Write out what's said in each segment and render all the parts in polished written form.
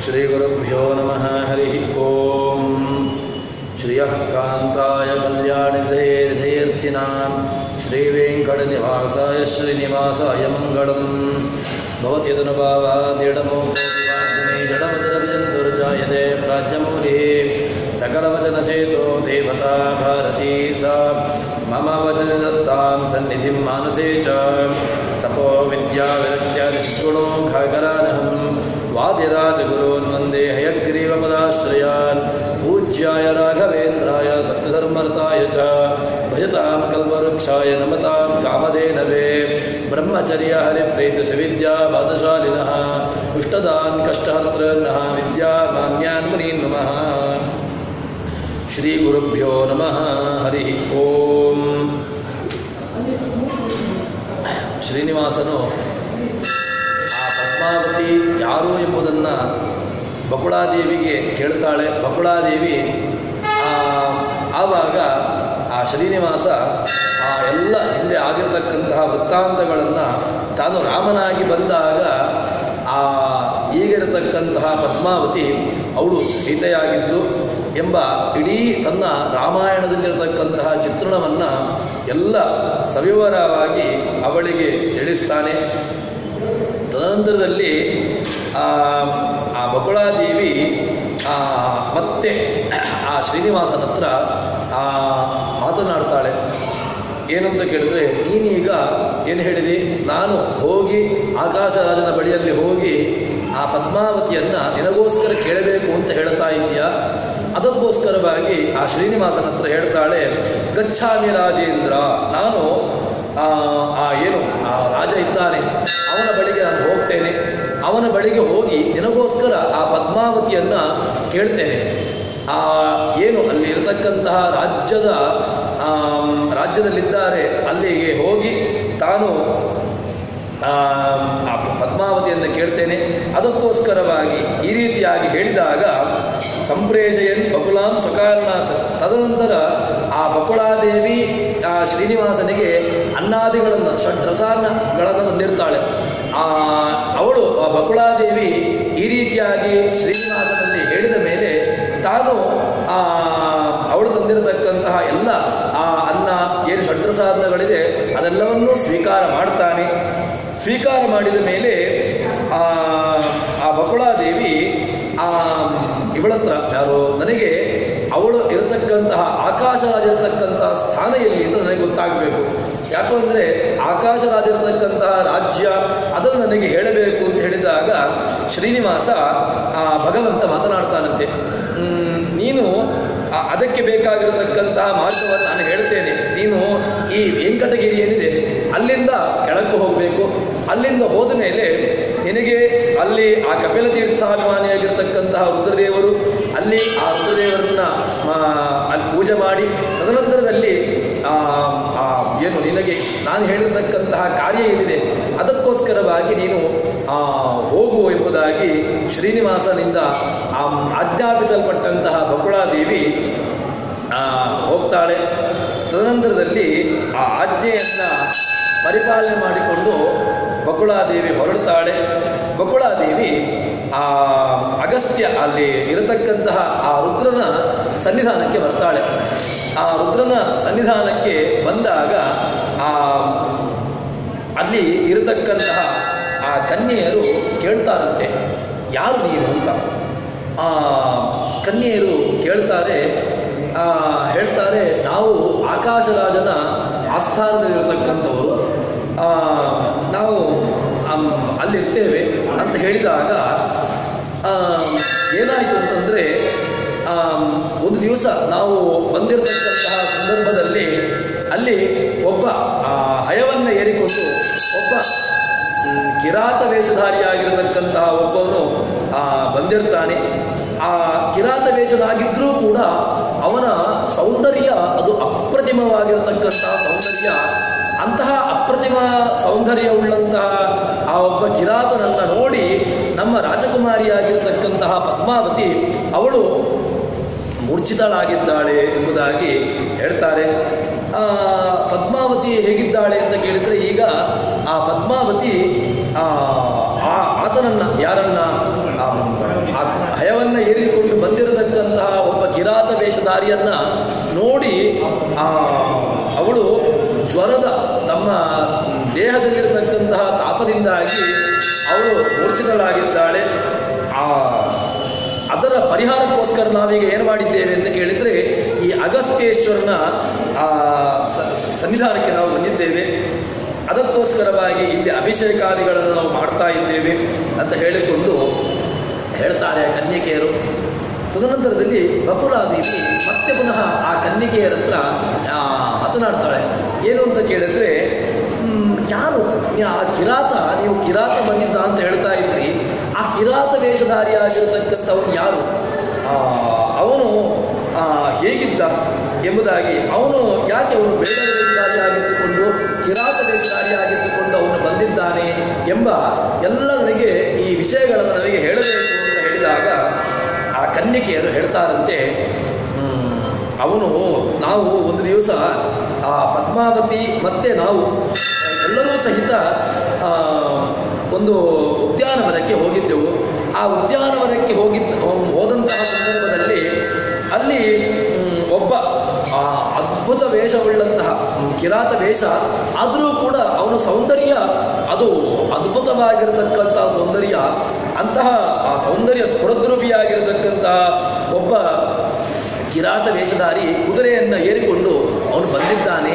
ಶ್ರೀಗುರುಭ್ಯೋ ನಮಃ ಹರಿ ಓಂ. ಶ್ರಿಯಃ ಕಾಂತಾಯ ಕಲ್ಯಾಣಿಧೇಯರ್ಥಿನಾಂ ಶ್ರೀವೆಂಕಟನಿವಾಸಾಯ ಶ್ರೀನಿವಾಸಾಯ ಮಂಗಳಂ. ಭವತಿ ತನುಭಾವಾದಿಡಮೋಕ್ಷಿವಾಗ್ನೇ ಜಡಮತಿರಭಿಜಂತುರ್ಜಾಯತೆ ಪ್ರಾಜ್ಞಮೌಲಿಃ ಸಕಲವಚನಚೇತೋ ದೇವತಾ ಭಾರತೀ ಸಾ ಮಮ ವಚನ ದತ್ತಾಂ ಸನ್ನಿಧಿಂ ಮಾನಸೇ ಚ. ತಪೋ ವಿದ್ಯಾ ವಿರಕ್ತ್ಯಾದಿ ಸದ್ಗುಣೋ ಖಗರಾನಹಂ ವಾದಿರಾಜಗುರೋನ್ ವಂದೇ ಹಯಗ್ರೀವಪದಾಶ್ರಯಾನ್. ಪೂಜ್ಯಾಯ ರಾಘವೇಂದ್ರಾಯ ಸತ್ಯಧರ್ಮರತಾಯ ಚ ಭಜತಾಂ ಕಲ್ಪವೃಕ್ಷಾಯ ನಮತಾಂ ಕಾಮಧೇನವೇ. ಬ್ರಹ್ಮಚರ್ಯ ಹರಿಪ್ರೀತಿ ಸುವಿದ್ಯಾ ಬಾಧಶಾಲಿನಃ ಇಷ್ಟದಾನ್ ಕಷ್ಟಹರ್ತೃನ್ನಃ ವಿದ್ಯಾ ಮಾನ್ಯಾನ್ ಮುನೀನ್ ನಮಃ. ಶ್ರೀ ಗುರುಭ್ಯೋ ನಮಃ ಹರಿ ಓಂ. ಶ್ರೀನಿವಾಸನು ಆ ಪದ್ಮಾವತಿ ಯಾರು ಎಂಬುದನ್ನು ಬಕುಳಾದೇವಿಗೆ ಹೇಳ್ತಾಳೆ. ಬಕುಳಾದೇವಿ ಆವಾಗ ಆ ಶ್ರೀನಿವಾಸ ಆ ಎಲ್ಲ ಹಿಂದೆ ಆಗಿರತಕ್ಕಂತಹ ವೃತ್ತಾಂತಗಳನ್ನು ತಾನು ರಾಮನಾಗಿ ಬಂದಾಗ ಆ ಈಗಿರತಕ್ಕಂತಹ ಪದ್ಮಾವತಿ ಅವಳು ಸೀತೆಯಾಗಿದ್ದು ಎಂಬ ಇಡೀ ತನ್ನ ರಾಮಾಯಣದಲ್ಲಿರತಕ್ಕಂತಹ ಚಿತ್ರಣವನ್ನು ಎಲ್ಲ ಸವಿವರವಾಗಿ ಅವಳಿಗೆ ತಿಳಿಸ್ತಾನೆ. ತದನಂತರದಲ್ಲಿ ಆ ಬಕುಳಾದೇವಿ ಮತ್ತೆ ಆ ಶ್ರೀನಿವಾಸನ ಹತ್ರ ಮಾತನಾಡ್ತಾಳೆ. ಏನಂತ ಕೇಳಿದ್ರೆ, ನೀನೀಗ ಏನು ಹೇಳಿದಿ, ನಾನು ಹೋಗಿ ಆಕಾಶರಾಜನ ಬಳಿಯಲ್ಲಿ ಹೋಗಿ ಆ ಪದ್ಮಾವತಿಯನ್ನು ನಿನಗೋಸ್ಕರ ಕೇಳಬೇಕು ಅಂತ ಹೇಳ್ತಾ ಇದೆಯಾ? ಅದಕ್ಕೋಸ್ಕರವಾಗಿ ಆ ಶ್ರೀನಿವಾಸನ ಹತ್ರ ಹೇಳ್ತಾಳೆ, ಗಚ್ಛಾಮಿ ರಾಜೇಂದ್ರ, ನಾನು ಏನು ಆ ರಾಜ ಇದ್ದಾನೆ ಅವನ ಬಳಿಗೆ ನಾನು ಹೋಗ್ತೇನೆ. ಅವನ ಬಳಿಗೆ ಹೋಗಿ ನಿನಗೋಸ್ಕರ ಆ ಪದ್ಮಾವತಿಯನ್ನು ಕೇಳ್ತೇನೆ. ಏನು ಅಲ್ಲಿ ಇರತಕ್ಕಂತಹ ರಾಜ್ಯದಲ್ಲಿದ್ದಾರೆ ಅಲ್ಲಿಗೆ ಹೋಗಿ ತಾನು ಆ ಪದ್ಮಾವತಿಯನ್ನು ಕೇಳ್ತೇನೆ. ಅದಕ್ಕೋಸ್ಕರವಾಗಿ ಈ ರೀತಿಯಾಗಿ ಹೇಳಿದಾಗ ಸಂಪ್ರೇಷಯನ್ ಬಕುಲಾಂ ಸ್ವಕಾರಣಾತ್. ತದನಂತರ ಆ ಬಕುಳಾದೇವಿ ಆ ಶ್ರೀನಿವಾಸನಿಗೆ ಅನ್ನಾದಿಗಳನ್ನು ಷಡ್ರಸಾನ್ನಗಳನ್ನು ತಂದಿರ್ತಾಳೆ. ಅವಳು ಆ ಬಕುಳಾದೇವಿ ಈ ರೀತಿಯಾಗಿ ಶ್ರೀನಿವಾಸನಲ್ಲಿ ಹೇಳಿದ ಮೇಲೆ ತಾನು ಅವಳು ತಂದಿರತಕ್ಕಂತಹ ಎಲ್ಲ ಆ ಅನ್ನ ಏನು ಷಡ್ರಸಾನ್ನಗಳಿದೆ ಅದೆಲ್ಲವನ್ನೂ ಸ್ವೀಕಾರ ಮಾಡ್ತಾನೆ. ಸ್ವೀಕಾರ ಮಾಡಿದ ಮೇಲೆ ಆ ಬಕುಳಾದೇವಿ ಇವಳತ್ರ ಯಾರು ನನಗೆ ಅವಳು ಇರತಕ್ಕಂತಹ ಆಕಾಶರಾಜ ಇರತಕ್ಕಂತಹ ಸ್ಥಾನ ಎಲ್ಲಿ ಅಂತ ನನಗೆ ಗೊತ್ತಾಗಬೇಕು. ಯಾಕಂದರೆ ಆಕಾಶರಾಜ ಇರತಕ್ಕಂತಹ ರಾಜ್ಯ ಅದನ್ನು ನನಗೆ ಹೇಳಬೇಕು ಅಂತ ಹೇಳಿದಾಗ ಶ್ರೀನಿವಾಸ ಭಗವಂತ ಮಾತನಾಡ್ತಾನಂತೆ, ನೀನು ಅದಕ್ಕೆ ಬೇಕಾಗಿರತಕ್ಕಂತಹ ಮಾರ್ಗವನ್ನು ನಾನು ಹೇಳ್ತೇನೆ. ನೀನು ಈ ವೆಂಕಟಗಿರಿ ಏನಿದೆ ಅಲ್ಲಿಂದ ಕೆಳಕ್ಕೆ ಹೋಗಬೇಕು. ಅಲ್ಲಿಂದ ಹೋದ ಮೇಲೆ ನಿನಗೆ ಅಲ್ಲಿ ಆ ಕಪಿಲ ತೀರ್ಥಾಭಿಮಾನಿಯಾಗಿರ್ತಕ್ಕಂತಹ ರುದ್ರದೇವರು ಅಲ್ಲಿ ಆ ರುದ್ರದೇವರನ್ನ ಅಲ್ಲಿ ಪೂಜೆ ಮಾಡಿ ತದನಂತರದಲ್ಲಿ ಏನು ನಿನಗೆ ನಾನು ಹೇಳಿರತಕ್ಕಂತಹ ಕಾರ್ಯ ಏನಿದೆ ಅದಕ್ಕೋಸ್ಕರವಾಗಿ ನೀನು ಹೋಗು ಎಂಬುದಾಗಿ ಶ್ರೀನಿವಾಸನಿಂದ ಆಜ್ಞಾಪಿಸಲ್ಪಟ್ಟಂತಹ ಬಕುಳಾದೇವಿ ಹೋಗ್ತಾಳೆ. ತದನಂತರದಲ್ಲಿ ಆ ಆಜ್ಞೆಯನ್ನು ಪರಿಪಾಲನೆ ಮಾಡಿಕೊಂಡು ಬಕುಳಾದೇವಿ ಹೊರಡ್ತಾಳೆ. ಬಕುಳಾದೇವಿ ಅಗಸ್ತ್ಯ ಅಲ್ಲಿ ಇರತಕ್ಕಂತಹ ಆ ರುದ್ರನ ಸನ್ನಿಧಾನಕ್ಕೆ ಬರ್ತಾಳೆ. ಆ ರುದ್ರನ ಸನ್ನಿಧಾನಕ್ಕೆ ಬಂದಾಗ ಅಲ್ಲಿ ಇರತಕ್ಕಂತಹ ಆ ಕನ್ಯೆಯರು ಕೇಳ್ತಾರಂತೆ, ಯಾರು ನೀನು ಅಂತ. ಕನ್ಯೆಯರು ಹೇಳ್ತಾರೆ, ನಾವು ಆಕಾಶರಾಜನ ಆಸ್ಥಾನದಲ್ಲಿರತಕ್ಕಂಥವರು, ನಾವು ಅಲ್ಲಿರ್ತೇವೆ ಅಂತ ಹೇಳಿದಾಗ ಏನಾಯಿತು ಅಂತಂದರೆ, ಒಂದು ದಿವಸ ನಾವು ಬಂದಿರತಕ್ಕಂತಹ ಸಂದರ್ಭದಲ್ಲಿ ಅಲ್ಲಿ ಒಬ್ಬ ಹಯವನ್ನು ಏರಿಕೊಂಡು ಒಬ್ಬ ಕಿರಾತ ವೇಷಧಾರಿಯಾಗಿರತಕ್ಕಂತಹ ಒಬ್ಬವನು ಬಂದಿರ್ತಾನೆ. ಆ ಕಿರಾತ ವೇಷನಾಗಿದ್ದರೂ ಕೂಡ ಅವನ ಸೌಂದರ್ಯ ಅದು ಅಪ್ರತಿಮವಾಗಿರತಕ್ಕಂತಹ ಸೌಂದರ್ಯ. ಅಂತಹ ಅಪ್ರತಿಮ ಸೌಂದರ್ಯವುಳ್ಳಂತಹ ಆ ಒಬ್ಬ ಕಿರಾತನನ್ನು ನೋಡಿ ನಮ್ಮ ರಾಜಕುಮಾರಿಯಾಗಿರತಕ್ಕಂತಹ ಪದ್ಮಾವತಿ ಅವಳು ಮೂರ್ಛಿತಳಾಗಿದ್ದಾಳೆ ಎಂಬುದಾಗಿ ಹೇಳ್ತಾರೆ. ಪದ್ಮಾವತಿ ಹೇಗಿದ್ದಾಳೆ ಅಂತ ಕೇಳಿದರೆ, ಈಗ ಆ ಪದ್ಮಾವತಿ ಆತನನ್ನು ಯಾರನ್ನ ಆ ತಾಪದಿಂದಾಗಿ ಅವಳು ಮೂರ್ಛಿತಳಾಗಿದ್ದಾಳೆ. ಅದರ ಪರಿಹಾರಕ್ಕೋಸ್ಕರ ನಾವೀಗ ಏನು ಮಾಡಿದ್ದೇವೆ ಅಂತ ಕೇಳಿದರೆ ಈ ಅಗಸ್ತ್ಯೇಶ್ವರನ ಸನ್ನಿಧಾನಕ್ಕೆ ನಾವು ಬಂದಿದ್ದೇವೆ. ಅದಕ್ಕೋಸ್ಕರವಾಗಿ ಇಲ್ಲಿ ಅಭಿಷೇಕಾದಿಗಳನ್ನು ನಾವು ಮಾಡ್ತಾ ಇದ್ದೇವೆ ಅಂತ ಹೇಳಿಕೊಂಡು ಹೇಳ್ತಾರೆ ಕನ್ಯಕೆಯರು. ತದನಂತರದಲ್ಲಿ ಬಕುಳಾದೇವಿ ಮತ್ತೆ ಪುನಃ ಆ ಕನ್ಯಕೆಯರ ಹತ್ರ ಮಾತನಾಡ್ತಾಳೆ. ಏನು ಅಂತ ಕೇಳಿದ್ರೆ, ಯಾರು ಆ ಕಿರಾತ, ನೀವು ಕಿರಾತ ಬಂದಿದ್ದ ಅಂತ ಹೇಳ್ತಾ ಇದ್ರಿ, ಆ ಕಿರಾತ ವೇಷಧಾರಿಯಾಗಿರತಕ್ಕಂಥವನು ಯಾರು, ಅವನು ಹೇಗಿದ್ದ ಎಂಬುದಾಗಿ, ಅವನು ಯಾಕೆ ಅವನು ಬೇಡ ವೇಷಧಾರಿಯಾಗಿದ್ದುಕೊಂಡು ಕಿರಾತ ವೇಷಧಾರಿಯಾಗಿದ್ದುಕೊಂಡು ಅವನು ಬಂದಿದ್ದಾನೆ ಎಂಬ ಎಲ್ಲ ನನಗೆ ಈ ವಿಷಯಗಳನ್ನು ನನಗೆ ಹೇಳಬೇಕು ಅಂತ ಹೇಳಿದಾಗ ಆ ಕನ್ಯಕೆಯರು ಹೇಳ್ತಾರಂತೆ, ನಾವು ಒಂದು ದಿವಸ ಆ ಪದ್ಮಾವತಿ ಮತ್ತೆ ನಾವು ಎಲ್ಲರೂ ಸಹಿತ ಒಂದು ಉದ್ಯಾನವನಕ್ಕೆ ಹೋಗಿದ್ದೆವು. ಆ ಉದ್ಯಾನವನಕ್ಕೆ ಹೋದಂತಹ ಸಂದರ್ಭದಲ್ಲಿ ಅಲ್ಲಿ ಒಬ್ಬ ಅದ್ಭುತ ವೇಷವುಳ್ಳಂತಹ ಕಿರಾತ ವೇಷ, ಆದರೂ ಕೂಡ ಅವನ ಸೌಂದರ್ಯ ಅದು ಅದ್ಭುತವಾಗಿರತಕ್ಕಂತಹ ಸೌಂದರ್ಯ. ಅಂತಹ ಆ ಸೌಂದರ್ಯ ಸ್ಫುರದ್ರೂಪಿಯಾಗಿರತಕ್ಕಂತಹ ಒಬ್ಬ ಕಿರಾತ ವೇಷಧಾರಿ ಕುದುರೆಯನ್ನು ಏರಿಕೊಂಡು ಅವನು ಬಂದಿದ್ದಾನೆ.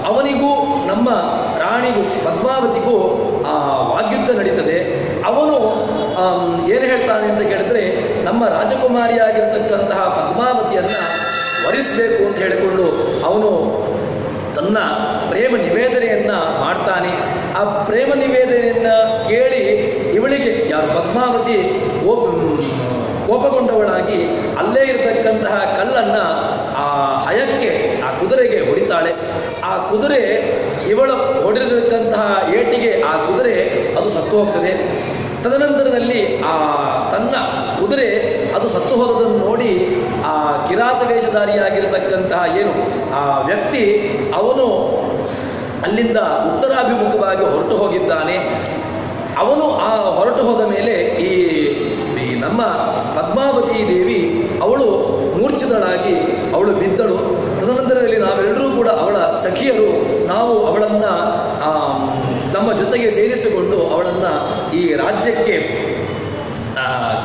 ಅವನಿಗೂ ನಮ್ಮ ರಾಣಿಗೂ ಪದ್ಮಾವತಿಗೂ ವಾಗ್ಯುದ್ಧ ನಡೀತದೆ. ಅವನು ಏನು ಹೇಳ್ತಾನೆ ಅಂತ ಕೇಳಿದ್ರೆ, ನಮ್ಮ ರಾಜಕುಮಾರಿಯಾಗಿರ್ತಕ್ಕಂತಹ ಪದ್ಮಾವತಿಯನ್ನ ವರಿಸಬೇಕು ಅಂತ ಹೇಳಿಕೊಂಡು ಅವನು ತನ್ನ ಪ್ರೇಮ ನಿವೇದನೆಯನ್ನ ಮಾಡ್ತಾನೆ. ಆ ಪ್ರೇಮ ನಿವೇದನೆಯನ್ನ ಕೇಳಿ ಇವಳಿಗೆ ಯಾರು ಪದ್ಮಾವತಿ ಕೋಪಗೊಂಡವಳಾಗಿ ಅಲ್ಲೇ ಇರತಕ್ಕಂತಹ ಕಲ್ಲನ್ನ ಆ ಹಯಕ್ಕೆ, ಆ ಕುದುರೆಗೆ ಹೊಡಿತಾಳೆ. ಆ ಕುದುರೆ ಇವಳು ಹೊಡೆದಿರತಕ್ಕಂತಹ ಏಟಿಗೆ ಆ ಕುದುರೆ ಅದು ಸತ್ತು ಹೋಗ್ತದೆ. ತದನಂತರದಲ್ಲಿ ತನ್ನ ಕುದುರೆ ಅದು ಸತ್ತು ಹೋದದನ್ನು ನೋಡಿ ಆ ಕಿರಾತ ವೇಷಧಾರಿಯಾಗಿರತಕ್ಕಂತಹ ಏನು ಆ ವ್ಯಕ್ತಿ ಅವನು ಅಲ್ಲಿಂದ ಉತ್ತರಾಭಿಮುಖವಾಗಿ ಹೊರಟು ಹೋಗಿದ್ದಾನೆ. ಅವನು ಹೊರಟು ಹೋದ ಮೇಲೆ ಈ ನಮ್ಮ ಪದ್ಮಾವತಿ ದೇವಿ ಅವಳು ಮೂರ್ಛಿತಳಾಗಿ ಅವಳು ಬಿದ್ದಳು. ತದನಂತರದಲ್ಲಿ ನಾವೆಲ್ಲರೂ ಕೂಡ ಅವಳ ಸಖಿಯರು ನಾವು ಅವಳನ್ನ ನಮ್ಮ ಜೊತೆಗೆ ಸೇರಿಸಿಕೊಂಡು ಅವಳನ್ನ ಈ ರಾಜ್ಯಕ್ಕೆ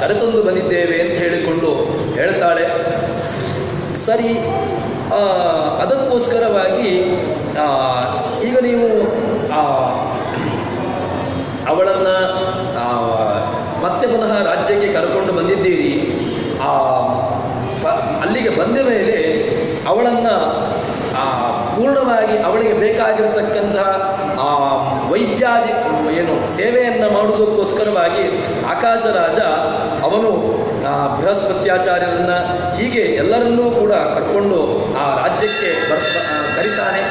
ಕರೆತಂದು ಬಂದಿದ್ದೇವೆ ಅಂತ ಹೇಳಿಕೊಂಡು ಹೇಳ್ತಾಳೆ. ಸರಿ, ಅದಕ್ಕೋಸ್ಕರವಾಗಿ ಈಗ ನೀವು ಅವಳನ್ನ ಮತ್ತೆ ಪುನಃ ರಾಜ್ಯಕ್ಕೆ ಕರ್ಕೊಂಡು ಬಂದಿದ್ದೀರಿ. ಅಲ್ಲಿಗೆ ಬಂದ ಮೇಲೆ ಅವಳನ್ನ ಪೂರ್ಣವಾಗಿ ಅವಳಿಗೆ ಬೇಕಾಗಿರತಕ್ಕಂತಹ ವೈದ್ಯಾದಿ ಏನು ಸೇವೆಯನ್ನು ಮಾಡುವುದಕ್ಕೋಸ್ಕರವಾಗಿ ಆಕಾಶ ರಾಜ ಅವನು ಬೃಹಸ್ಪತ್ಯಾಚಾರ್ಯರನ್ನ ಹೀಗೆ ಎಲ್ಲರನ್ನೂ ಕೂಡ ಕರ್ಕೊಂಡು ಆ ರಾಜ್ಯಕ್ಕೆ ಕರೀತಾನೆ.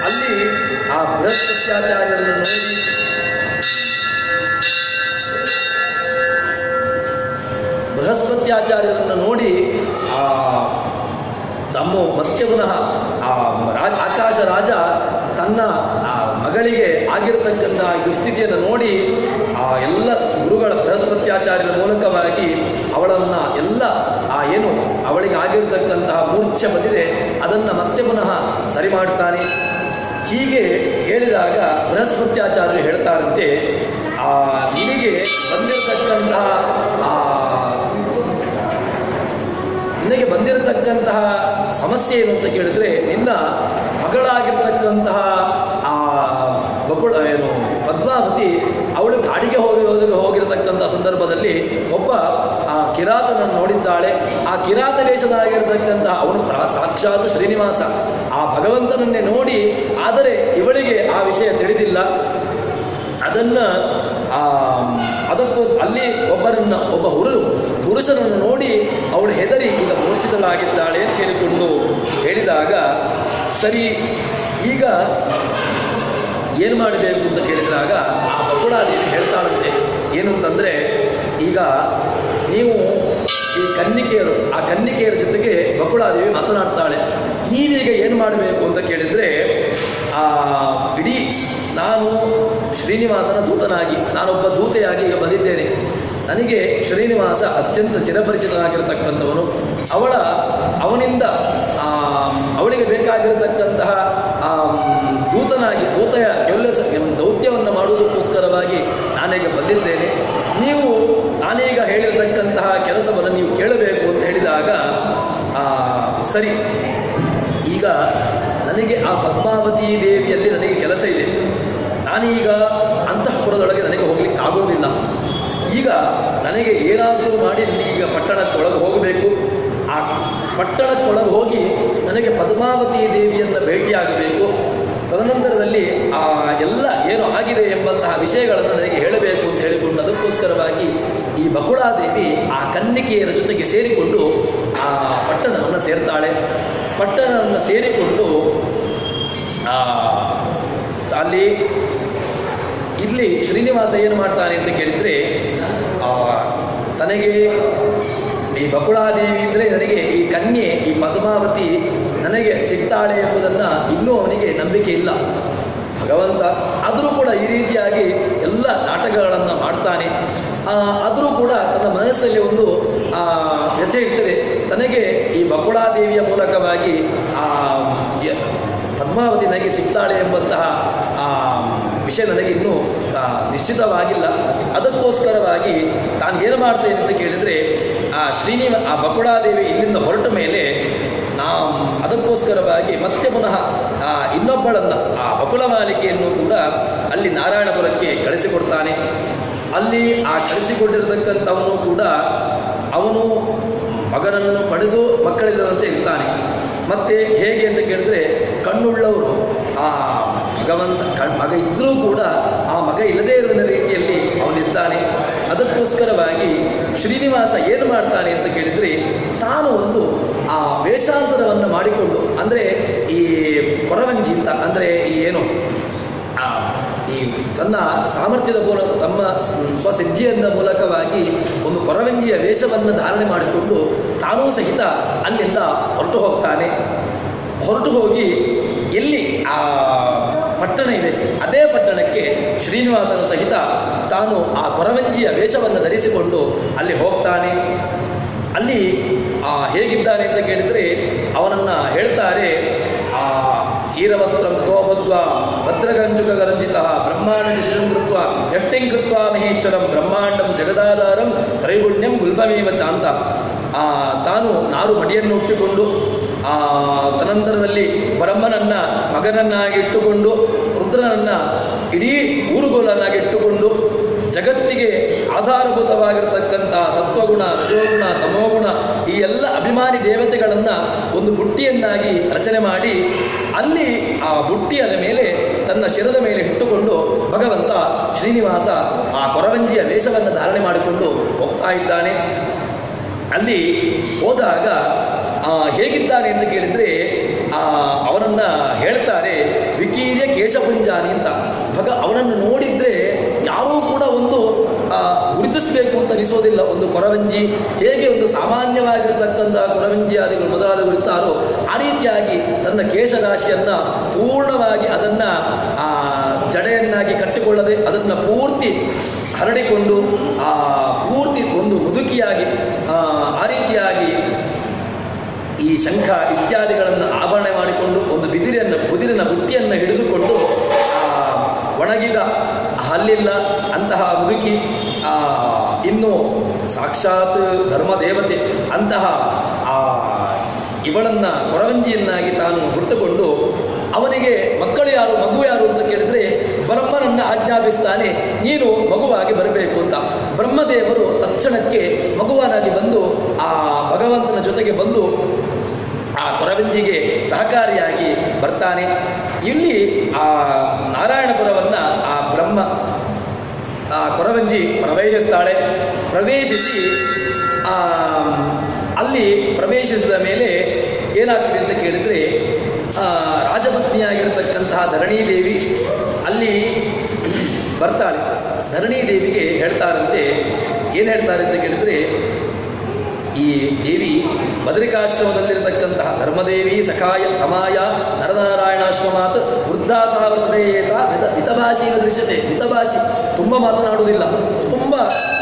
ಅಲ್ಲಿ ಆ ಬೃಹಸ್ಪತ್ಯಾಚಾರ್ಯರನ್ನು ನೋಡಿ ಬೃಹಸ್ಪತ್ಯಾಚಾರ್ಯರನ್ನು ನೋಡಿ ತಮ್ಮ ಮತ್ತೆ ಪುನಃ ಆಕಾಶ ರಾಜ ತನ್ನ ಮಗಳಿಗೆ ಆಗಿರತಕ್ಕಂತಹ ದುಸ್ಥಿತಿಯನ್ನು ನೋಡಿ ಎಲ್ಲ ಗುರುಗಳ ಬೃಹಸ್ಪತ್ಯಾಚಾರ್ಯರ ಮೂಲಕವಾಗಿ ಅವಳನ್ನು ಎಲ್ಲ ಏನು ಅವಳಿಗೆ ಆಗಿರತಕ್ಕಂತಹ ಮೂರ್ಛೆ ಬಂದಿದೆ ಅದನ್ನು ಮತ್ತೆ ಪುನಃ ಸರಿ ಮಾಡ್ತಾನೆ. ಹೀಗೆ ಹೇಳಿದಾಗ ಬೃಹಸ್ಪತ್ಯಾಚಾರ್ಯರು ಹೇಳ್ತಾರಂತೆ, ನಿನಗೆ ಬಂದಿರತಕ್ಕಂತಹ ಸಮಸ್ಯೆ ಏನು ಅಂತ ಕೇಳಿದ್ರೆ, ನಿನ್ನ ಮಗಳಾಗಿರ್ತಕ್ಕಂತಹ ಪದ್ಮಾವತಿ ಅವಳು ಕಾಡಿಗೆ ಹೋಗಿರತಕ್ಕಂತಹ ಸಂದರ್ಭದಲ್ಲಿ ಒಬ್ಬ ಕಿರಾತನನ್ನು ನೋಡಿದ್ದಾಳೆ. ಆ ಕಿರಾತ ವೇಷದಾಗಿರತಕ್ಕಂತಹ ಅವನು ಸಾಕ್ಷಾತ್ ಶ್ರೀನಿವಾಸ, ಆ ಭಗವಂತನನ್ನೇ ನೋಡಿ, ಆದರೆ ಇವಳಿಗೆ ಆ ವಿಷಯ ತಿಳಿದಿಲ್ಲ. ಅದಕ್ಕೋಸ್ಕರ ಅಲ್ಲಿ ಒಬ್ಬ ಪುರುಷನನ್ನು ನೋಡಿ ಅವಳು ಹೆದರಿ ಈಗ ಮೂರ್ಛಿತಳಾಗಿದ್ದಾಳೆ ಅಂತ ಹೇಳಿಕೊಂಡು ಹೇಳಿದಾಗ, ಸರಿ ಈಗ ಏನು ಮಾಡಬೇಕು ಅಂತ ಕೇಳಿದಾಗ ಆ ಬಕುಳಾದೇವಿ ಹೇಳ್ತಾಳಂತೆ. ಏನು ಅಂತಂದರೆ, ಈಗ ನೀವು ಈ ಕನ್ನಿಕೆಯರ ಜೊತೆಗೆ ಬಕುಳಾದೇವಿ ಮಾತನಾಡ್ತಾಳೆ. ನೀವೀಗ ಏನು ಮಾಡಬೇಕು ಅಂತ ಕೇಳಿದರೆ, ಇಡೀ ನಾನು ಶ್ರೀನಿವಾಸನ ದೂತನಾಗಿ ನಾನೊಬ್ಬ ದೂತೆಯಾಗಿ ಈಗ ಬಂದಿದ್ದೇನೆ. ನನಗೆ ಶ್ರೀನಿವಾಸ ಅತ್ಯಂತ ಚಿರಪರಿಚಿತನಾಗಿರತಕ್ಕಂಥವನು. ಅವನಿಂದ ಅವಳಿಗೆ ಬೇಕಾಗಿರತಕ್ಕಂತಹ ದೂತೆಯ ದೌತ್ಯವನ್ನು ಅದಕ್ಕೋಸ್ಕರವಾಗಿ ನಾನೀಗ ಬಂದಿದ್ದೇನೆ. ನೀವು ನಾನೀಗ ಹೇಳಿರತಕ್ಕಂತಹ ಕೆಲಸವನ್ನು ನೀವು ಕೇಳಬೇಕು ಅಂತ ಹೇಳಿದಾಗ, ಸರಿ, ಈಗ ನನಗೆ ಆ ಪದ್ಮಾವತಿ ದೇವಿಯಲ್ಲಿ ನನಗೆ ಕೆಲಸ ಇದೆ, ನಾನೀಗ ಅಂತಃಪುರದೊಳಗೆ ನನಗೆ ಹೋಗ್ಲಿಕ್ಕೆ ಆಗೋದಿಲ್ಲ. ಈಗ ನನಗೆ ಏನಾದರೂ ಮಾಡಿ ನನಗೀಗ ಪಟ್ಟಣಕ್ಕೊಳಗೆ ಹೋಗಬೇಕು. ಆ ಪಟ್ಟಣಕ್ಕೊಳಗೆ ಹೋಗಿ ನನಗೆ ಪದ್ಮಾವತಿ ದೇವಿಯನ್ನು ಭೇಟಿಯಾಗಬೇಕು. ತದನಂತರದಲ್ಲಿ ಆ ಎಲ್ಲ ಏನು ಆಗಿದೆ ಎಂಬಂತಹ ವಿಷಯಗಳನ್ನು ನನಗೆ ಹೇಳಬೇಕು ಅಂತ ಹೇಳಿಕೊಂಡು ಅದಕ್ಕೋಸ್ಕರವಾಗಿ ಈ ಬಕುಳಾದೇವಿ ಆ ಕನ್ನಿಕೆಯರ ಜೊತೆಗೆ ಸೇರಿಕೊಂಡು ಆ ಪಟ್ಟಣವನ್ನು ಸೇರ್ತಾಳೆ. ಪಟ್ಟಣವನ್ನು ಸೇರಿಕೊಂಡು ಅಲ್ಲಿ ಇಲ್ಲಿ ಶ್ರೀನಿವಾಸ ಏನು ಮಾಡ್ತಾನೆ ಅಂತ ಕೇಳಿದರೆ, ತನಗೆ ಈ ಬಕುಳಾದೇವಿ ಅಂದರೆ ನನಗೆ ಈ ಕನ್ಯೆ ಈ ಪದ್ಮಾವತಿ ನನಗೆ ಸಿಗ್ತಾಳೆ ಎಂಬುದನ್ನು ಇನ್ನೂ ಅವನಿಗೆ ನಂಬಿಕೆ ಇಲ್ಲ ಭಗವಂತ. ಆದರೂ ಕೂಡ ಈ ರೀತಿಯಾಗಿ ಎಲ್ಲ ನಾಟಕಗಳನ್ನು ಮಾಡ್ತಾನೆ. ಆದರೂ ಕೂಡ ತನ್ನ ಮನಸ್ಸಲ್ಲಿ ಒಂದು ವ್ಯಥೆ ಇರ್ತದೆ. ತನಗೆ ಈ ಬಕುಳಾದೇವಿಯ ಮೂಲಕವಾಗಿ ಪದ್ಮಾವತಿ ನನಗೆ ಸಿಗ್ತಾಳೆ ಎಂಬಂತಹ ವಿಷಯ ನನಗೆ ಇನ್ನೂ ನಿಶ್ಚಿತವಾಗಿಲ್ಲ. ಅದಕ್ಕೋಸ್ಕರವಾಗಿ ತಾನು ಏನು ಮಾಡ್ತೇನೆ ಅಂತ ಕೇಳಿದರೆ, ಆ ಬಕುಳಾದೇವಿ ಇಲ್ಲಿಂದ ಹೊರಟ ಮೇಲೆ ಅದಕ್ಕೋಸ್ಕರವಾಗಿ ಮತ್ತೆ ಪುನಃ ಇನ್ನೊಬ್ಬಳನ್ನು ಆ ಬಕುಳಮಾಲಿಕೆಯನ್ನು ಕೂಡ ಅಲ್ಲಿ ನಾರಾಯಣಪುರಕ್ಕೆ ಕಳಿಸಿಕೊಡ್ತಾನೆ. ಅಲ್ಲಿ ಆ ಕಳಿಸಿಕೊಂಡಿರತಕ್ಕಂಥವನು ಕೂಡ ಅವನು ಮಗನನ್ನು ಪಡೆದು ಮಕ್ಕಳಿಲ್ಲದಂತೆ ಇರ್ತಾನೆ. ಮತ್ತೆ ಹೇಗೆ ಅಂತ ಕೇಳಿದ್ರೆ, ಕಣ್ಣುಳ್ಳವರು ಆ ಭಗವಂತ ಮಗ ಇದ್ದರೂ ಕೂಡ ಆ ಮಗ ಇಲ್ಲದೇ ಇರುವ ರೀತಿಯಲ್ಲಿ ಅವನಿದ್ದಾನೆ. ಅದಕ್ಕೋಸ್ಕರವಾಗಿ ಶ್ರೀನಿವಾಸ ಏನು ಮಾಡ್ತಾನೆ ಅಂತ ಕೇಳಿದರೆ, ತಾನು ಒಂದು ಆ ವೇಷಾಂತರವನ್ನು ಮಾಡಿಕೊಂಡು, ಅಂದರೆ ಈ ಕೊರವಂಜಿ ಅಂತ ಅಂದರೆ ಈ ಏನು ಈ ತನ್ನ ಸಾಮರ್ಥ್ಯದ ಮೂಲಕ ತಮ್ಮ ಸ್ವಸಿದ್ಧಿಯ ಮೂಲಕವಾಗಿ ಒಂದು ಕೊರವಂಜಿಯ ವೇಷವನ್ನು ಧಾರಣೆ ಮಾಡಿಕೊಂಡು ತಾನೂ ಸಹಿತ ಅಲ್ಲಿಂದ ಹೊರಟು ಹೋಗ್ತಾನೆ. ಹೊರಟು ಹೋಗಿ ಎಲ್ಲಿ ಆ ಪಟ್ಟಣ ಇದೆ ಅದೇ ಪಟ್ಟಣಕ್ಕೆ ಶ್ರೀನಿವಾಸನು ಸಹಿತ ತಾನು ಆ ಕೊರವಂಜಿಯ ವೇಷವನ್ನು ಧರಿಸಿಕೊಂಡು ಅಲ್ಲಿ ಹೋಗ್ತಾನೆ. ಅಲ್ಲಿ ಹೇಗಿದ್ದಾನೆ ಅಂತ ಕೇಳಿದರೆ, ಅವನನ್ನು ಹೇಳ್ತಾರೆ, ಚೀರವಸ್ತ್ರಂ ತಥೋಬದ್ಧ್ವಾ ಭದ್ರಗಂಜುಕಗರಂಜಿತ ಬ್ರಹ್ಮಾಂಡ ಶಿರಂ ಕೃತ್ವ ಯಷ್ಟೆಂ ಕೃತ್ವ ಮಹೇಶ್ವರಂ ಬ್ರಹ್ಮಾಂಡಂ ಜಗದಾಧಾರಂ ತ್ರೈಗುಣ್ಯಂ ಗುಲ್ಮಮೇವ ಚಾಂತ. ತಾನು ನಾರು ಮಡಿಯನ್ನು ಹುಟ್ಟಿಕೊಂಡು ತದನಂತರದಲ್ಲಿ ಬ್ರಹ್ಮನನ್ನ ಮಗನನ್ನಾಗಿ ಇಟ್ಟುಕೊಂಡು ರುದ್ರನನ್ನ ಇಡೀ ಊರುಗೋಲನ್ನಾಗಿ ಇಟ್ಟುಕೊಂಡು ಜಗತ್ತಿಗೆ ಆಧಾರಭೂತವಾಗಿರತಕ್ಕಂತಹ ಸತ್ವಗುಣ, ರಜೋಗುಣ, ತಮೋಗುಣ ಈ ಎಲ್ಲ ಅಭಿಮಾನಿ ದೇವತೆಗಳನ್ನು ಒಂದು ಬುಟ್ಟಿಯನ್ನಾಗಿ ರಚನೆ ಮಾಡಿ ಅಲ್ಲಿ ಆ ಬುಟ್ಟಿಯ ಮೇಲೆ ತನ್ನ ಶಿರದ ಮೇಲೆ ಇಟ್ಟುಕೊಂಡು ಭಗವಂತ ಶ್ರೀನಿವಾಸ ಆ ಕೊರವಂಜಿಯ ವೇಷವನ್ನು ಧಾರಣೆ ಮಾಡಿಕೊಂಡು ಹೋಗ್ತಾ ಇದ್ದಾನೆ. ಅಲ್ಲಿ ಹೋದಾಗ ಹೇಗಿದ್ದಾನೆ ಅಂತ ಕೇಳಿದರೆ, ಅವನನ್ನು ಹೇಳ್ತಾರೆ ವಿಕೀರ್ಯ ಕೇಶಪುಂಜಾನಿ ಅಂತ. ಅವನನ್ನು ನೋಡಿದರೆ ಯಾರೂ ಕೂಡ ಒಂದು ಗುರುತಿಸಬೇಕು ಅಂತ ಅನಿಸೋದಿಲ್ಲ. ಒಂದು ಕೊರವಂಜಿ ಹೇಗೆ ಒಂದು ಸಾಮಾನ್ಯವಾಗಿರತಕ್ಕಂಥ ಕೊರವಂಜಿ ಆದಿಗಳು ಮೊದಲಾದವರು ಇರ್ತಾರೋ ಆ ರೀತಿಯಾಗಿ ತನ್ನ ಕೇಶರಾಶಿಯನ್ನು ಪೂರ್ಣವಾಗಿ ಅದನ್ನು ಜಡೆಯನ್ನಾಗಿ ಕಟ್ಟಿಕೊಳ್ಳದೆ ಅದನ್ನು ಪೂರ್ತಿ ಹರಡಿಕೊಂಡು ಪೂರ್ತಿ ಒಂದು ಮುದುಕಿಯಾಗಿ ಆ ರೀತಿಯಾಗಿ ಈ ಶಂಖ ಇತ್ಯಾದಿಗಳನ್ನು ಆಭರಣ ಮಾಡಿಕೊಂಡು ಒಂದು ಬಿದಿರಿನ ಬುಟ್ಟಿಯನ್ನು ಹಿಡಿದುಕೊಂಡು ಒಣಗಿದ ಹಲ್ಲಿಲ್ಲ ಅಂತಹ ಮುದುಕಿ, ಇನ್ನು ಸಾಕ್ಷಾತ್ ಧರ್ಮದೇವತೆ ಅಂತಹ ಇವಳನ್ನ ಕೊರವಂಜಿಯನ್ನಾಗಿ ತಾನು ಹುಟ್ಟುಕೊಂಡು ಅವನಿಗೆ ಮಕ್ಕಳು ಯಾರು, ಮಗು ಯಾರು ಅಂತ ಕೇಳಿದ್ರೆ ಬ್ರಹ್ಮನನ್ನ ಆಜ್ಞಾಪಿಸ್ತಾನೆ, ನೀನು ಮಗುವಾಗಿ ಬರಬೇಕು ಅಂತ. ಬ್ರಹ್ಮದೇವರು ತಕ್ಷಣಕ್ಕೆ ಮಗುವನಾಗಿ ಬಂದು ಆ ಭಗವಂತನ ಜೊತೆಗೆ ಬಂದು ಆ ಕೊರವಂಜಿಗೆ ಸಹಕಾರಿಯಾಗಿ ಬರ್ತಾನೆ. ಇಲ್ಲಿ ಆ ನಾರಾಯಣಪುರವನ್ನ ಆ ಬ್ರಹ್ಮ ಆ ಕೊರವಂಜಿ ಪ್ರವೇಶಿಸ್ತಾಳೆ. ಪ್ರವೇಶಿಸಿ ಅಲ್ಲಿ ಪ್ರವೇಶಿಸಿದ ಮೇಲೆ ಏನಾಗ್ತದೆ ಅಂತ ಕೇಳಿದರೆ, ರಾಜಪತ್ನಿಯಾಗಿರ್ತಕ್ಕಂತಹ ಧರಣೀದೇವಿ ಅಲ್ಲಿ ಬರ್ತಾಳೆ. ಧರಣೀದೇವಿಗೆ ಹೇಳ್ತಾರಂತೆ, ಏನು ಹೇಳ್ತಾರೆ ಅಂತ ಕೇಳಿದರೆ, ಈ ದೇವಿ ಬದರಿಕಾಶ್ರಮದಲ್ಲಿರತಕ್ಕಂತಹ ಧರ್ಮದೇವಿ ಸಖಾಯ ಸಮಾಯ ನರನಾರಾಯಣಾಶ್ರಮಾತ್ ವೃದ್ಧಾಸಾವರ್ತೇತ ಮಿತಭಾಷಿ ದೃಶ್ಯತೆ. ಮಿತಭಾಷಿ, ತುಂಬ ಮಾತನಾಡುವುದಿಲ್ಲ, ತುಂಬ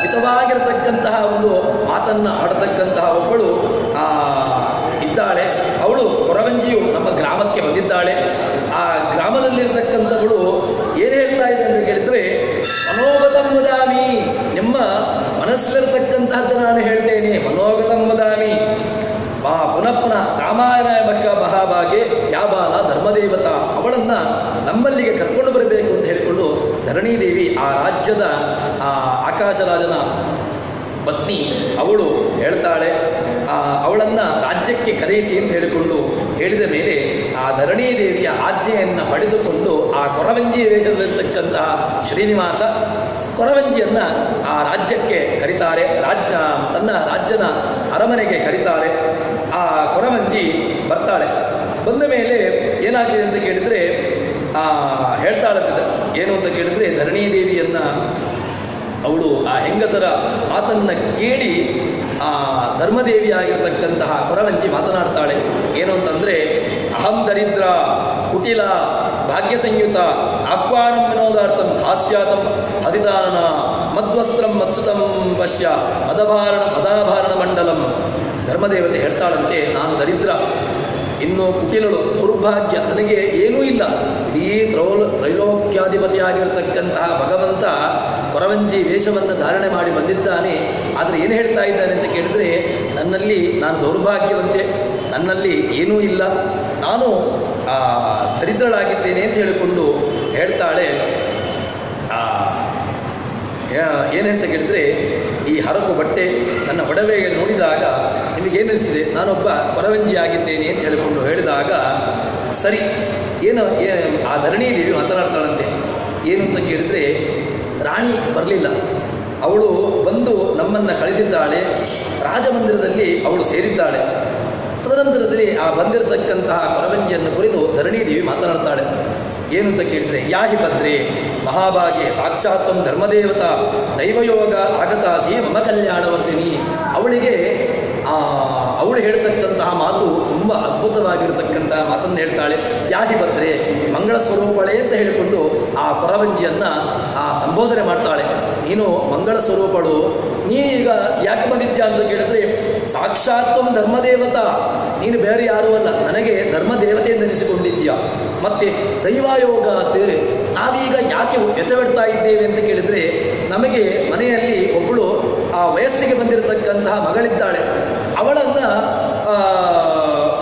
ಮಿತವಾಗಿರತಕ್ಕಂತಹ ಒಂದು ಮಾತನ್ನು ಆಡತಕ್ಕಂತಹ ಒಬ್ಬಳು ಇದ್ದಾಳೆ. ಅವಳು ಕೊರವಂಜಿಯು ನಮ್ಮ ಗ್ರಾಮಕ್ಕೆ ಬಂದಿದ್ದಾಳೆ. ಆ ಗ್ರಾಮದಲ್ಲಿರ್ತಕ್ಕಂಥವಳು ಏನು ಹೇಳ್ತಾ ಇದೆ ಅಂತ ಕೇಳಿದರೆ, ಇಂತಹದ್ದು ನಾನು ಹೇಳ್ತೇನೆ. ಮನೋಗತಂ ವದಾಮಿ ಪುನಃ ಪುನಃ ರಾಮಾಯಣ ಮಹಾಭಾಗೆ ಯಾಬಾಲ ಧರ್ಮದೇವತ, ಅವಳನ್ನು ನಮ್ಮಲ್ಲಿಗೆ ಕರ್ಕೊಂಡು ಬರಬೇಕು ಅಂತ ಹೇಳಿಕೊಂಡು ಧರಣೀದೇವಿ ಆ ರಾಜ್ಯದ ಆಕಾಶರಾಜನ ಪತ್ನಿ ಅವಳು ಹೇಳ್ತಾಳೆ. ಅವಳನ್ನು ರಾಜ್ಯಕ್ಕೆ ಕರೆಯಿಸಿ ಅಂತ ಹೇಳಿಕೊಂಡು ಹೇಳಿದ ಮೇಲೆ ಆ ಧರಣೀದೇವಿಯ ಆಜ್ಞೆಯನ್ನು ಪಡೆದುಕೊಂಡು ಆ ಕೊರವಂಜಿ ವೇಷದಲ್ಲಿರ್ತಕ್ಕಂತಹ ಶ್ರೀನಿವಾಸ ಕೊರವಂಜಿಯನ್ನು ಆ ರಾಜ್ಯಕ್ಕೆ ಕರೀತಾರೆ. ತನ್ನ ರಾಜ್ಯದ ಅರಮನೆಗೆ ಕರೀತಾರೆ. ಆ ಕೊರವಂಜಿ ಬರ್ತಾಳೆ. ಬಂದ ಮೇಲೆ ಏನಾಗಿದೆ ಅಂತ ಕೇಳಿದರೆ ಹೇಳ್ತಾಳಂತಿದ್ದ ಏನು ಅಂತ ಕೇಳಿದರೆ ಧರಣೀದೇವಿಯನ್ನು ಅವಳು ಆ ಹೆಂಗಸರ ಮಾತನ್ನು ಕೇಳಿ ಆ ಧರ್ಮದೇವಿಯಾಗಿರ್ತಕ್ಕಂತಹ ಕೊರವಂಜಿ ಮಾತನಾಡ್ತಾಳೆ. ಏನು ಅಂತಂದರೆ ಅಹಂ ದರಿದ್ರ ಕುಟಿಲ ಭಾಗ್ಯ ಸಂಯುತ ಆಹ್ವಾನಂ ವಿನೋದಾರ್ಥಂ ಹಾಸ್ಯಾತಂ ಹಸಿದಾನನ ಮಧ್ವಸ್ತ್ರಂ ಮತ್ಸುತಂ ಪಶ್ಯ ಅದಾಭರಣ ಮಂಡಲಂ. ಧರ್ಮದೇವತೆ ಹೇಳ್ತಾಳಂತೆ, ನಾನು ದರಿದ್ರ, ಇನ್ನು ಕುಟಿಲಳು, ದೌರ್ಭಾಗ್ಯ, ನನಗೆ ಏನೂ ಇಲ್ಲ. ಇಡೀ ತ್ರೈಲೋಕ್ಯಾಧಿಪತಿಯಾಗಿರ್ತಕ್ಕಂತಹ ಭಗವಂತ ಕೊರವಂಜಿ ವೇಷವನ್ನು ಧಾರಣೆ ಮಾಡಿ ಬಂದಿದ್ದಾನೆ. ಆದರೆ ಏನು ಹೇಳ್ತಾ ಇದ್ದಾನೆ ಅಂತ ಕೇಳಿದರೆ ನಾನು ದೌರ್ಭಾಗ್ಯವಂತೆ, ನನ್ನಲ್ಲಿ ಏನೂ ಇಲ್ಲ, ನಾನು ದರಿದ್ರಳಾಗಿದ್ದೇನೆ ಅಂತ ಹೇಳಿಕೊಂಡು ಹೇಳ್ತಾಳೆ. ಏನಂತ ಕೇಳಿದರೆ ಈ ಹರಕು ಬಟ್ಟೆ ನನ್ನ ಒಡವೆಗೆ ನೋಡಿದಾಗ ನಿಮಗೇನಿಸಿದೆ, ನಾನೊಬ್ಬ ಕೊರವಂಜಿ ಆಗಿದ್ದೇನೆ ಅಂತ ಹೇಳಿಕೊಂಡು ಹೇಳಿದಾಗ ಸರಿ ಆ ಧರಣೀದೇವಿ ಮಾತನಾಡ್ತಾಳಂತೆ. ಏನು ಅಂತ ಕೇಳಿದರೆ ರಾಣಿ ಬರಲಿಲ್ಲ, ಅವಳು ಬಂದು ನಮ್ಮನ್ನು ಕಳಿಸಿದ್ದಾಳೆ, ರಾಜಮಂದಿರದಲ್ಲಿ ಅವಳು ಸೇರಿದ್ದಾಳೆ. ತದನಂತರದಲ್ಲಿ ಆ ಬಂದಿರತಕ್ಕಂತಹ ಕೊರವಂಜಿಯನ್ನು ಕುರಿತು ಧರಣೀದೇವಿ ಮಾತನಾಡ್ತಾಳೆ. ಏನು ಅಂತ ಕೇಳಿದರೆ ಯಾಹಿ ಭದ್ರೆ ಮಹಾಭಾಗ್ಯ ಸಾಕ್ಷಾತ್ತಂ ಧರ್ಮದೇವತ ದೈವಯೋಗ ಆಗತಾಸಿ ಮಮ ಕಲ್ಯಾಣವರ್ತಿನಿ. ಅವಳು ಹೇಳ್ತಕ್ಕಂತಹ ಮಾತು ತುಂಬ ಅದ್ಭುತವಾಗಿರತಕ್ಕಂತಹ ಮಾತನ್ನು ಹೇಳ್ತಾಳೆ. ಯಾಹಿ ಭದ್ರೆ ಮಂಗಳ ಸ್ವರೂಪಳೆ ಅಂತ ಹೇಳಿಕೊಂಡು ಆ ಕೊರವಂಜಿಯನ್ನು ಸಂಬೋಧನೆ ಮಾಡ್ತಾಳೆ. ನೀನು ಮಂಗಳ ಸ್ವರೂಪಳು, ನೀನೀಗ ಯಾಕೆ ಬಂದಿದ್ಯಾ ಅಂತ ಕೇಳಿದ್ರೆ ಸಾಕ್ಷಾತ್ವಂ ಧರ್ಮದೇವತ, ನೀನು ಬೇರೆ ಯಾರೂ ಅಲ್ಲ, ನನಗೆ ಧರ್ಮದೇವತೆ ನೆನೆಸಿಕೊಂಡಿದ್ಯಾ. ಮತ್ತೆ ದೈವಾಯೋಗಾತ್, ನಾವೀಗ ಯಾಕೆ ಎತ್ತಬಿಡ್ತಾ ಇದ್ದೇವೆ ಅಂತ ಕೇಳಿದರೆ ನಮಗೆ ಮನೆಯಲ್ಲಿ ಒಬ್ಬಳು ಆ ವಯಸ್ಸಿಗೆ ಬಂದಿರತಕ್ಕಂತಹ ಮಗಳಿದ್ದಾಳೆ. ಅವಳನ್ನು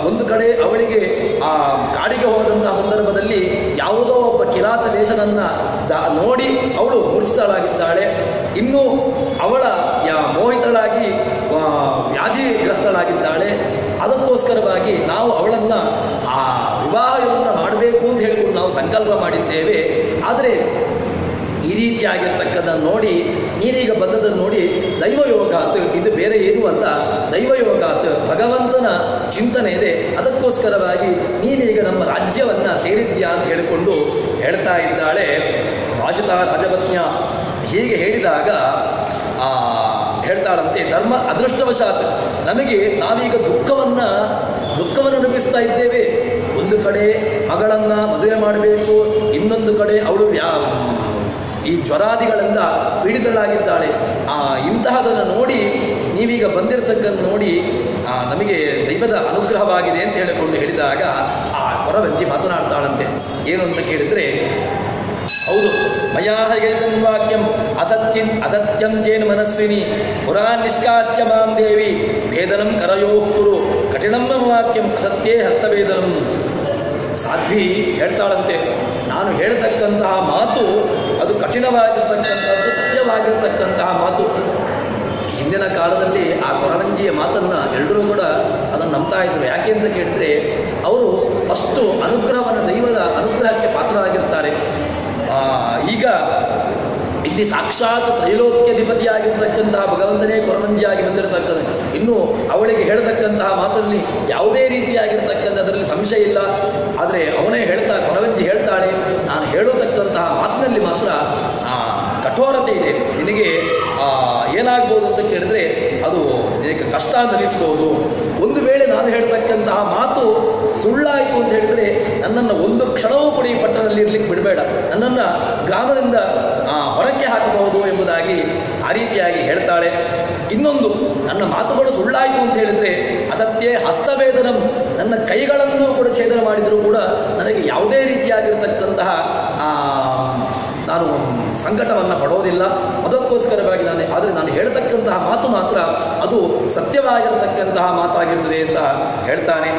ಒಂದು ಕಡೆ ಅವಳಿಗೆ ಆ ಕಾಡಿಗೆ ಹೋದಂತಹ ಸಂದರ್ಭದಲ್ಲಿ ಯಾವುದೋ ಒಬ್ಬ ಕಿರಾತ ವೇಷನನ್ನು ನೋಡಿ ಅವಳು ಮೂರ್ಛಿತಳಾಗಿದ್ದಾಳೆ. ಇನ್ನು ಅವಳ ಮೋಹಿತಳಾಗಿ ವ್ಯಾಧಿಗ್ರಸ್ತಳಾಗಿದ್ದಾಳೆ. ಅದಕ್ಕೋಸ್ಕರವಾಗಿ ನಾವು ಅವಳನ್ನು ವಿವಾಹವನ್ನು ಮಾಡಬೇಕು ಅಂತ ಹೇಳಿಕೊಂಡು ನಾವು ಸಂಕಲ್ಪ ಮಾಡಿದ್ದೇವೆ. ಆದರೆ ಈ ರೀತಿಯಾಗಿರ್ತಕ್ಕದ್ದನ್ನು ನೋಡಿ, ನೀನೀಗ ಬಂದದನ್ನು ನೋಡಿ ದೈವಯೋಗಾತ್, ಇದು ಬೇರೆ ಏನೂ ಅಲ್ಲ, ದೈವಯೋಗಾತ್ ಭಗವಂತನ ಚಿಂತನೆ ಇದೆ, ಅದಕ್ಕೋಸ್ಕರವಾಗಿ ನೀನೀಗ ನಮ್ಮ ರಾಜ್ಯವನ್ನು ಸೇರಿದ್ಯಾ ಅಂತ ಹೇಳಿಕೊಂಡು ಹೇಳ್ತಾ ಇದ್ದಾಳೆ. ಭಾಷಿತ ರಾಜಪತ್ನ್ಯ ಹೀಗೆ ಹೇಳಿದಾಗ ಹೇಳ್ತಾಳಂತೆ, ಧರ್ಮ ಅದೃಷ್ಟವಶಾತ್ ನಾವೀಗ ದುಃಖವನ್ನು ಅನುಭವಿಸ್ತಾ ಇದ್ದೇವೆ. ಒಂದು ಕಡೆ ಮಗಳನ್ನು ಮದುವೆ ಮಾಡಬೇಕು, ಇನ್ನೊಂದು ಕಡೆ ಅವಳು ಈ ಜ್ವರಾದಿಗಳಿಂದ ಪೀಡಿತಳಾಗಿದ್ದಾಳೆ. ಇಂತಹದನ್ನು ನೋಡಿ ನೀವೀಗ ಬಂದಿರತಕ್ಕಂಥ ನೋಡಿ ನಮಗೆ ದೈವದ ಅನುಗ್ರಹವಾಗಿದೆ ಅಂತ ಹೇಳಿದಾಗ ಆ ಕೊರವಂಜಿ ಮಾತನಾಡ್ತಾಳಂತೆ. ಏನು ಅಂತ ಕೇಳಿದರೆ, ಹೌದು, ಮಯಾ ಹೈಗೈತಂ ವಾಕ್ಯಂ ಅಸತ್ಯಂ ಚೇನ್ ಮನಸ್ವಿನಿ ಪುರಾ ನಿಷ್ಕಾಸ್ಯ ಮಾಂ ದೇವಿ ಭೇದನಂ ಕರಯೋ ಕುರು ಕಠಿಣಂ ವಾಕ್ಯಂ ಅಸತ್ಯೇ ಹಸ್ತಭೇದನಂ. ಸಾಧ್ವಿ ಹೇಳ್ತಾಳಂತೆ, ನಾನು ಹೇಳ್ತಕ್ಕಂತಹ ಮಾತು ಅದು ಕಠಿಣವಾಗಿರ್ತಕ್ಕಂಥದ್ದು, ಸತ್ಯವಾಗಿರ್ತಕ್ಕಂತಹ ಮಾತು. ಹಿಂದಿನ ಕಾಲದಲ್ಲಿ ಆ ಕೊರವಂಜಿಯ ಮಾತನ್ನು ಎಲ್ಲರೂ ಕೂಡ ಅದನ್ನು ನಂಬ್ತಾ ಇದ್ರು. ಯಾಕೆ ಅಂತ ಕೇಳಿದರೆ ಅವರು ಅಷ್ಟು ಅನುಗ್ರಹವನ್ನು, ದೈವದ ಅನುಗ್ರಹಕ್ಕೆ ಪಾತ್ರರಾಗಿರ್ತಾರೆ. ಈಗ ಇಲ್ಲಿ ಸಾಕ್ಷಾತ್ ತ್ರೈಲೋಕ್ಯಾಧಿಪತಿಯಾಗಿರ್ತಕ್ಕಂತಹ ಭಗವಂತನೇ ಕೊರವಂಜಿಯಾಗಿ ಬಂದಿರತಕ್ಕಂಥ, ಇನ್ನು ಅವಳಿಗೆ ಹೇಳತಕ್ಕಂತಹ ಮಾತಲ್ಲಿ ಯಾವುದೇ ರೀತಿಯಾಗಿರ್ತಕ್ಕಂಥ ಅದರಲ್ಲಿ ಸಂಶಯ ಇಲ್ಲ. ಆದರೆ ಅವನೇ ಕೊರವಂಜಿ ಹೇಳ್ತಾಳೆ, ನಾನು ಹೇಳತಕ್ಕಂತಹ ಮಾತಿನಲ್ಲಿ ಮಾತ್ರ ಕಠೋರತೆ ಇದೆ, ನಿನಗೆ ಏನಾಗ್ಬೋದು ಅಂತ ಕೇಳಿದ್ರೆ ಅದು ನಿನಗೆ ಕಷ್ಟ ಅನ್ನಿಸ್ಬೋದು. ಒಂದು ವೇಳೆ ನಾನು ಹೇಳ್ತಕ್ಕಂತಹ ಮಾತು ಸುಳ್ಳಾಯಿತು ಅಂತ ಹೇಳಿದರೆ ನನ್ನನ್ನು ಒಂದು ಕ್ಷಣವೂ ಕೂಡ ಈ ಪಟ್ಟಣದಲ್ಲಿ ಇರ್ಲಿಕ್ಕೆ ಬಿಡಬೇಡ, ನನ್ನನ್ನು ಗ್ರಾಮದಿಂದ ಹೊರಕ್ಕೆ ಹಾಕಬಹುದು ಎಂಬುದಾಗಿ ಆ ರೀತಿಯಾಗಿ ಹೇಳ್ತಾಳೆ. ಇನ್ನೊಂದು, ನನ್ನ ಮಾತುಗಳು ಸುಳ್ಳಾಯಿತು ಅಂತ ಹೇಳಿದರೆ ಅಸತ್ಯೇ ಹಸ್ತವೇದನಂ, ನನ್ನ ಕೈಗಳನ್ನು ಕೂಡ ಛೇದನ ಮಾಡಿದರೂ ಕೂಡ ನನಗೆ ಯಾವುದೇ ರೀತಿಯಾಗಿರ್ತಕ್ಕಂತಹ ನಾನು ಸಂಕಟವನ್ನು ಪಡೋದಿಲ್ಲ. ಅದಕ್ಕೋಸ್ಕರವಾಗಿ ಆದರೆ ನಾನು ಹೇಳ್ತಕ್ಕಂತಹ ಮಾತು ಮಾತ್ರ ಅದು ಸತ್ಯವಾಗಿರತಕ್ಕಂತಹ ಮಾತಾಗಿರ್ತದೆ ಅಂತ ಹೇಳ್ತಾನೆ.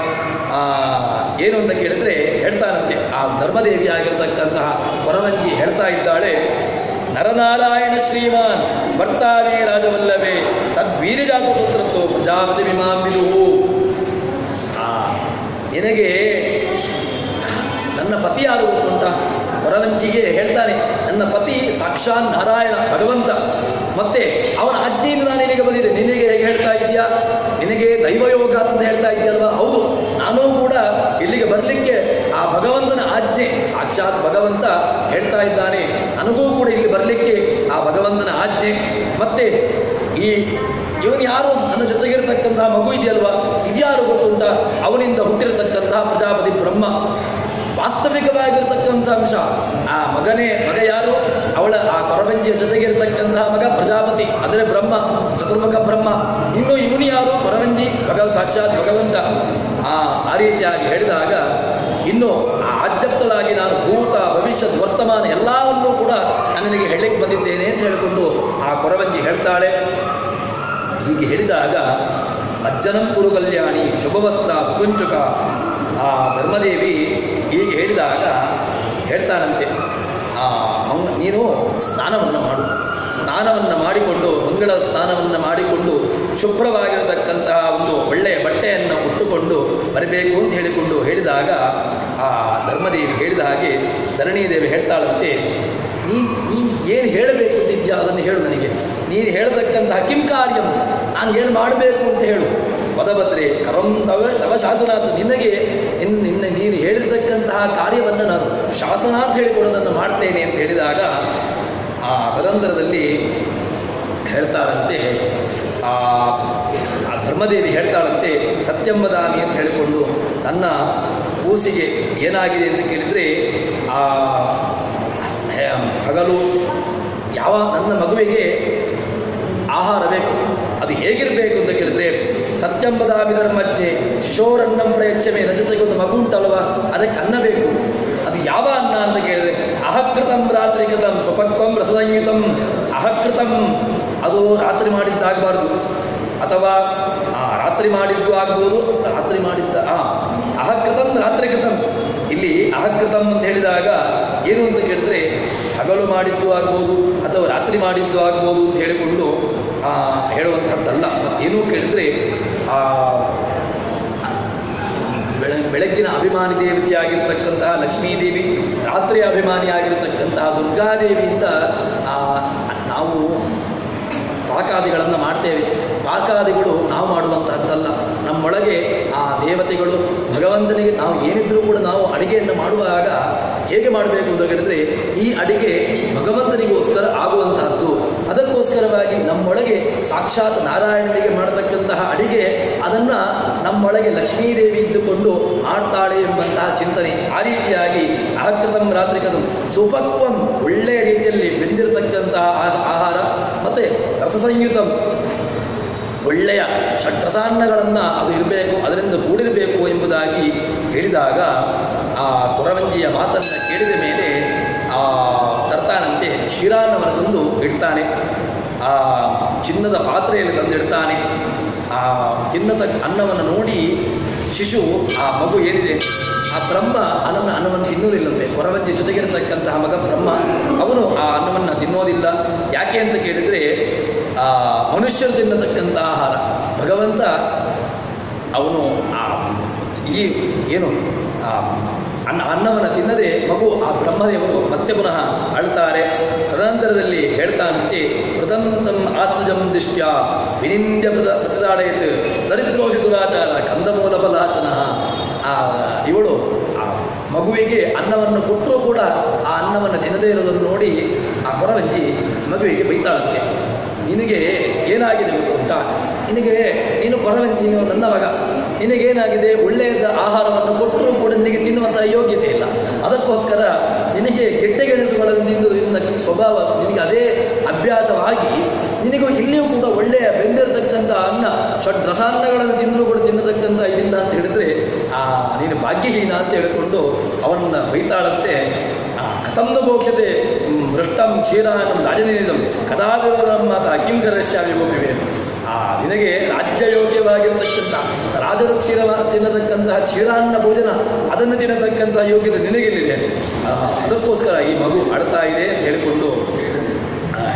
ಏನು ಅಂತ ಕೇಳಿದ್ರೆ ಹೇಳ್ತಾನಂತೆ, ಆ ಧರ್ಮದೇವಿ ಆಗಿರತಕ್ಕಂತಹ ಕೊರವಂಜಿ ಹೇಳ್ತಾ ಇದ್ದಾಳೆ, ನರನಾರಾಯಣ ಶ್ರೀಮಾನ್ ಬರ್ತಾನೆ ರಾಜವಲ್ಲವೇ ತದ್ವೀರ್ಯಜಾತ ಪುತ್ರತ್ವ ಪ್ರಜಾಪತಿ ವಿಮಾಂಬಿದು. ನಿನಗೆ ನನ್ನ ಪತಿ ಯಾರು ಗೊತ್ತುಂಟ? ಕೊರವಂಜಿಗೆ ಹೇಳ್ತಾನೆ, ನನ್ನ ಪತಿ ಸಾಕ್ಷಾತ್ ನಾರಾಯಣ ಭಗವಂತ, ಮತ್ತೆ ಅವನ ಆಜ್ಞೆಯಿಂದ ನಾನು ಇಲ್ಲಿಗೆ ಬಂದಿದ್ದೆ. ನಿನಗೆ ಹೇಗೆ ಹೇಳ್ತಾ ಇದೆಯಾ? ನಿನಗೆ ದೈವಯೋಗ ಅಂತ ಹೇಳ್ತಾ ಇದೆಯಲ್ವಾ? ಹೌದು, ನಾನೂ ಕೂಡ ಇಲ್ಲಿಗೆ ಬರಲಿಕ್ಕೆ ಆ ಭಗವಂತನ ಆಜ್ಞೆ, ಸಾಕ್ಷಾತ್ ಭಗವಂತ ಹೇಳ್ತಾ ಇದ್ದಾನೆ, ನನಗೂ ಕೂಡ ಇಲ್ಲಿ ಬರಲಿಕ್ಕೆ ಆ ಭಗವಂತನ ಆಜ್ಞೆ. ಮತ್ತೆ ಇವನು ಯಾರು? ನನ್ನ ಜೊತೆಗಿರತಕ್ಕಂತಹ ಮಗು ಇದೆಯಲ್ವಾ, ಇದ್ಯಾರು ಗೊತ್ತುಂಟ? ಅವನಿಂದ ಹುಟ್ಟಿರತಕ್ಕಂತಹ ಪ್ರಜಾಪತಿ ಬ್ರಹ್ಮ. ವಾಸ್ತವಿಕವಾಗಿರ್ತಕ್ಕಂಥ ಅಂಶ ಆ ಮಗ ಯಾರು? ಅವಳ ಆ ಕೊರವಂಜಿಯ ಜೊತೆಗಿರತಕ್ಕಂತಹ ಮಗ ಪ್ರಜಾಪತಿ, ಅಂದರೆ ಬ್ರಹ್ಮ, ಚತುರ್ಮುಖ ಬ್ರಹ್ಮ. ಇನ್ನು ಇವನು ಯಾರು? ಕೊರವಂಜಿ, ಸಾಕ್ಷಾತ್ ಭಗವಂತ. ಆ ರೀತಿಯಾಗಿ ಹೇಳಿದಾಗ ಇನ್ನು ಆದ್ಯಪ್ತಳಾಗಿ ನಾನು ಭೂತ ಭವಿಷ್ಯತ್ ವರ್ತಮಾನ ಎಲ್ಲವನ್ನೂ ಕೂಡ ನಾನು ನಿನಗೆ ಹೇಳಲಿಕ್ಕೆ ಬಂದಿದ್ದೇನೆ ಅಂತ ಹೇಳಿಕೊಂಡು ಆ ಕೊರವಂಜಿ ಹೇಳ್ತಾಳೆ. ಹೀಗೆ ಹೇಳಿದಾಗ ಅಜ್ಜನಂ ಕುರು ಕಲ್ಯಾಣಿ ಶುಭವಸ್ತ್ರ ಸುಕುಂಚುಕ. ಆ ಧರ್ಮದೇವಿ ಹೀಗೆ ಹೇಳಿದಾಗ ಹೇಳ್ತಾನಂತೆ, ನೀನು ಸ್ನಾನವನ್ನು ಮಾಡು, ಸ್ನಾನವನ್ನು ಮಾಡಿಕೊಂಡು ಮಂಗಳ ಸ್ನಾನವನ್ನು ಮಾಡಿಕೊಂಡು ಶುಭ್ರವಾಗಿರತಕ್ಕಂತಹ ಒಂದು ಒಳ್ಳೆಯ ಬಟ್ಟೆಯನ್ನು ಉಟ್ಟುಕೊಂಡು ಬರಬೇಕು ಅಂತ ಹೇಳಿದಾಗ ಆ ಧರ್ಮದೇವಿ ಹೇಳಿದ ಹಾಗೆ ಧರಣೀದೇವಿ ಹೇಳ್ತಾಳಂತೆ, ನೀನು ಏನು ಹೇಳಬೇಕು ಅಂತಿದ್ಯಾ ಅದನ್ನು ಹೇಳು ನನಗೆ. ನೀನು ಹೇಳತಕ್ಕಂತಹ ಕಿಂ ಕಾರ್ಯಂ, ನಾನು ಏನು ಮಾಡಬೇಕು ಅಂತ ಹೇಳು. ಪದಭದ್ರೆ ಕರಂ ತವ ಶಾಸನಾಥ, ನಿನಗೆ ನೀನು ಹೇಳಿರ್ತಕ್ಕಂತಹ ಕಾರ್ಯವನ್ನು ನಾನು ಶಾಸನ ಅಂತ ಹೇಳಿಕೊಡೋದನ್ನು ಮಾಡ್ತೇನೆ ಅಂತ ಹೇಳಿದಾಗ ಆ ತದಂತರದಲ್ಲಿ ಹೇಳ್ತಾರಂತೆ, ಆ ಧರ್ಮದೇವಿ ಹೇಳ್ತಾಳಂತೆ, ಸತ್ಯಂಬದಾಮಿ ಅಂತ ಹೇಳಿಕೊಂಡು ನನ್ನ ಕೂಸಿಗೆ ಏನಾಗಿದೆ ಅಂತ ಕೇಳಿದರೆ ಹಗಲು ನನ್ನ ಮಗುವಿಗೆ ಆಹಾರ ಬೇಕು. ಅದು ಹೇಗಿರಬೇಕು ಅಂತ ಕೇಳಿದ್ರೆ ಸತ್ಯಂಬದಾಮಿ ಧರ್ಮಜ್ಞೆ ಶಿಶೋರನ್ನಂ ಪ್ರಯಚ್ಛಮೆ, ನನ್ನ ಜೊತೆಗೆ ಒಂದು ಮಗು ಉಂಟಲ್ವ, ಅದಕ್ಕೆ ಅನ್ನ ಬೇಕು. ಅದು ಯಾವ ಅನ್ನ ಅಂತ ಕೇಳಿದ್ರೆ ಅಹಕೃತಂ ರಾತ್ರಿ ಕೃತಂ ಸ್ವಪಕ್ವಂ ರಸಸಂಯುತಂ. ಅಹಕೃತಂ ಅದು ರಾತ್ರಿ ಮಾಡಿದ್ದಾಗಬಾರ್ದು, ಅಥವಾ ರಾತ್ರಿ ಮಾಡಿದ್ದು ಆಗ್ಬೋದು, ಅಹಕೃತಂ ರಾತ್ರಿ ಕೃತಂ. ಇಲ್ಲಿ ಅಹಕೃತಂ ಅಂತ ಹೇಳಿದಾಗ ಏನು ಅಂತ ಕೇಳಿದ್ರೆ ಹಗಲು ಮಾಡಿದ್ದು ಆಗ್ಬೋದು ಅಥವಾ ರಾತ್ರಿ ಮಾಡಿದ್ದು ಆಗ್ಬೋದು ಅಂತ ಹೇಳಿಕೊಂಡು ಹೇಳುವಂಥದ್ದಲ್ಲ. ಮತ್ತೇನು ಕೇಳಿದ್ರೆ ಬೆಳಗ್ಗಿನ ಅಭಿಮಾನಿ ದೇವತೆಯಾಗಿರ್ತಕ್ಕಂತಹ ಲಕ್ಷ್ಮೀದೇವಿ, ರಾತ್ರಿಯ ಅಭಿಮಾನಿಯಾಗಿರ್ತಕ್ಕಂತಹ ದುರ್ಗಾದೇವಿಯಿಂದ ನಾವು ಪಾಕಾದಿಗಳನ್ನು ಮಾಡ್ತೇವೆ. ಪಾಕಾದಿಗಳು ನಾವು ಮಾಡುವಂತಹದ್ದಲ್ಲ. ನಮ್ಮೊಳಗೆ ಆ ದೇವತೆಗಳು ಭಗವಂತನಿಗೆ ನಾವು ಏನಿದ್ರೂ ಕೂಡ ನಾವು ಅಡಿಗೆಯನ್ನು ಮಾಡುವಾಗ ಹೇಗೆ ಮಾಡಬೇಕು ಅಂತ ಹೇಳಿದ್ರೆ ಈ ಅಡಿಗೆ ಭಗವಂತನಿಗೋಸ್ಕರ ಆಗುವಂತಹದ್ದು. ಅದಕ್ಕೋಸ್ಕರವಾಗಿ ನಮ್ಮೊಳಗೆ ಸಾಕ್ಷಾತ್ ನಾರಾಯಣನಿಗೆ ಮಾಡತಕ್ಕಂತಹ ಅಡಿಗೆ ಅದನ್ನು ನಮ್ಮೊಳಗೆ ಲಕ್ಷ್ಮೀದೇವಿ ಇದ್ದುಕೊಂಡು ಮಾಡ್ತಾಳೆ ಎಂಬಂತಹ ಚಿಂತನೆ. ಆ ರೀತಿಯಾಗಿ ಅಹಕೃತಂ ರಾತ್ರಿಕೃತಂ ಸುಪಕ್ವಂ, ಒಳ್ಳೆಯ ರೀತಿಯಲ್ಲಿ ಬೆಂದಿರತಕ್ಕಂತಹ ಆಹಾರ, ಮತ್ತೆ ರಸಸಂಯುತಂ, ಒಳ್ಳೆಯ ಷಡ್ರಸಾನ್ನಗಳನ್ನು ಅದು ಇರಬೇಕು, ಅದರಿಂದ ಕೂಡಿರಬೇಕು ಎಂಬುದಾಗಿ ಹೇಳಿದಾಗ ಆ ಕೊರವಂಜಿಯ ಮಾತನ್ನು ಕೇಳಿದ ಮೇಲೆ ತರ್ತಾನಂತೆ ಕ್ಷೀರಾನ್ನವನ್ನು ತಂದು ಇಡ್ತಾನೆ. ಆ ಚಿನ್ನದ ಪಾತ್ರೆಯಲ್ಲಿ ತಂದಿಡ್ತಾನೆ. ಆ ಚಿನ್ನದ ಅನ್ನವನ್ನು ನೋಡಿ ಶಿಶು, ಆ ಮಗು ಏನಿದೆ ಆ ಬ್ರಹ್ಮ ಅನ್ನವನ್ನು ತಿನ್ನೋದಿಲ್ಲಂತೆ. ಕೊರವಂಜಿ ಜೊತೆಗಿರತಕ್ಕಂತಹ ಮಗ ಬ್ರಹ್ಮ, ಅವನು ಆ ಅನ್ನವನ್ನು ತಿನ್ನೋದಿಲ್ಲ. ಯಾಕೆ ಅಂತ ಕೇಳಿದರೆ ಮನುಷ್ಯರು ತಿನ್ನತಕ್ಕಂಥ ಆಹಾರ ಭಗವಂತ ಅವನು ಅನ್ನವನ್ನು ತಿನ್ನದೆ ಮಗು ಆ ಬ್ರಹ್ಮದೇವರು ಮತ್ತೆ ಪುನಃ ಅಳ್ತಾರೆ. ತದನಂತರದಲ್ಲಿ ಹೇಳ್ತಾನಂತೆ, ಪ್ರಥಮಂ ಆತ್ಮಜಂ ದೃಷ್ಟ್ಯ ವಿನಿಂದ್ಯ ಪ್ರತಿದಾಡಯತ್ ದರಿದ್ರೋಷಿ ದುರಾಚಾರ ಕಂದಮೂಲ ಫಲಾಚನ. ಇವಳು ಆ ಮಗುವಿಗೆ ಅನ್ನವನ್ನು ಕೊಟ್ಟರೂ ಕೂಡ ಆ ಅನ್ನವನ್ನು ತಿನ್ನದೇ ಇರೋದನ್ನು ನೋಡಿ ಆ ಕೊರವಂಜಿ ಮಗುವಿಗೆ ಬೈತಾಳಂತೆ. ನಿನಗೆ ಏನಾಗಿದೆ ಗೊತ್ತುಂಟಾ? ನೀನು ಕೊರವಂಜಿ, ನೀನು ನನ್ನ ಮಗ, ನಿನಗೇನಾಗಿದೆ? ಒಳ್ಳೆಯದ ಆಹಾರವನ್ನು ಕೊಟ್ಟರೂ ಕೂಡ ನಿನಗೆ ತಿನ್ನುವಂತಹ ಯೋಗ್ಯತೆ ಇಲ್ಲ. ಅದಕ್ಕೋಸ್ಕರ ನಿನಗೆ ಗೆಡ್ಡೆಗೆಣಸುಗಳನ್ನು ತಿಂದು ಸ್ವಭಾವ, ನಿನಗೆ ಅದೇ ಅಭ್ಯಾಸವಾಗಿ ನಿನಗೂ ಇಲ್ಲಿಯೂ ಕೂಡ ಒಳ್ಳೆಯ ಬೆಂದಿರತಕ್ಕಂಥ ಅನ್ನ, ಷಡ್ರಸಾನ್ನಗಳನ್ನು ತಿಂದರೂ ಕೂಡ ತಿನ್ನತಕ್ಕಂಥ ಇದಿಲ್ಲ ಅಂತ ಹೇಳಿದ್ರೆ ನೀನು ಭಾಗ್ಯಹೀನ ಅಂತ ಹೇಳಿಕೊಂಡು ಅವನನ್ನು ಬೈತಾಳಂತೆ. ಕಥಂ ನ ಭೋಕ್ಷ್ಯತೆ ಮೃಷ್ಟಂ ಕ್ಷೀರಾನ್ನಂ ರಾಜನಿನಿದಂ ಕದಾದಿರಂ ಮಾತ ಕಿಂ ಕರಿಷ್ಯಾಮಿ ಗೋಪಿವೆ. ನಿನಗೆ ರಾಜ್ಯಯೋಗ್ಯವಾಗಿರತಕ್ಕಂಥ ರಾಜರು ತಿನ್ನತಕ್ಕಂತಹ ಕ್ಷೀರಾನ್ನ ಭೋಜನ ಅದನ್ನು ತಿನ್ನತಕ್ಕಂತಹ ಯೋಗ್ಯತೆ ನಿನಗೆಲ್ಲಿದೆ? ಅದಕ್ಕೋಸ್ಕರ ಈ ಮಗು ಆಡ್ತಾ ಇದೆ ಅಂತ ಹೇಳಿಕೊಂಡು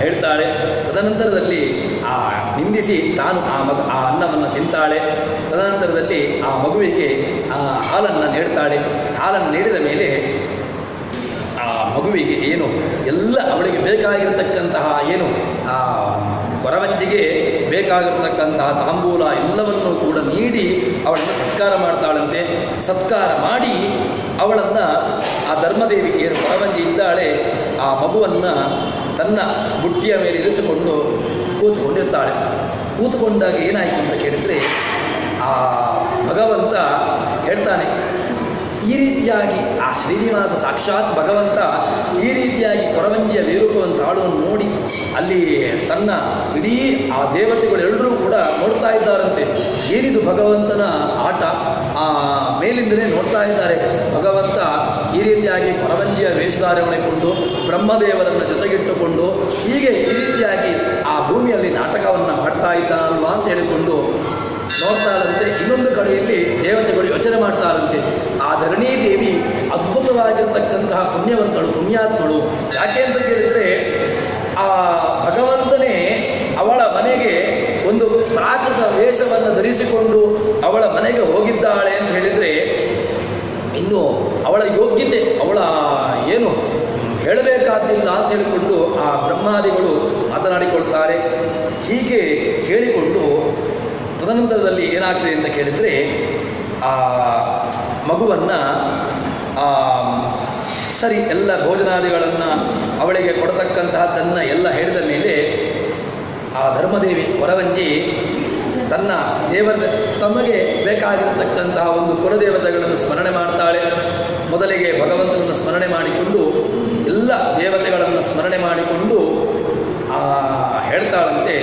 ಹೇಳ್ತಾಳೆ. ತದನಂತರದಲ್ಲಿ ನಿಂದಿಸಿ ತಾನು ಆ ಅನ್ನವನ್ನು ತಿಂತಾಳೆ. ತದನಂತರದಲ್ಲಿ ಆ ಮಗುವಿಗೆ ಹಾಲನ್ನು ನೀಡ್ತಾಳೆ. ಹಾಲನ್ನು ನೀಡಿದ ಮೇಲೆ ಆ ಮಗುವಿಗೆ ಏನು ಎಲ್ಲ ಅವಳಿಗೆ ಬೇಕಾಗಿರತಕ್ಕಂತಹ ಏನು ಕೊರವಂಜಿಗೆ ಬೇಕಾಗಿರತಕ್ಕಂತಹ ತಾಂಬೂಲ ಎಲ್ಲವನ್ನೂ ಕೂಡ ನೀಡಿ ಅವಳನ್ನು ಸತ್ಕಾರ ಮಾಡ್ತಾಳಂತೆ. ಸತ್ಕಾರ ಮಾಡಿ ಅವಳನ್ನು ಆ ಧರ್ಮದೇವಿ ಏನು ಕೊರವಂಜಿ ಇದ್ದಾಳೆ ಆ ಮಗುವನ್ನು ತನ್ನ ಬುಟ್ಟಿಯ ಮೇಲೆ ಇರಿಸಿಕೊಂಡು ಕೂತ್ಕೊಂಡಿರ್ತಾಳೆ. ಕೂತ್ಕೊಂಡಾಗ ಏನಾಯಿತು ಅಂತ ಕೇಳಿದರೆ ಆ ಭಗವಂತ ಹೇಳ್ತಾನೆ, ಈ ರೀತಿಯಾಗಿ ಆ ಶ್ರೀನಿವಾಸ ಸಾಕ್ಷಾತ್ ಭಗವಂತ ಈ ರೀತಿಯಾಗಿ ಕೊರವಂಜಿಯ ವಿರೂಪವನ್ನು ತಾಳುವನ್ನು ನೋಡಿ ಅಲ್ಲಿ ತನ್ನ ಇಡೀ ಆ ದೇವತೆಗಳೆಲ್ಲರೂ ಕೂಡ ನೋಡ್ತಾ ಇದ್ದಾರಂತೆ. ಏನಿದು ಭಗವಂತನ ಆಟ? ಆ ಮೇಲಿಂದಲೇ ನೋಡ್ತಾ ಇದ್ದಾರೆ. ಭಗವಂತ ಈ ರೀತಿಯಾಗಿ ಕೊರವಂಜಿಯ ವೇಷಧಾರಣೆಗೊಂಡು ಬ್ರಹ್ಮದೇವರನ್ನು ಜೊತೆಗಿಟ್ಟುಕೊಂಡು ಹೀಗೆ ಈ ರೀತಿಯಾಗಿ ಆ ಭೂಮಿಯಲ್ಲಿ ನಾಟಕವನ್ನು ಮಾಡ್ತಾ ಇದ್ದಾನಲ್ವಾ ಅಂತ ಹೇಳಿಕೊಂಡು ನೋಡ್ತಾಳಂತೆ. ಇನ್ನೊಂದು ಕಡೆಯಲ್ಲಿ ದೇವತೆಗಳು ಯೋಚನೆ ಮಾಡ್ತಾರಂತೆ, ಆ ಧರಣೀ ದೇವಿ ಅದ್ಭುತವಾಗಿರ್ತಕ್ಕಂತಹ ಪುಣ್ಯವಂತಳು, ಪುಣ್ಯಾತ್ಮಳು. ಯಾಕೆ ಅಂತ ಕೇಳಿದರೆ ಆ ಭಗವಂತನೇ ಅವಳ ಮನೆಗೆ ಒಂದು ಪ್ರಾಕೃತ ವೇಷವನ್ನು ಧರಿಸಿಕೊಂಡು ಅವಳ ಮನೆಗೆ ಹೋಗಿದ್ದಾಳೆ ಅಂತ ಹೇಳಿದರೆ ಇನ್ನು ಅವಳ ಯೋಗ್ಯತೆ ಅವಳ ಏನು ಹೇಳಬೇಕಾದಿಲ್ಲ ಅಂತ ಹೇಳಿಕೊಂಡು ಆ ಬ್ರಹ್ಮಾದಿಗಳು ಮಾತನಾಡಿಕೊಳ್ತಾರೆ. ಹೀಗೆ ಕೇಳಿಕೊಂಡು ತದನಂತರದಲ್ಲಿ ಏನಾಗ್ತದೆ ಅಂತ ಕೇಳಿದರೆ ಆ ಮಗುವನ್ನು ಸರಿ ಎಲ್ಲ ಭೋಜನಾದಿಗಳನ್ನು ಅವಳಿಗೆ ಕೊಡತಕ್ಕಂತಹದ್ದನ್ನು ಎಲ್ಲ ಹೇಳಿದ ಮೇಲೆ ಆ ಧರ್ಮದೇವಿ ಕೊರವಂಜಿ ತನ್ನ ತಮಗೆ ಬೇಕಾಗಿರತಕ್ಕಂತಹ ಒಂದು ಕುಲದೇವತೆಗಳನ್ನು ಸ್ಮರಣೆ ಮಾಡ್ತಾಳೆ. ಮೊದಲಿಗೆ ಭಗವಂತನನ್ನು ಸ್ಮರಣೆ ಮಾಡಿಕೊಂಡು ಎಲ್ಲ ದೇವತೆಗಳನ್ನು ಸ್ಮರಣೆ ಮಾಡಿಕೊಂಡು ಹೇಳ್ತಾಳಂತೆ.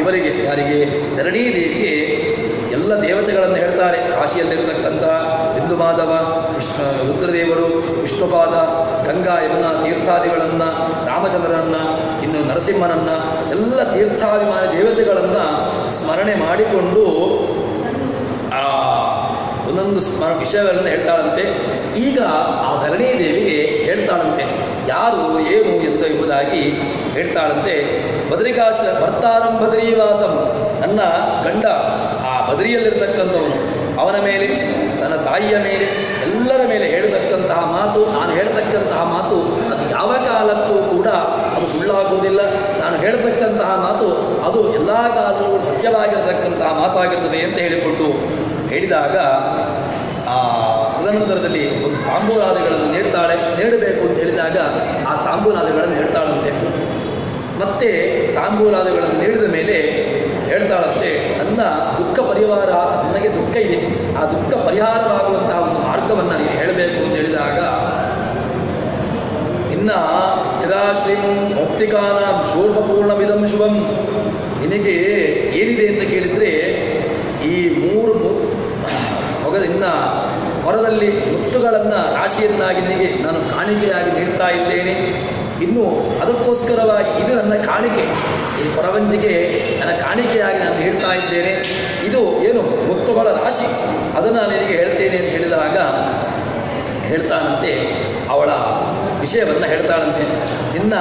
ಇವರಿಗೆ ಯಾರಿಗೆ ಧರಣೀ ದೇವಿಗೆ ಎಲ್ಲ ದೇವತೆಗಳನ್ನು ಹೇಳ್ತಾರೆ. ಕಾಶಿಯಲ್ಲಿರ್ತಕ್ಕಂಥ ಬಿಂದು ಮಾಧವ, ರುದ್ರದೇವರು, ವಿಷ್ಣುಪಾದ, ಗಂಗಾ ಯಮುನಾ ತೀರ್ಥಾದಿಗಳನ್ನು, ರಾಮಚಂದ್ರನನ್ನು, ಇನ್ನು ನರಸಿಂಹನನ್ನು ಎಲ್ಲ ತೀರ್ಥಾಭಿಮಾನಿ ದೇವತೆಗಳನ್ನು ಸ್ಮರಣೆ ಮಾಡಿಕೊಂಡು ಒಂದೊಂದು ವಿಷಯಗಳನ್ನು ಹೇಳ್ತಾಳಂತೆ. ಈಗ ಆ ಧರಣೀ ದೇವಿಗೆ ಹೇಳ್ತಾಳಂತೆ ಯಾರು ಏನು ಎಂಬುದಾಗಿ ಹೇಳ್ತಾಳಂತೆ. ಬದರಿಕಾಶ ಭರ್ತಾರಂ ಬದರೀವಾಸಂ, ನನ್ನ ಗಂಡ ಆ ಬದರಿಯಲ್ಲಿರ್ತಕ್ಕಂಥವನು, ಅವನ ಮೇಲೆ ನನ್ನ ತಾಯಿಯ ಮೇಲೆ ಎಲ್ಲರ ಮೇಲೆ ಹೇಳ್ತಕ್ಕಂತಹ ಮಾತು, ನಾನು ಹೇಳ್ತಕ್ಕಂತಹ ಮಾತು ಅದು ಯಾವ ಕಾಲಕ್ಕೂ ಕೂಡ ಅದು ಸುಳ್ಳಾಗುವುದಿಲ್ಲ. ನಾನು ಹೇಳ್ತಕ್ಕಂತಹ ಮಾತು ಅದು ಎಲ್ಲ ಕಾಲದಲ್ಲೂ ಸತ್ಯವಾಗಿರತಕ್ಕಂತಹ ಮಾತಾಗಿರ್ತದೆ ಅಂತ ಹೇಳಿಕೊಂಡು ಹೇಳಿದಾಗ ತದನಂತರದಲ್ಲಿ ಒಂದು ತಾಂಬೂಲಾದಿಗಳನ್ನು ನೀಡಬೇಕು ಅಂತ ಹೇಳಿದಾಗ ಆ ತಾಂಬೂಲಾದಿಗಳನ್ನು ಹೇಳ್ತಾಳಂತೆ. ಮತ್ತೆ ತಾಂಬೂಲಾದಿಗಳನ್ನು ನೀಡಿದ ಮೇಲೆ ಹೇಳ್ತಾಳಂತೆ, ನನ್ನ ದುಃಖ ಪರಿಹಾರ, ನನಗೆ ದುಃಖ ಇದೆ, ಆ ದುಃಖ ಪರಿಹಾರವಾಗುವಂತಹ ಒಂದು ಮಾರ್ಗವನ್ನು ನೀನು ಹೇಳಬೇಕು ಅಂತ ಹೇಳಿದಾಗ ಇನ್ನ ಸ್ಥಿರಾಶ್ರೀಂ ಮೌಕ್ತಿಕಾನ ಶೋರ್ಪಪೂರ್ಣಮಿದಂ ಶುಭಂ, ನಿನಗೆ ಏನಿದೆ ಅಂತ ಕೇಳಿದರೆ ಈ ಮೂರು ಇನ್ನ ಹೊರದಲ್ಲಿ ಮುತ್ತುಗಳನ್ನು ರಾಶಿಯನ್ನಾಗಿ ನಿನಗೆ ನಾನು ಕಾಣಿಕೆಯಾಗಿ ನೀಡ್ತಾ ಇದ್ದೇನೆ. ಇನ್ನು ಅದಕ್ಕೋಸ್ಕರವಾಗಿ ಇದು ನನ್ನ ಕಾಣಿಕೆ, ಈ ಕೊರವಂಜಿಗೆ ನನ್ನ ಕಾಣಿಕೆಯಾಗಿ ನಾನು ನೀಡ್ತಾ ಇದ್ದೇನೆ. ಇದು ಏನು ಮುತ್ತುಗಳ ರಾಶಿ, ಅದನ್ನು ನಿನಗೆ ಹೇಳ್ತೇನೆ ಅಂತ ಹೇಳಿದಾಗ ಹೇಳ್ತಾನಂತೆ. ಅವಳ ವಿಷಯವನ್ನು ಹೇಳ್ತಾಳಂತೆ. ನಿನ್ನ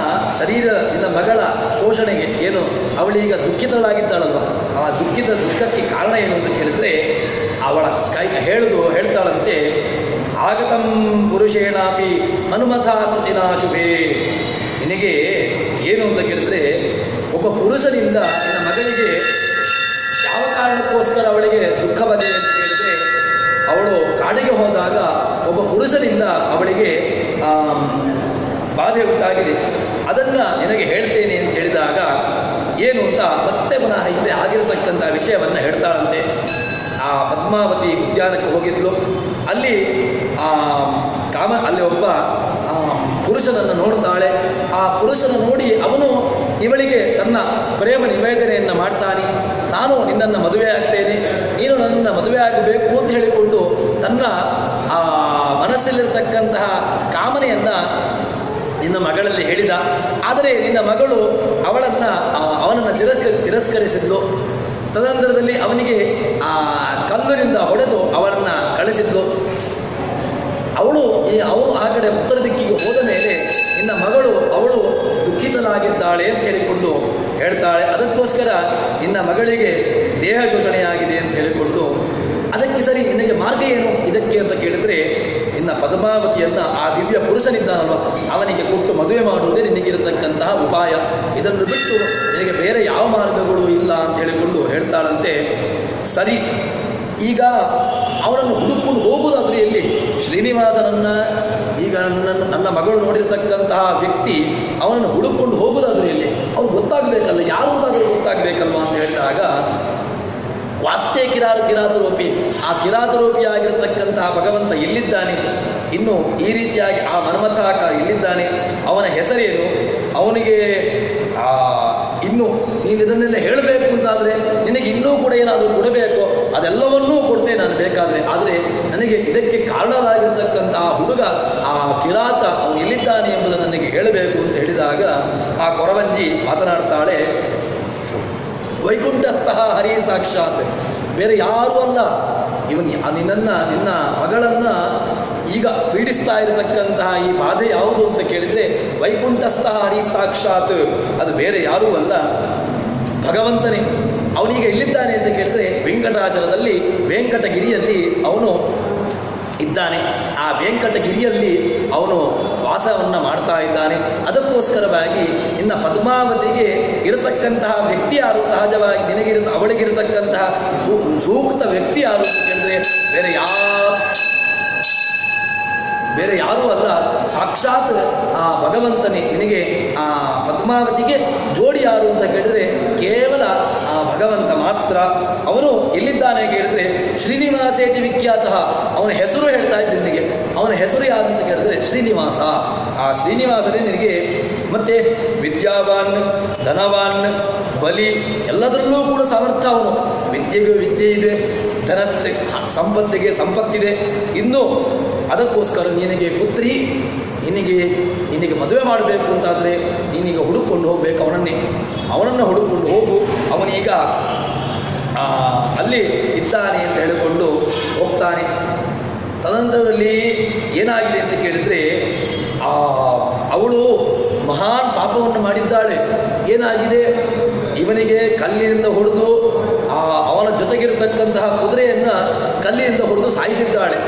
ನಿನ್ನ ಮಗಳ ಶೋಷಣೆಗೆ ಏನು ಅವಳೀಗ ದುಃಖಿತಳಾಗಿದ್ದಾಳಲ್ವ, ಆ ದುಃಖಕ್ಕೆ ಕಾರಣ ಏನು ಅಂತ ಕೇಳಿದರೆ ಅವಳ ಹೇಳ್ತಾಳಂತೆ, ಆಗತಂ ಪುರುಷೇಣಾಪಿ ಹನುಮಥ ಕೃತಿನಾ ಶುಭೇ. ನಿನಗೆ ಏನು ಅಂತ ಕೇಳಿದರೆ ಒಬ್ಬ ಪುರುಷನಿಂದ ನಿನ್ನ ಮಗಳಿಗೆ ಯಾವ ಕಾರಣಕ್ಕೋಸ್ಕರ ಅವಳಿಗೆ ದುಃಖ ಬಂದಿದೆ ಅಂತ ಕೇಳಿದರೆ ಅವಳು ಕಾಡಿಗೆ ಹೋದಾಗ ಒಬ್ಬ ಪುರುಷನಿಂದ ಅವಳಿಗೆ ಬಾಧೆ ಉಂಟಾಗಿದೆ, ಅದನ್ನು ನಿನಗೆ ಹೇಳ್ತೇನೆ ಅಂತ ಹೇಳಿದಾಗ ಏನು ಅಂತ ಮತ್ತೆ ಪುನಃ ಹಿಂದೆ ಆಗಿರತಕ್ಕಂಥ ವಿಷಯವನ್ನು ಹೇಳ್ತಾಳಂತೆ. ಆ ಪದ್ಮಾವತಿ ಉದ್ಯಾನಕ್ಕೆ ಹೋಗಿದ್ಲು. ಅಲ್ಲಿ ಅಲ್ಲಿ ಒಬ್ಬ ಪುರುಷನನ್ನು ನೋಡ್ತಾಳೆ. ಆ ಪುರುಷನ ನೋಡಿ ಅವನು ಇವಳಿಗೆ ತನ್ನ ಪ್ರೇಮ ನಿವೇದನೆಯನ್ನು ಮಾಡ್ತಾನೆ. ನಾನು ನಿನ್ನನ್ನು ಮದುವೆ ಆಗ್ತೇನೆ, ನೀನು ನನ್ನ ಮದುವೆ ಆಗಬೇಕು ಅಂತ ಹೇಳಿಕೊಂಡು ತನ್ನ ಆ ಮನಸ್ಸಲ್ಲಿರ್ತಕ್ಕಂತಹ ಕಾಮನೆಯನ್ನ ನಿನ್ನ ಮಗಳಲ್ಲಿ ಹೇಳಿದ. ಆದರೆ ನಿನ್ನ ಮಗಳು ಅವನನ್ನು ತಿರಸ್ಕರಿಸಿದ್ಲು. ತದನಂತರದಲ್ಲಿ ಅವನಿಗೆ ಆ ಕಲ್ಲಿನಿಂದ ಹೊಡೆದು ಅವನನ್ನು ಕಳಿಸಿದ್ಲು. ಅವಳು ಆ ಕಡೆ ಉತ್ತರ ದಿಕ್ಕಿಗೆ ಹೋದ ಮೇಲೆ ನಿನ್ನ ಅವಳು ದುಃಖಿತನಾಗಿದ್ದಾಳೆ ಅಂತ ಹೇಳಿಕೊಂಡು ಹೇಳ್ತಾಳೆ. ಅದಕ್ಕೋಸ್ಕರ ನಿನ್ನ ಮಗಳಿಗೆ ದೇಹ ಶೋಷಣೆಯಾಗಿದೆ ಅಂತ ಹೇಳಿಕೊಂಡು, ಅದಕ್ಕೆ ಸರಿ ನಿನಗೆ ಮಾರ್ಗ ಏನು ಇದಕ್ಕೆ ಅಂತ ಕೇಳಿದರೆ, ನಿನ್ನ ಪದ್ಮಾವತಿಯನ್ನ ಆ ದಿವ್ಯ ಪುರುಷನಿದ್ದಾನಲ್ವ ಅವನಿಗೆ ಕೊಟ್ಟು ಮದುವೆ ಮಾಡುವುದೇ ನಿನಗಿರತಕ್ಕಂತಹ ಉಪಾಯ. ಇದನ್ನು ಬಿಟ್ಟು ನಿನಗೆ ಬೇರೆ ಯಾವ ಮಾರ್ಗಗಳು ಇಲ್ಲ ಅಂತ ಹೇಳಿಕೊಂಡು ಹೇಳ್ತಾಳಂತೆ. ಸರಿ, ಈಗ ಅವನನ್ನು ಹುಡುಕೊಂಡು ಹೋಗುವುದಾದ್ರೂ ಎಲ್ಲಿ? ಶ್ರೀನಿವಾಸನನ್ನ ಈಗ ನನ್ನ ಮಗಳು ನೋಡಿರ್ತಕ್ಕಂತಹ ವ್ಯಕ್ತಿ ಅವನನ್ನು ಹುಡುಕೊಂಡು ಹೋಗುವುದಾದ್ರೂ ಎಲ್ಲಿ? ಅವ್ರು ಗೊತ್ತಾಗಬೇಕಲ್ಲ, ಯಾರು ಅಂತಾದರೂ ಗೊತ್ತಾಗಬೇಕಲ್ವ ಅಂತ ಹೇಳಿದಾಗ, ವಾಸ್ತೇ ಕಿರಾತರೂಪಿ, ಆ ಕಿರಾತರೂಪಿ ಆಗಿರತಕ್ಕಂತಹ ಭಗವಂತ ಎಲ್ಲಿದ್ದಾನೆ? ಇನ್ನು ಈ ರೀತಿಯಾಗಿ ಆ ಮನ್ಮಥಾಕಾರ ಎಲ್ಲಿದ್ದಾನೆ? ಅವನ ಹೆಸರೇನು? ಅವನಿಗೆ ಇನ್ನು ನೀನು ಇದನ್ನೆಲ್ಲ ಹೇಳಬೇಕು ಅಂತಾದರೆ ನಿನಗೆ ಇನ್ನೂ ಕೂಡ ಏನಾದರೂ ಕೊಡಬೇಕು, ಅದೆಲ್ಲವನ್ನೂ ಕೊಡ್ತೇನೆ ನಾನು ಬೇಕಾದರೆ. ಆದರೆ ನನಗೆ ಇದಕ್ಕೆ ಕಾರಣವಾಗಿರ್ತಕ್ಕಂತಹ ಹುಡುಗ ಆ ಕಿರಾತ ಅವನು ಎಲ್ಲಿದ್ದಾನೆ ಎಂಬುದನ್ನು ನನಗೆ ಹೇಳಬೇಕು ಅಂತ ಹೇಳಿದಾಗ ಆ ಕೊರವಂಜಿ ಮಾತನಾಡ್ತಾಳೆ, ವೈಕುಂಠಸ್ಥಃ ಹರಿ ಸಾಕ್ಷಾತ್, ಬೇರೆ ಯಾರೂ ಅಲ್ಲ ನಿನ್ನ ಮಗಳನ್ನ ಈಗ ಪೀಡಿಸ್ತಾ ಇರತಕ್ಕಂತಹ ಈ ಬಾಧೆ ಯಾವುದು ಅಂತ ಕೇಳಿದರೆ ವೈಕುಂಠಸ್ಥಃ ಹರಿ ಸಾಕ್ಷಾತ್, ಅದು ಬೇರೆ ಯಾರೂ ಅಲ್ಲ, ಭಗವಂತನೇ. ಅವನೀಗ ಎಲ್ಲಿದ್ದಾನೆ ಅಂತ ಕೇಳಿದ್ರೆ ವೆಂಕಟಾಚಲದಲ್ಲಿ ವೆಂಕಟಗಿರಿಯಲ್ಲಿ ಅವನು ಇದ್ದಾನೆ. ಆ ವೆಂಕಟಗಿರಿಯಲ್ಲಿ ಅವನು ವಾಸವನ್ನು ಮಾಡ್ತಾ ಇದ್ದಾನೆ. ಅದಕ್ಕೋಸ್ಕರವಾಗಿ ಇನ್ನ ಪದ್ಮಾವತಿಗೆ ಇರತಕ್ಕಂತಹ ವ್ಯಕ್ತಿ ಯಾರು? ಸಹಜವಾಗಿ ಅವಳಿಗಿರತಕ್ಕಂತಹ ಸೂಕ್ತ ವ್ಯಕ್ತಿ ಯಾರು ಅಂತ ಕೇಳಿದ್ರೆ ಬೇರೆ ಯಾರೂ ಅಲ್ಲ, ಸಾಕ್ಷಾತ್ ಆ ಭಗವಂತನೇ. ನಿನಗೆ ಆ ಪದ್ಮಾವತಿಗೆ ಜೋಡಿ ಯಾರು ಅಂತ ಕೇಳಿದ್ರೆ ಕೇವಲ ಆ ಭಗವಂತ ಮಾತ್ರ. ಅವನು ಎಲ್ಲಿದ್ದಾನೆ ಕೇಳಿದ್ರೆ ಶ್ರೀನಿವಾಸೇತಿ ವಿಖ್ಯಾತ. ಅವನ ಹೆಸರು ಹೇಳ್ತಾ ಇದ್ದೆ ನಿನಗೆ. ಅವನ ಹೆಸರು ಯಾರು ಅಂತ ಕೇಳಿದ್ರೆ ಶ್ರೀನಿವಾಸ. ಆ ಶ್ರೀನಿವಾಸನೇ ನಿನಗೆ ಮತ್ತೆ ವಿದ್ಯಾವಾನ್, ಧನವಾನ್, ಬಲಿ ಎಲ್ಲದರಲ್ಲೂ ಕೂಡ ಸಮರ್ಥ ಅವನು. ವಿದ್ಯೆಗೆ ವಿದ್ಯೆ ಇದೆ, ಧನಕ್ಕೆ ಸಂಪತ್ತಿಗೆ ಸಂಪತ್ತಿದೆ. ಇನ್ನು ಅದಕ್ಕೋಸ್ಕರ ನಿನಗೆ ಪುತ್ರಿ, ನಿನಗೆ ಮದುವೆ ಮಾಡಬೇಕು ಅಂತಾದರೆ ನೀನೀಗ ಹುಡುಕೊಂಡು ಹೋಗ್ಬೇಕು ಅವನನ್ನು ಹುಡುಕೊಂಡು ಹೋಗು. ಅವನೀಗ ಅಲ್ಲಿ ಇದ್ದಾನೆ ಅಂತ ಹೇಳಿಕೊಂಡು ಹೋಗ್ತಾನೆ. ತದನಂತರದಲ್ಲಿ ಏನಾಗಿದೆ ಅಂತ ಕೇಳಿದರೆ ಅವಳು ಮಹಾನ್ ಪಾಪವನ್ನು ಮಾಡಿದ್ದಾಳೆ. ಏನಾಗಿದೆ? ಇವನಿಗೆ ಕಲ್ಲಿನಿಂದ ಹೊಡೆದು ಅವನ ಜೊತೆಗಿರತಕ್ಕಂತಹ ಕುದುರೆಯನ್ನು ಕಲ್ಲಿನಿಂದ ಹೊಡೆದು ಸಾಯಿಸಿದ್ದಾಳೆ.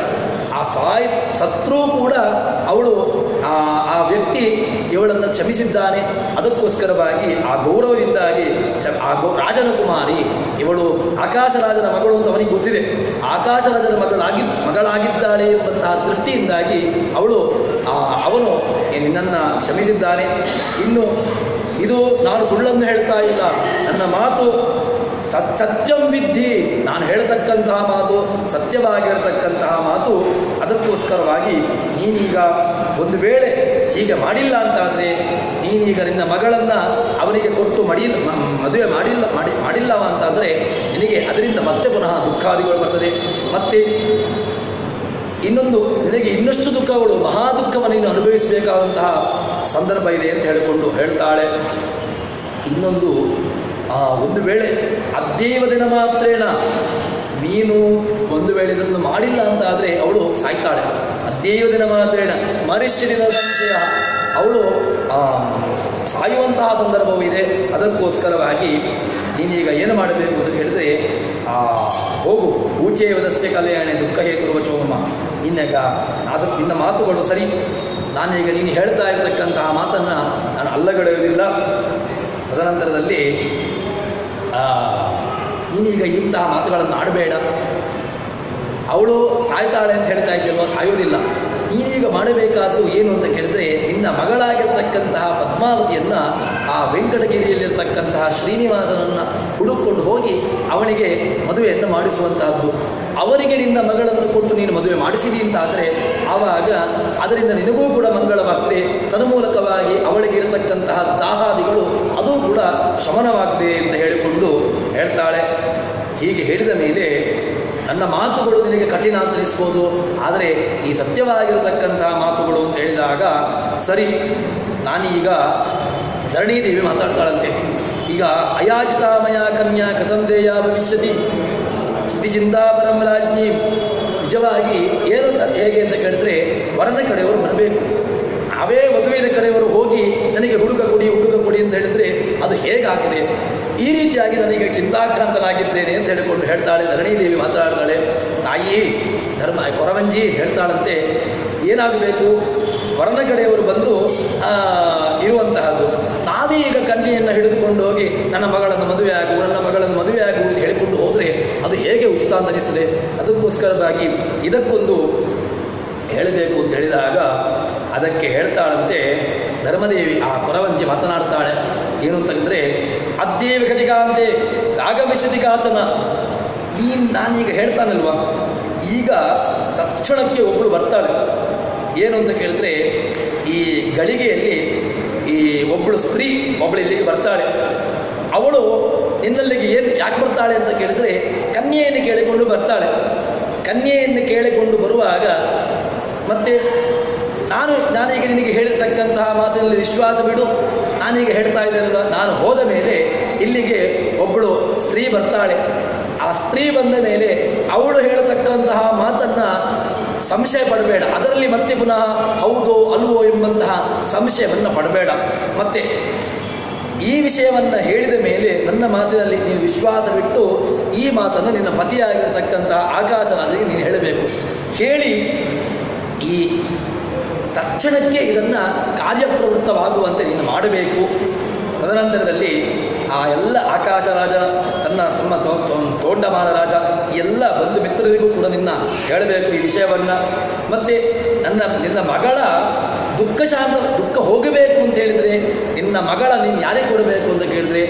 ಆ ಸತ್ರೂ ಕೂಡ ಅವಳು ಆ ವ್ಯಕ್ತಿ ಇವಳನ್ನು ಕ್ಷಮಿಸಿದ್ದಾನೆ. ಅದಕ್ಕೋಸ್ಕರವಾಗಿ ಆ ಗೌರವದಿಂದಾಗಿ ರಾಜನ ಕುಮಾರಿ, ಇವಳು ಆಕಾಶರಾಜನ ಮಗಳು ಅಂತ ಅವನಿಗೆ ಗೊತ್ತಿದೆ. ಆಕಾಶರಾಜನ ಮಗಳಾಗಿದ್ದಾಳೆ ಎಂಬಂತಹ ದೃಷ್ಟಿಯಿಂದಾಗಿ ಅವನು ನಿನ್ನನ್ನು ಕ್ಷಮಿಸಿದ್ದಾನೆ. ಇನ್ನು ಇದು ನಾನು ಸುಳ್ಳನ್ನು ಹೇಳ್ತಾ ಇಲ್ಲ, ನನ್ನ ಮಾತು ಸತ್ಯಂ ವಿದ್ಧಿ, ನಾನು ಹೇಳ್ತಕ್ಕಂತಹ ಮಾತು ಸತ್ಯವಾಗಿರತಕ್ಕಂತಹ ಮಾತು. ಅದಕ್ಕೋಸ್ಕರವಾಗಿ ನೀನೀಗ ಒಂದು ವೇಳೆ ಹೀಗೆ ಮಾಡಿಲ್ಲ ಅಂತಾದರೆ, ನೀನೀಗ ನಿನ್ನ ಮಗಳನ್ನು ಅವನಿಗೆ ಕೊಟ್ಟು ಮದುವೆ ಮಾಡಿಲ್ಲವ ಅಂತಾದರೆ ನಿನಗೆ ಅದರಿಂದ ಮತ್ತೆ ಪುನಃ ದುಃಖಾದಿಗಳು ಬರ್ತದೆ. ಮತ್ತೆ ಇನ್ನೊಂದು ನಿನಗೆ ಇನ್ನಷ್ಟು ದುಃಖಗಳು, ಮಹಾ ದುಃಖವನ್ನು ನೀನು ಅನುಭವಿಸಬೇಕಾದಂತಹ ಸಂದರ್ಭ ಇದೆ ಅಂತ ಹೇಳಿಕೊಂಡು ಹೇಳ್ತಾಳೆ. ಇನ್ನೊಂದು ಒಂದು ವೇಳೆ ಅದ್ದೇವ ದಿನ ಮಾತ್ರೇಣ ನೀನು ಒಂದು ವೇಳೆ ಇದನ್ನು ಮಾಡಿಲ್ಲ ಅಂತಾದರೆ ಅವಳು ಸಾಯ್ತಾಳೆ. ಅದ್ದೇವ ದಿನ ಮಾತ್ರೇಣ ಮರಿಶ್ಯರಿನ ಸಂಶಯ, ಅವಳು ಸಾಯುವಂತಹ ಸಂದರ್ಭವೂ ಇದೆ. ಅದಕ್ಕೋಸ್ಕರವಾಗಿ ನೀನೀಗ ಏನು ಮಾಡಬೇಕು ಅಂತ ಹೇಳಿದರೆ, ಹೋಗು ಊಚೆ ವದಸ್ತೆ ಕಲ್ಯಾಣೆ ದುಃಖ ಹೇತುರುವ ಚೋಮ. ನಿನ್ನ ಮಾತುಗಳು ಸರಿ, ನಾನೀಗ ನೀನು ಹೇಳ್ತಾ ಇರತಕ್ಕಂತಹ ಮಾತನ್ನು ನಾನು ಅಲ್ಲಗಳೆಯುವುದಿಲ್ಲ. ತದನಂತರದಲ್ಲಿ ನೀನೀಗ ಇಂತಹ ಮಾತುಗಳನ್ನು ಆಡಬೇಡ. ಅವಳು ಸಾಯ್ತಾಳೆ ಅಂತ ಹೇಳ್ತಾ ಇದ್ದಲ್ವ, ಸಾಯೋದಿಲ್ಲ. ನೀನೀಗ ಮಾಡಬೇಕಾದ್ದು ಏನು ಅಂತ ಕೇಳಿದ್ರೆ, ನಿನ್ನ ಮಗಳಾಗಿರ್ತಕ್ಕಂತಹ ಪದ್ಮಾವತಿಯನ್ನು ಆ ವೆಂಕಟಗಿರಿಯಲ್ಲಿರ್ತಕ್ಕಂತಹ ಶ್ರೀನಿವಾಸನನ್ನು ಹುಡುಕೊಂಡು ಹೋಗಿ ಅವನಿಗೆ ಮದುವೆಯನ್ನು ಮಾಡಿಸುವಂತಹದ್ದು. ಅವನಿಗೆ ನಿನ್ನ ಮಗಳನ್ನು ಕೊಟ್ಟು ನೀನು ಮದುವೆ ಮಾಡಿಸಿದಿ ಅಂತಾದರೆ ಆವಾಗ ಅದರಿಂದ ನಿನಗೂ ಕೂಡ ಮಂಗಳವಾಗ್ತದೆ. ತನ್ಮೂಲಕವಾಗಿ ಅವಳಿಗೆ ಇರತಕ್ಕಂತಹ ದಾಹಾದಿಗಳು ಅದು ಕೂಡ ಶಮನವಾಗಿದೆ ಅಂತ ಹೇಳಿಕೊಂಡು ಹೇಳ್ತಾಳೆ. ಹೀಗೆ ಹೇಳಿದ ಮೇಲೆ ನನ್ನ ಮಾತುಗಳು ನಿನಗೆ ಕಠಿಣ ಅಂತ ಅನಿಸ್ಬೋದು, ಆದರೆ ಈ ಸತ್ಯವಾಗಿರತಕ್ಕಂತಹ ಮಾತುಗಳು ಅಂತ ಹೇಳಿದಾಗ ಸರಿ. ನಾನೀಗ ಧರಣೀದೇವಿ ಮಾತಾಡ್ತಾಳಂತೆ. ಈಗ ಅಯಾಚಿತಾಮಯ ಕನ್ಯಾ ಕಥಂದೇಯ ಭವಿಷ್ಯತಿ ಚಿತಿ ಚಿಂತಾಪರಂ ರಾಜ್ಞಿ. ನಿಜವಾಗಿ ಏನು ಹೇಗೆ ಅಂತ ಕೇಳಿದ್ರೆ, ವರನ ಕಡೆಯವರು ಬರಬೇಕು, ಅವೇ ಮದುವಿನ ಕಡೆಯವರು ಹೋಗಿ ನನಗೆ ಹುಡುಗ ಕೊಡಿ ಅಂತ ಹೇಳಿದ್ರೆ ಅದು ಹೇಗಾಗಿದೆ? ಈ ರೀತಿಯಾಗಿ ನನಗೆ ಚಿಂತಾಕ್ರಾಂತನಾಗಿದ್ದೇನೆ ಅಂತ ಹೇಳಿಕೊಂಡು ಹೇಳ್ತಾಳೆ. ಧರಣೀದೇವಿ ಮಾತನಾಡ್ತಾಳೆ. ತಾಯಿ ಕೊರವಂಜಿ ಹೇಳ್ತಾಳಂತೆ, ಏನಾಗಬೇಕು? ವರನ ಕಡೆಯವರು ಬಂದು ಇರುವಂತಹದ್ದು, ನಾವೇ ಈಗ ಕನ್ಯೆಯನ್ನು ಹಿಡಿದುಕೊಂಡು ಹೋಗಿ ನನ್ನ ಮಗಳನ್ನು ಮದುವೆ ಆಗು ಅಂತ ಹೇಳಿಕೊಂಡು ಹೋದರೆ ಅದು ಹೇಗೆ ಉಚಿತ ಅಂತ ಅನಿಸ್ತದೆ. ಅದಕ್ಕೋಸ್ಕರವಾಗಿ ಇದಕ್ಕೊಂದು ಹೇಳಬೇಕು ಅಂತ ಹೇಳಿದಾಗ ಅದಕ್ಕೆ ಹೇಳ್ತಾಳಂತೆ ಧರ್ಮದೇವಿ. ಆ ಕೊರವಂಜಿ ಮಾತನಾಡ್ತಾಳೆ. ಏನು ಅಂತಂದರೆ, ಅದ್ದೇ ವಿಘಟಿಕಾಂತೆ ಆಗಮಿಷತಿ ಕಾಚನ. ನಾನೀಗ ಹೇಳ್ತಾನಲ್ವ, ಈಗ ತಕ್ಷಣಕ್ಕೆ ಒಬ್ಬಳು ಬರ್ತಾಳೆ. ಏನು ಅಂತ ಕೇಳಿದ್ರೆ, ಈ ಗಳಿಗೆಯಲ್ಲಿ ಈ ಒಬ್ಬಳು ಸ್ತ್ರೀ ಒಬ್ಬಳು ಇಲ್ಲಿಗೆ ಬರ್ತಾಳೆ. ಅವಳು ನಿನ್ನಲ್ಲಿಗೆ ಯಾಕೆ ಬರ್ತಾಳೆ ಅಂತ ಕೇಳಿದ್ರೆ, ಕನ್ಯೆಯನ್ನು ಕೇಳಿಕೊಂಡು ಬರ್ತಾಳೆ. ಕನ್ಯೆಯನ್ನು ಕೇಳಿಕೊಂಡು ಬರುವಾಗ ಮತ್ತೆ ನಾನೀಗ ನಿನಗೆ ಹೇಳಿರ್ತಕ್ಕಂತಹ ಮಾತಿನಲ್ಲಿ ವಿಶ್ವಾಸ ಬಿಡು. ನಾನೀಗ ಹೇಳ್ತಾ ಇದ್ದೇನಲ್ಲ, ನಾನು ಹೋದ ಮೇಲೆ ಇಲ್ಲಿಗೆ ಒಬ್ಬಳು ಸ್ತ್ರೀ ಬರ್ತಾಳೆ. ಆ ಸ್ತ್ರೀ ಬಂದ ಮೇಲೆ ಅವಳು ಹೇಳತಕ್ಕಂತಹ ಮಾತನ್ನ ಸಂಶಯ ಪಡಬೇಡ. ಅದರಲ್ಲಿ ಮತ್ತೆ ಪುನಃ ಹೌದೋ ಅಲ್ವೋ ಎಂಬಂತಹ ಸಂಶಯವನ್ನು ಪಡಬೇಡ. ಮತ್ತೆ ಈ ವಿಷಯವನ್ನು ಹೇಳಿದ ಮೇಲೆ ನನ್ನ ಮಾತಿನಲ್ಲಿ ನೀನು ವಿಶ್ವಾಸವಿಟ್ಟು ಈ ಮಾತನ್ನು ನಿನ್ನ ಪತಿಯಾಗಿರತಕ್ಕಂತಹ ಆಕಾಶರಾಜನಿಗೆ ನೀನು ಹೇಳಬೇಕು. ಹೇಳಿ ಈ ತಕ್ಷಣಕ್ಕೆ ಇದನ್ನು ಕಾರ್ಯಪ್ರವೃತ್ತವಾಗುವಂತೆ ನೀನು ಮಾಡಬೇಕು. ತದನಂತರದಲ್ಲಿ ಆ ಎಲ್ಲ ಆಕಾಶರಾಜ ತಮ್ಮ ತೋಂಡಮಾನ ರಾಜ ಎಲ್ಲ ಬಂಧು ಮಿತ್ರರಿಗೂ ಕೂಡ ನಿನ್ನ ಹೇಳಬೇಕು ಈ ವಿಷಯವನ್ನು. ಮತ್ತು ನಿನ್ನ ಮಗಳ ದುಃಖ ಹೋಗಬೇಕು ಅಂತ ಹೇಳಿದರೆ ನಿನ್ನ ಮಗಳ ನೀನು ಯಾರಿಗೆ ಕೊಡಬೇಕು ಅಂತ ಕೇಳಿದ್ರೆ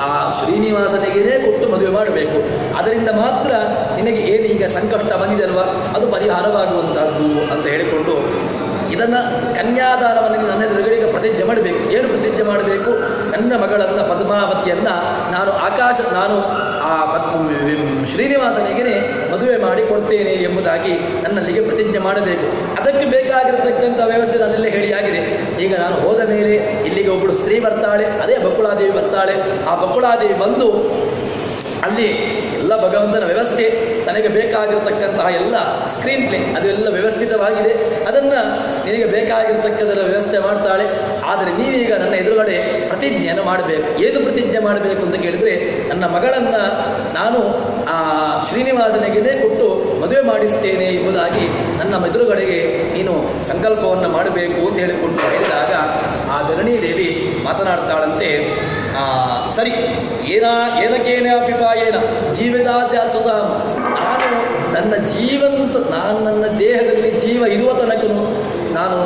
ಆ ಶ್ರೀನಿವಾಸನಿಗೇ ಕೊಟ್ಟು ಮದುವೆ ಮಾಡಬೇಕು. ಅದರಿಂದ ಮಾತ್ರ ನಿನಗೆ ಏನೀಗ ಸಂಕಷ್ಟ ಬಂದಿದೆ ಅಲ್ವಾ, ಅದು ಪರಿಹಾರವಾಗುವಂತಹದ್ದು ಅಂತ ಹೇಳಿಕೊಂಡು ಇದನ್ನು ಕನ್ಯಾದಾನವನ್ನು ನನ್ನ ಎದುರುಗಳಿಗೆ ಪ್ರತಿಜ್ಞೆ ಮಾಡಬೇಕು. ಏನು ಪ್ರತಿಜ್ಞೆ ಮಾಡಬೇಕು? ನನ್ನ ಮಗಳನ್ನು ಪದ್ಮಾವತಿಯನ್ನು ನಾನು ಆ ಶ್ರೀನಿವಾಸನಿಗೆ ಮದುವೆ ಮಾಡಿ ಕೊಡ್ತೇನೆ ಎಂಬುದಾಗಿ ನನ್ನಲ್ಲಿಗೆ ಪ್ರತಿಜ್ಞೆ ಮಾಡಬೇಕು. ಅದಕ್ಕೆ ಬೇಕಾಗಿರತಕ್ಕಂಥ ವ್ಯವಸ್ಥೆ ನನ್ನೆಲ್ಲ ಹೇಳಿಯಾಗಿದೆ. ಈಗ ನಾನು ಹೋದ ಮೇಲೆ ಇಲ್ಲಿಗೆ ಒಬ್ಬಳು ಸ್ತ್ರೀ ಬರ್ತಾಳೆ, ಅದೇ ಬಕುಳಾದೇವಿ ಬರ್ತಾಳೆ. ಆ ಬಕುಳಾದೇವಿ ಬಂದು ಅಲ್ಲಿ ಎಲ್ಲ ಭಗವಂತನ ವ್ಯವಸ್ಥೆ, ತನಗೆ ಬೇಕಾಗಿರತಕ್ಕಂತಹ ಎಲ್ಲ ಸ್ಕ್ರೀನ್ ಪ್ಲೇ ಅದೆಲ್ಲ ವ್ಯವಸ್ಥಿತವಾಗಿದೆ. ಅದನ್ನು ನಿನಗೆ ಬೇಕಾಗಿರ್ತಕ್ಕಂಥ ವ್ಯವಸ್ಥೆ ಮಾಡ್ತಾಳೆ. ಆದರೆ ನೀವೀಗ ನನ್ನ ಎದುರುಗಡೆ ಪ್ರತಿಜ್ಞೆಯನ್ನು ಮಾಡಬೇಕು. ಏನು ಪ್ರತಿಜ್ಞೆ ಮಾಡಬೇಕು ಅಂತ ಕೇಳಿದರೆ, ನನ್ನ ಮಗಳನ್ನು ನಾನು ಆ ಶ್ರೀನಿವಾಸನಿಗೆ ಕೊಟ್ಟು ಮದುವೆ ಮಾಡಿಸ್ತೇನೆ ಎಂಬುದಾಗಿ ನನ್ನ ಎದುರುಗಡೆಗೆ ನೀನು ಸಂಕಲ್ಪವನ್ನು ಮಾಡಬೇಕು ಅಂತ ಹೇಳಿಕೊಂಡು ಹೇಳಿದಾಗ ಆ ಧರಣೀದೇವಿ ಮಾತನಾಡ್ತಾಳಂತೆ. ಸರಿ, ಏನಕೇನ ಅಭಿಪ್ರಾಯೇನ ಜೀವಿತಾಸ್ಯ ಸುತಾಂ. ನನ್ನ ದೇಹದಲ್ಲಿ ಜೀವ ಇರುವ ತನಕನು ನಾನು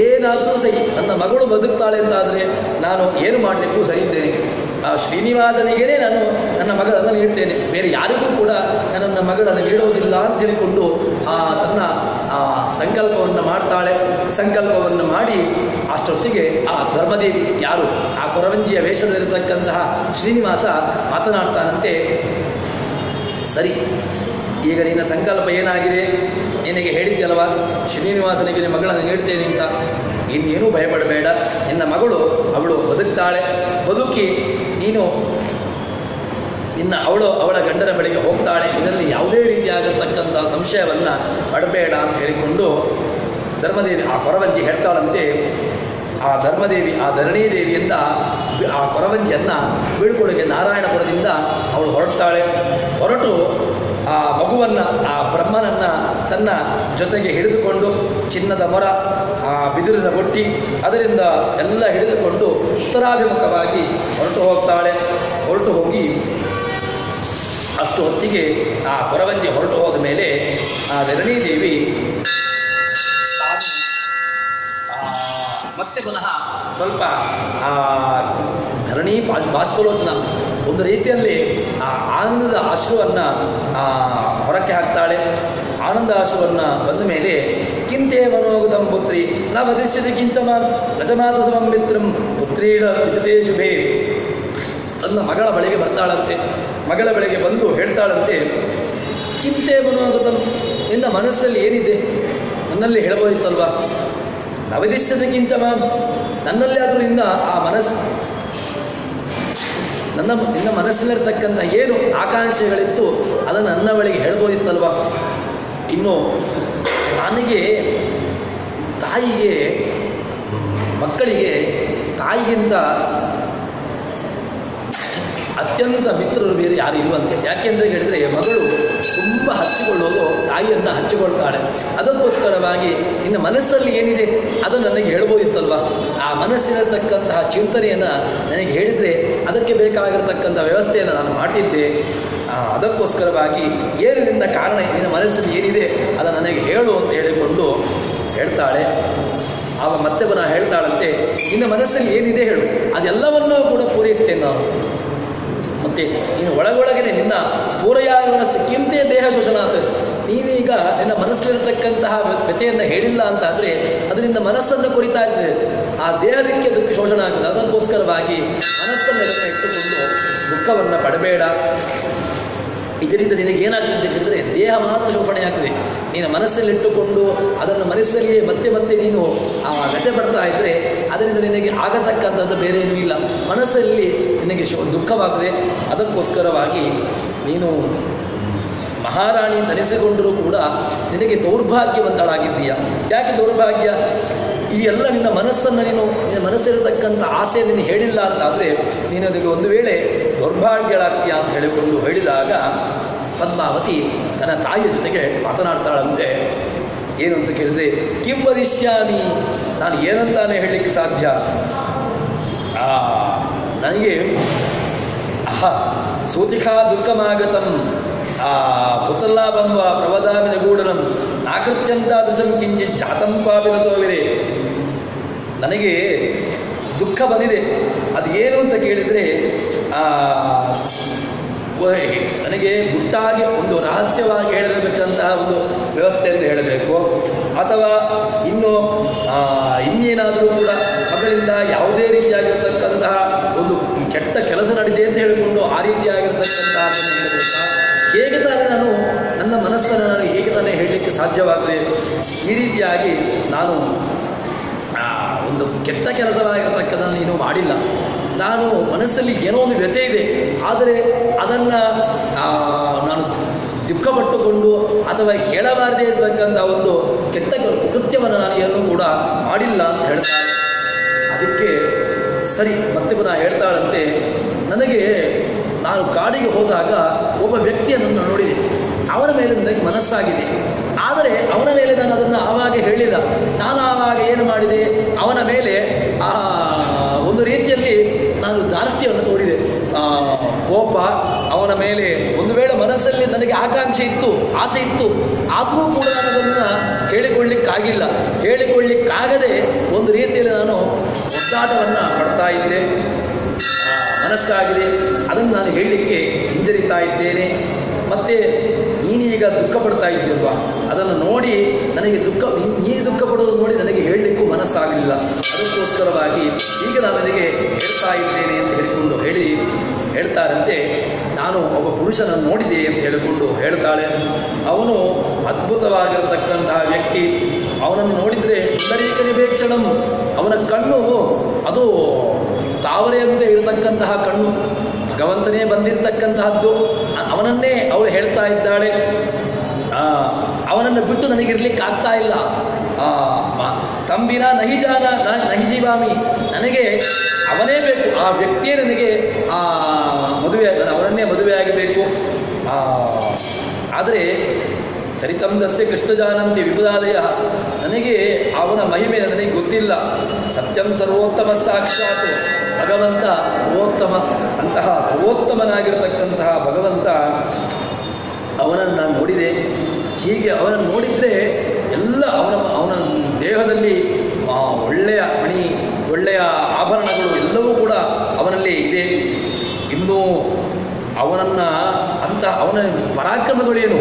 ಏನಾದರೂ ಸರಿ ನನ್ನ ಮಗಳು ಬದುಕ್ತಾಳೆ ಅಂತಾದರೆ ನಾನು ಏನು ಮಾಡಲಿಕ್ಕೂ ಸರಿ ಇದ್ದೇನೆ. ಆ ಶ್ರೀನಿವಾಸನಿಗೇ ನಾನು ನನ್ನ ಮಗಳನ್ನು ನೀಡ್ತೇನೆ, ಬೇರೆ ಯಾರಿಗೂ ಕೂಡ ನನ್ನ ಮಗಳನ್ನು ನೀಡುವುದಿಲ್ಲ ಅಂತ ಹೇಳಿಕೊಂಡು ತನ್ನ ಸಂಕಲ್ಪವನ್ನು ಮಾಡ್ತಾಳೆ. ಸಂಕಲ್ಪವನ್ನು ಮಾಡಿ ಅಷ್ಟೊತ್ತಿಗೆ ಆ ಧರ್ಮದೇವಿ, ಯಾರು ಆ ಕೊರವಂಜಿಯ ವೇಷದಲ್ಲಿರತಕ್ಕಂತಹ ಶ್ರೀನಿವಾಸ ಮಾತನಾಡ್ತಾನಂತೆ. ಸರಿ, ಈಗ ನಿನ್ನ ಸಂಕಲ್ಪ ಏನಾಗಿದೆ? ನಿನಗೆ ಹೇಳಿದ್ಯಲ್ವ ಶ್ರೀನಿವಾಸನಿಗೆ ನಿನ್ನ ಮಗಳನ್ನು ನೀಡ್ತೇನೆ ಅಂತ. ಇನ್ನೇನೂ ಭಯಪಡಬೇಡ. ನಿನ್ನ ಮಗಳು ಅವಳು ಬದುಕ್ತಾಳೆ. ಬದುಕಿ ನೀನು ಅವಳ ಗಂಡನ ಬಳಿಗೆ ಹೋಗ್ತಾಳೆ. ಇದರಲ್ಲಿ ಯಾವುದೇ ರೀತಿಯಾಗತಕ್ಕಂಥ ಸಂಶಯವನ್ನು ಪಡಬೇಡ ಅಂತ ಹೇಳಿಕೊಂಡು ಧರ್ಮದೇವಿ ಆ ಕೊರವಂಜಿ ಹೇಳ್ತಾಳಂತೆ. ಆ ಧರ್ಮದೇವಿ ಆ ಧರಣೀದೇವಿಯಿಂದ ಆ ಕೊರವಂಜಿಯನ್ನು ಬೀಳ್ಕೊಡುಗೆ ನಾರಾಯಣಪುರದಿಂದ ಅವಳು ಹೊರಡ್ತಾಳೆ. ಹೊರಟು ಆ ಮಗುವನ್ನು, ಆ ಬ್ರಹ್ಮನನ್ನು ತನ್ನ ಜೊತೆಗೆ ಹಿಡಿದುಕೊಂಡು ಚಿನ್ನದ ಮೊರ, ಆ ಬಿದಿರಿನ ಬೊಟ್ಟಿ ಅದರಿಂದ ಎಲ್ಲ ಹಿಡಿದುಕೊಂಡು ಉತ್ತರಾಭಿಮುಖವಾಗಿ ಹೊರಟು ಹೋಗ್ತಾಳೆ. ಹೊರಟು ಹೋಗಿ ಅಷ್ಟು ಹೊತ್ತಿಗೆ ಆ ಕೊರವಂಜಿ ಹೊರಟು ಹೋದ ಮೇಲೆ ಆ ಧರಣೀದೇವಿ ಮತ್ತೆ ಪುನಃ ಸ್ವಲ್ಪ ಧರಣಿ ಬಾಷ್ಪಲೋಚನ ಒಂದು ರೀತಿಯಲ್ಲಿ ಆ ಆನಂದದ ಆಶ್ರುವನ್ನು ಹೊರಕ್ಕೆ ಹಾಕ್ತಾಳೆ. ಆನಂದ ಆಶ್ರುವನ್ನು ಬಂದ ಮೇಲೆ ಕಿಂತೆ ಮನೋಗತಂ ಪುತ್ರಿ ನ ವದಿಷ್ಯತಿ ಕಿಂಚಮ ರಜಮಾತ ಸಮಂ ಮಿತ್ರಂ ಪುತ್ರೀಡ ವಿದಿತೇ ಶುಭೇ. ತನ್ನ ಮಗಳ ಬಳಿಗೆ ಬರ್ತಾಳಂತೆ. ಮಗಳ ಬಳಿಗೆ ಬಂದು ಹೇಳ್ತಾಳಂತೆ, ಚಿಂತೆ ಮನೋಗತಂ, ನಿನ್ನ ಮನಸ್ಸಲ್ಲಿ ಏನಿದೆ ನನ್ನಲ್ಲಿ ಹೇಳಬಹುದಿತ್ತಲ್ವಾ? ನವದಿಶ್ಯದ ಕಿಂಚ ಮಾಂ, ನನ್ನಲ್ಲಿ ಆದರೂ ನಿನ್ನ ಆ ಮನಸ್ಸು ನಿನ್ನ ಮನಸ್ಸಿನಲ್ಲಿರ್ತಕ್ಕಂಥ ಏನು ಆಕಾಂಕ್ಷೆಗಳಿತ್ತು ಅದನ್ನು ನನ್ನ ಬಳಿಗೆ ಹೇಳ್ಬೋದಿತ್ತಲ್ವಾ? ಇನ್ನು ನನಗೆ ತಾಯಿಗೆ ಮಕ್ಕಳಿಗೆ ತಾಯಿಗಿಂತ ಅತ್ಯಂತ ಮಿತ್ರರು ಬೇರೆ ಯಾರು ಇರುವಂತೆ. ಯಾಕೆಂದರೆ ಹೇಳಿದರೆ ಮಗಳು ತುಂಬ ಹಚ್ಚಿಕೊಳ್ಳೋದು ತಾಯಿಯನ್ನು ಹಚ್ಚಿಕೊಳ್ತಾಳೆ. ಅದಕ್ಕೋಸ್ಕರವಾಗಿ ನಿನ್ನ ಮನಸ್ಸಲ್ಲಿ ಏನಿದೆ ಅದು ನನಗೆ ಹೇಳ್ಬೋದಿತ್ತಲ್ವ? ಆ ಮನಸ್ಸಿನತಕ್ಕಂತಹ ಚಿಂತನೆಯನ್ನು ನನಗೆ ಹೇಳಿದರೆ ಅದಕ್ಕೆ ಬೇಕಾಗಿರತಕ್ಕಂಥ ವ್ಯವಸ್ಥೆಯನ್ನು ನಾನು ಮಾಡ್ತಿದ್ದೆ. ಅದಕ್ಕೋಸ್ಕರವಾಗಿ ಏನು ನಿನ್ನ ಕಾರಣ, ನಿನ್ನ ಮನಸ್ಸಲ್ಲಿ ಏನಿದೆ ಅದನ್ನು ನನಗೆ ಹೇಳು ಅಂತ ಹೇಳಿಕೊಂಡು ಹೇಳ್ತಾಳೆ. ಆಗ ಮತ್ತೆ ಪುನಃ ಹೇಳ್ತಾಳಂತೆ, ನಿನ್ನ ಮನಸ್ಸಲ್ಲಿ ಏನಿದೆ ಹೇಳು, ಅದೆಲ್ಲವನ್ನೂ ಕೂಡ ಪೂರೈಸ್ತೇನೆ ನಾನು. ಮತ್ತೆ ನೀನು ಒಳಗೊಳಗನೆ ನಿನ್ನ ಪೂರೈಯಾಗಿ ಮನಸ್ಸಿಗಿಂತೆ ದೇಹ ಶೋಷಣಾತ್, ನೀನೀಗ ನಿನ್ನ ಮನಸ್ಸಲ್ಲಿರತಕ್ಕಂತಹ ವ್ಯಥೆಯನ್ನು ಹೇಳಿಲ್ಲ ಅಂತ ಆದರೆ ಅದು ನಿನ್ನ ಮನಸ್ಸನ್ನು ಕುರಿತಾ ಇರ್ತದೆ, ಆ ದೇಹದಕ್ಕೆ ದುಃಖ ಶೋಷಣ ಆಗ್ತದೆ. ಅದಕ್ಕೋಸ್ಕರವಾಗಿ ಮನಸ್ಸಲ್ಲಿ ಅದನ್ನು ಇಟ್ಟುಕೊಂಡು ದುಃಖವನ್ನು ಪಡಬೇಡ. ಇದರಿಂದ ನಿನಗೇನಾಗ್ತದೆ ಅಂತಂದರೆ ದೇಹ ಮಾತ್ರ ಶೋಷಣೆ ಆಗ್ತದೆ. ನೀನು ಮನಸ್ಸಲ್ಲಿಟ್ಟುಕೊಂಡು ಅದನ್ನು ಮನಸ್ಸಲ್ಲಿಯೇ ಮತ್ತೆ ಮತ್ತೆ ನೀನು ವ್ಯಥೆ ಪಡ್ತಾ ಇದ್ದರೆ ಅದರಿಂದ ನಿನಗೆ ಆಗತಕ್ಕಂಥದ್ದು ಬೇರೆ ಏನೂ ಇಲ್ಲ, ಮನಸ್ಸಲ್ಲಿ ನಿನಗೆ ದುಃಖವಾಗ್ತದೆ. ಅದಕ್ಕೋಸ್ಕರವಾಗಿ ನೀನು ಮಹಾರಾಣಿ ಅಂತ ಅನಿಸಿಕೊಂಡರೂ ಕೂಡ ನಿನಗೆ ದೌರ್ಭಾಗ್ಯವಂತಳಾಗಿದ್ದೀಯ. ಯಾಕೆ ದೌರ್ಭಾಗ್ಯ? ಈ ಎಲ್ಲ ನಿನ್ನ ಮನಸ್ಸನ್ನು ನಿನ್ನ ಮನಸ್ಸಿರತಕ್ಕಂಥ ಆಸೆ ನೀನು ಹೇಳಿಲ್ಲ ಅಂತಾದರೆ ನೀನು ಅದಕ್ಕೆ ಒಂದು ವೇಳೆ ದೌರ್ಭಾಗ್ಯಳಾಗ್ತೀಯ ಅಂತ ಹೇಳಿಕೊಂಡು ಹೇಳಿದಾಗ ಪದ್ಮಾವತಿ ತನ್ನ ತಾಯಿಯ ಜೊತೆಗೆ ಮಾತನಾಡ್ತಾಳಂತೆ. ಏನು ಅಂತ ಕೇಳಿದ್ರೆ, ಕಿಂ ವದಿಷ್ಯಾಮಿ, ನಾನು ಏನಂತಾನೆ ಹೇಳಲಿಕ್ಕೆ ಸಾಧ್ಯ? ನನಗೆ ಸೂತಿಖಾ ದುಃಖಮಾಗತಂ ಪುತಲ್ಲಾಭಂ ವಾ ಪ್ರವದಾಮಿ ನಿಗೂಢನಂ ನಾಕೃತ್ಯಂತಾದೃಶಂ ಕಿಂಚಿತ್ ಜಾತಂ ಪಾಪಿರತೋವಿದೆ. ನನಗೆ ದುಃಖ ಬಂದಿದೆ. ಅದು ಏನು ಅಂತ ಕೇಳಿದರೆ ನನಗೆ ಗುಟ್ಟಾಗಿ ಒಂದು ರಹಸ್ಯವಾಗಿ ಹೇಳಬೇಕಂತಹ ಒಂದು ವ್ಯವಸ್ಥೆಯನ್ನು ಹೇಳಬೇಕು, ಅಥವಾ ಇನ್ನೇನಾದರೂ ಕೂಡ ಮಗಳಿಂದ ಯಾವುದೇ ರೀತಿಯಾಗಿರ್ತಕ್ಕಂತಹ ಒಂದು ಕೆಟ್ಟ ಕೆಲಸ ನಡೆದಿದೆ ಅಂತ ಹೇಳಿಕೊಂಡು ಆ ರೀತಿಯಾಗಿರ್ತಕ್ಕಂತಹ ಅದನ್ನು ಹೇಳಬೇಕಾ? ಹೇಗೆ ತಾನೇ ನನ್ನ ಮನಸ್ಸನ್ನು ನಾನು ಹೇಗೆ ತಾನೇ ಹೇಳಲಿಕ್ಕೆ ಸಾಧ್ಯವಾಗದೆ? ಈ ರೀತಿಯಾಗಿ ನಾನು ಒಂದು ಕೆಟ್ಟ ಕೆಲಸವಾಗಿರತಕ್ಕಂಥ ನೀನು ಮಾಡಿಲ್ಲ. ನಾನು ಮನಸ್ಸಲ್ಲಿ ಏನೋ ಒಂದು ವ್ಯಥೆ ಇದೆ, ಆದರೆ ಅದನ್ನು ನಾನು ದುಃಖಪಟ್ಟುಕೊಂಡು ಅಥವಾ ಹೇಳಬಾರದೇ ಇರತಕ್ಕಂಥ ಒಂದು ಕೆಟ್ಟ ಕೃತ್ಯವನ್ನು ನಾನು ಏನೂ ಕೂಡ ಮಾಡಿಲ್ಲ ಅಂತ ಹೇಳ್ತಾಳೆ. ಅದಕ್ಕೆ ಸರಿ ಮತ್ತೆ ಪುನಃ ಹೇಳ್ತಾಳಂತೆ, ನನಗೆ ನಾನು ಕಾಡಿಗೆ ಹೋದಾಗ ಒಬ್ಬ ವ್ಯಕ್ತಿಯನ್ನು ನೋಡಿದೆ, ಅವನ ಮೇಲೆ ನನಗೆ ಮನಸ್ಸಾಗಿದೆ. ಆದರೆ ಅವನ ಮೇಲೆ ನಾನು ಅದನ್ನು ಆವಾಗ ಹೇಳಿಲ್ಲ. ನಾನು ಆವಾಗ ಏನು ಮಾಡಿದೆ, ಅವನ ಮೇಲೆ ಒಂದು ರೀತಿಯಲ್ಲಿ ನಾನು ದಾರ್ಷ್ಟ್ಯವನ್ನು ತೋರಿದೆ, ಕೋಪ ಅವನ ಮೇಲೆ. ಒಂದು ವೇಳೆ ಮನಸ್ಸಲ್ಲಿ ನನಗೆ ಆಕಾಂಕ್ಷೆ ಇತ್ತು, ಆಸೆ ಇತ್ತು, ಆದರೂ ಕೂಡ ನಾನು ಅದನ್ನು ಹೇಳಿಕೊಳ್ಳಿಕ್ಕಾಗಿಲ್ಲ. ಹೇಳಿಕೊಳ್ಳಿಕ್ಕಾಗದೆ ಒಂದು ರೀತಿಯಲ್ಲಿ ನಾನು ಒದ್ದಾಟವನ್ನು ಪಡ್ತಾ ಇದ್ದೆ. ಮನಸ್ಸಾಗಿದೆ, ಅದನ್ನು ನಾನು ಹೇಳಲಿಕ್ಕೆ ಹಿಂಜರಿತಾ ಇದ್ದೇನೆ. ಮತ್ತು ನೀನೀಗ ದುಃಖ ಪಡ್ತಾ ಇದ್ದೀಲ್ವಾ, ಅದನ್ನು ನೋಡಿ ನನಗೆ ನೀನು ದುಃಖ ಪಡೋದು ನೋಡಿ ನನಗೆ ಹೇಳಲಿಕ್ಕೂ ಮನಸ್ಸಾಗಲಿಲ್ಲ. ಅದಕ್ಕೋಸ್ಕರವಾಗಿ ಈಗ ನಾನು ನನಗೆ ಹೇಳ್ತಾ ಇದ್ದೇನೆ ಅಂತ ಹೇಳಿಕೊಂಡು ಹೇಳ್ತಾರಂತೆ. ನಾನು ಒಬ್ಬ ಪುರುಷನನ್ನು ನೋಡಿದೆ ಅಂತ ಹೇಳಿಕೊಂಡು ಹೇಳ್ತಾಳೆ. ಅವನು ಅದ್ಭುತವಾಗಿರತಕ್ಕಂತಹ ವ್ಯಕ್ತಿ. ಅವನನ್ನು ನೋಡಿದರೆ ಪುಂಡರೀಕನಿವೇಕ್ಷಣಂ, ಅವನ ಕಣ್ಣು ಅದು ತಾವರೆಯಂತೆ ಇರತಕ್ಕಂತಹ ಕಣ್ಣು, ಭಗವಂತನೇ ಬಂದಿರತಕ್ಕಂತಹದ್ದು. ಅವನನ್ನೇ ಅವಳು ಹೇಳ್ತಾ ಇದ್ದಾಳೆ. ಅವನನ್ನು ಬಿಟ್ಟು ನನಗಿರ್ಲಿಕ್ಕೆ ಆಗ್ತಾ ಇಲ್ಲ. ತಂಬಿನ ನಹಿ ಜೀವಾಮಿ, ನನಗೆ ಅವನೇ ಬೇಕು, ಆ ವ್ಯಕ್ತಿಯೇ ನನಗೆ ಅವನನ್ನೇ ಮದುವೆಯಾಗಬೇಕು. ಆದರೆ ಚರಿತಂದಸ್ಯ ಕೃಷ್ಣ ಜಾನಂತಿ ವಿಪದಾದಯ, ನನಗೆ ಅವನ ಮಹಿಮೆ ನನಗೆ ಗೊತ್ತಿಲ್ಲ. ಸತ್ಯಂ ಸರ್ವೋತ್ತಮ ಸಾಕ್ಷಾತ್, ಭಗವಂತ ಸರ್ವೋತ್ತಮ, ಅಂತಹ ಸರ್ವೋತ್ತಮನಾಗಿರತಕ್ಕಂತಹ ಭಗವಂತ ಅವನನ್ನು ನಾನು ನೋಡಿದೆ. ಹೀಗೆ ಅವನನ್ನು ನೋಡಿದರೆ ಎಲ್ಲ ಅವನ ದೇಹದಲ್ಲಿ ಒಳ್ಳೆಯ ಮಣಿ, ಒಳ್ಳೆಯ ಆಭರಣಗಳು ಎಲ್ಲವೂ ಕೂಡ ಅವನಲ್ಲಿ ಇದೆ. ಇನ್ನೂ ಅವನ ಪರಾಕ್ರಮಗಳೇನು?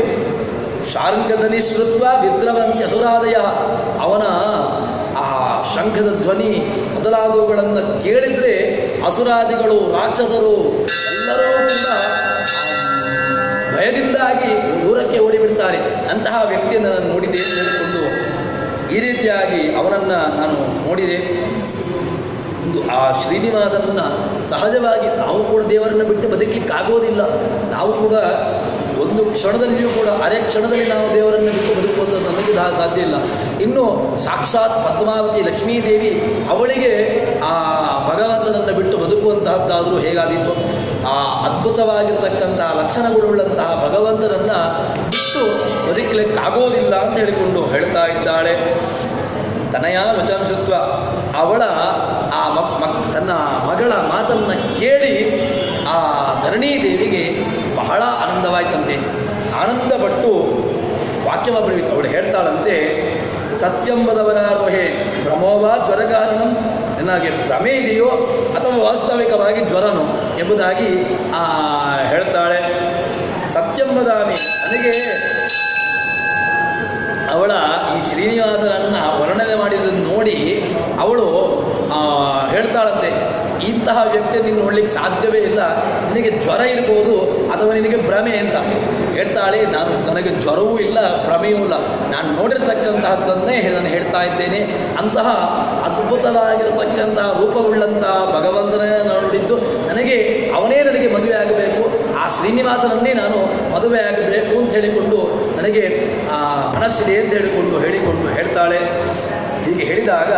ಶಾರ್ಂಗಧ್ವನಿ ಶ್ರುತ್ವ ವಿದ್ರವಂತಿ ಅಸುರಾದಯ, ಅವನ ಆ ಶಂಖದ ಧ್ವನಿ ಮೊದಲಾದವುಗಳನ್ನು ಕೇಳಿದರೆ ಅಸುರಾದಿಗಳು, ರಾಕ್ಷಸರು ಎಲ್ಲರೂ ಕೂಡ ಭಯದಿಂದಾಗಿ ಭಯದಿಂದಾಗಿ ದೂರಕ್ಕೆ ಓಡಿಬಿಡ್ತಾರೆ. ಅಂತಹ ವ್ಯಕ್ತಿಯನ್ನು ನಾನು ನೋಡಿದೆ ಅಂತ ಹೇಳಿಕೊಂಡು ಈ ರೀತಿಯಾಗಿ ಅವನನ್ನು ನಾನು ನೋಡಿದೆ. ಒಂದು ಆ ಶ್ರೀನಿವಾಸನನ್ನು ಸಹಜವಾಗಿ ನಾವು ಕೂಡ ದೇವರನ್ನು ಬಿಟ್ಟು ಬದುಕಲಿಕ್ಕಾಗೋದಿಲ್ಲ. ನಾವು ಕೂಡ ಒಂದು ಕ್ಷಣದಲ್ಲಿಯೂ ಕೂಡ ಅರೆ ಕ್ಷಣದಲ್ಲಿ ನಾವು ದೇವರನ್ನು ಬಿಟ್ಟು ಬದುಕುವುದು ನಮಗೆ ಸಾಧ್ಯ ಇಲ್ಲ. ಇನ್ನು ಸಾಕ್ಷಾತ್ ಪದ್ಮಾವತಿ ಲಕ್ಷ್ಮೀದೇವಿ ಅವಳಿಗೆ ಆ ಭಗವಂತನನ್ನು ಬಿಟ್ಟು ಬದುಕುವಂತಹದ್ದಾದರೂ ಹೇಗಾದೀತು? ಆ ಅದ್ಭುತವಾಗಿರ್ತಕ್ಕಂತಹ ಲಕ್ಷಣಗಳುಳ್ಳಂತಹ ಭಗವಂತನನ್ನು ಬಿಟ್ಟು ಬದುಕಲಿಕ್ಕಾಗೋದಿಲ್ಲ ಅಂತ ಹೇಳಿಕೊಂಡು ಹೇಳ್ತಾ ಇದ್ದಾಳೆ. ತನಯ ವಚಂಶತ್ವ ಅವಳ ಆ ತನ್ನ ಮಗಳ ಮಾತನ್ನು ಕೇಳಿ ಆ ಧರಣೀದೇವಿಗೆ ಬಹಳ ಆನಂದವಾಯ್ತಂತೆ. ಆನಂದಪಟ್ಟು ವಾಕ್ಯವ ಬರೆಯಿತು. ಅವಳು ಹೇಳ್ತಾಳಂತೆ, ಸತ್ಯಂಬದವರಾರೋಹೆ ಭ್ರಮೋವಾ ಜ್ವರಕಾರಣಂ, ನನಗೆ ಭ್ರಮೆ ಇದೆಯೋ ಅಥವಾ ವಾಸ್ತವಿಕವಾಗಿ ಜ್ವರನೋ ಎಂಬುದಾಗಿ ಹೇಳ್ತಾಳೆ. ಸತ್ಯಂಬದಾಮಿ, ನನಗೆ ಅವಳ ಈ ಶ್ರೀನಿವಾಸನನ್ನು ವರ್ಣನೆ ಮಾಡಿದ್ದನ್ನು ನೋಡಿ ಅವಳು ಹೇಳ್ತಾಳಂತೆ, ಇಂತಹ ವ್ಯಕ್ತಿಯನ್ನು ನೀನು ನೋಡ್ಲಿಕ್ಕೆ ಸಾಧ್ಯವೇ ಇಲ್ಲ, ನಿನಗೆ ಜ್ವರ ಇರ್ಬೋದು ಅಥವಾ ನಿನಗೆ ಭ್ರಮೆ ಅಂತ ಹೇಳ್ತಾಳೆ. ನನಗೆ ಜ್ವರವೂ ಇಲ್ಲ, ಭ್ರಮೆಯೂ ಇಲ್ಲ, ನಾನು ನೋಡಿರ್ತಕ್ಕಂತಹದ್ದನ್ನೇ ನಾನು ಹೇಳ್ತಾ ಇದ್ದೇನೆ. ಅಂತಹ ಅದ್ಭುತವಾಗಿರತಕ್ಕಂತಹ ರೂಪವುಳ್ಳಂತಹ ಭಗವಂತನೇ ನೋಡಿದ್ದು ಅವನೇ ನನಗೆ ಮದುವೆ ಆಗಬೇಕು, ಆ ಶ್ರೀನಿವಾಸನನ್ನೇ ನಾನು ಮದುವೆ ಆಗಬೇಕು ಅಂತ ಹೇಳಿಕೊಂಡು ನನಗೆ ಮನಸ್ಸಿದೆ ಅಂತ ಹೇಳಿಕೊಂಡು ಹೇಳ್ತಾಳೆ. ಹೀಗೆ ಹೇಳಿದಾಗ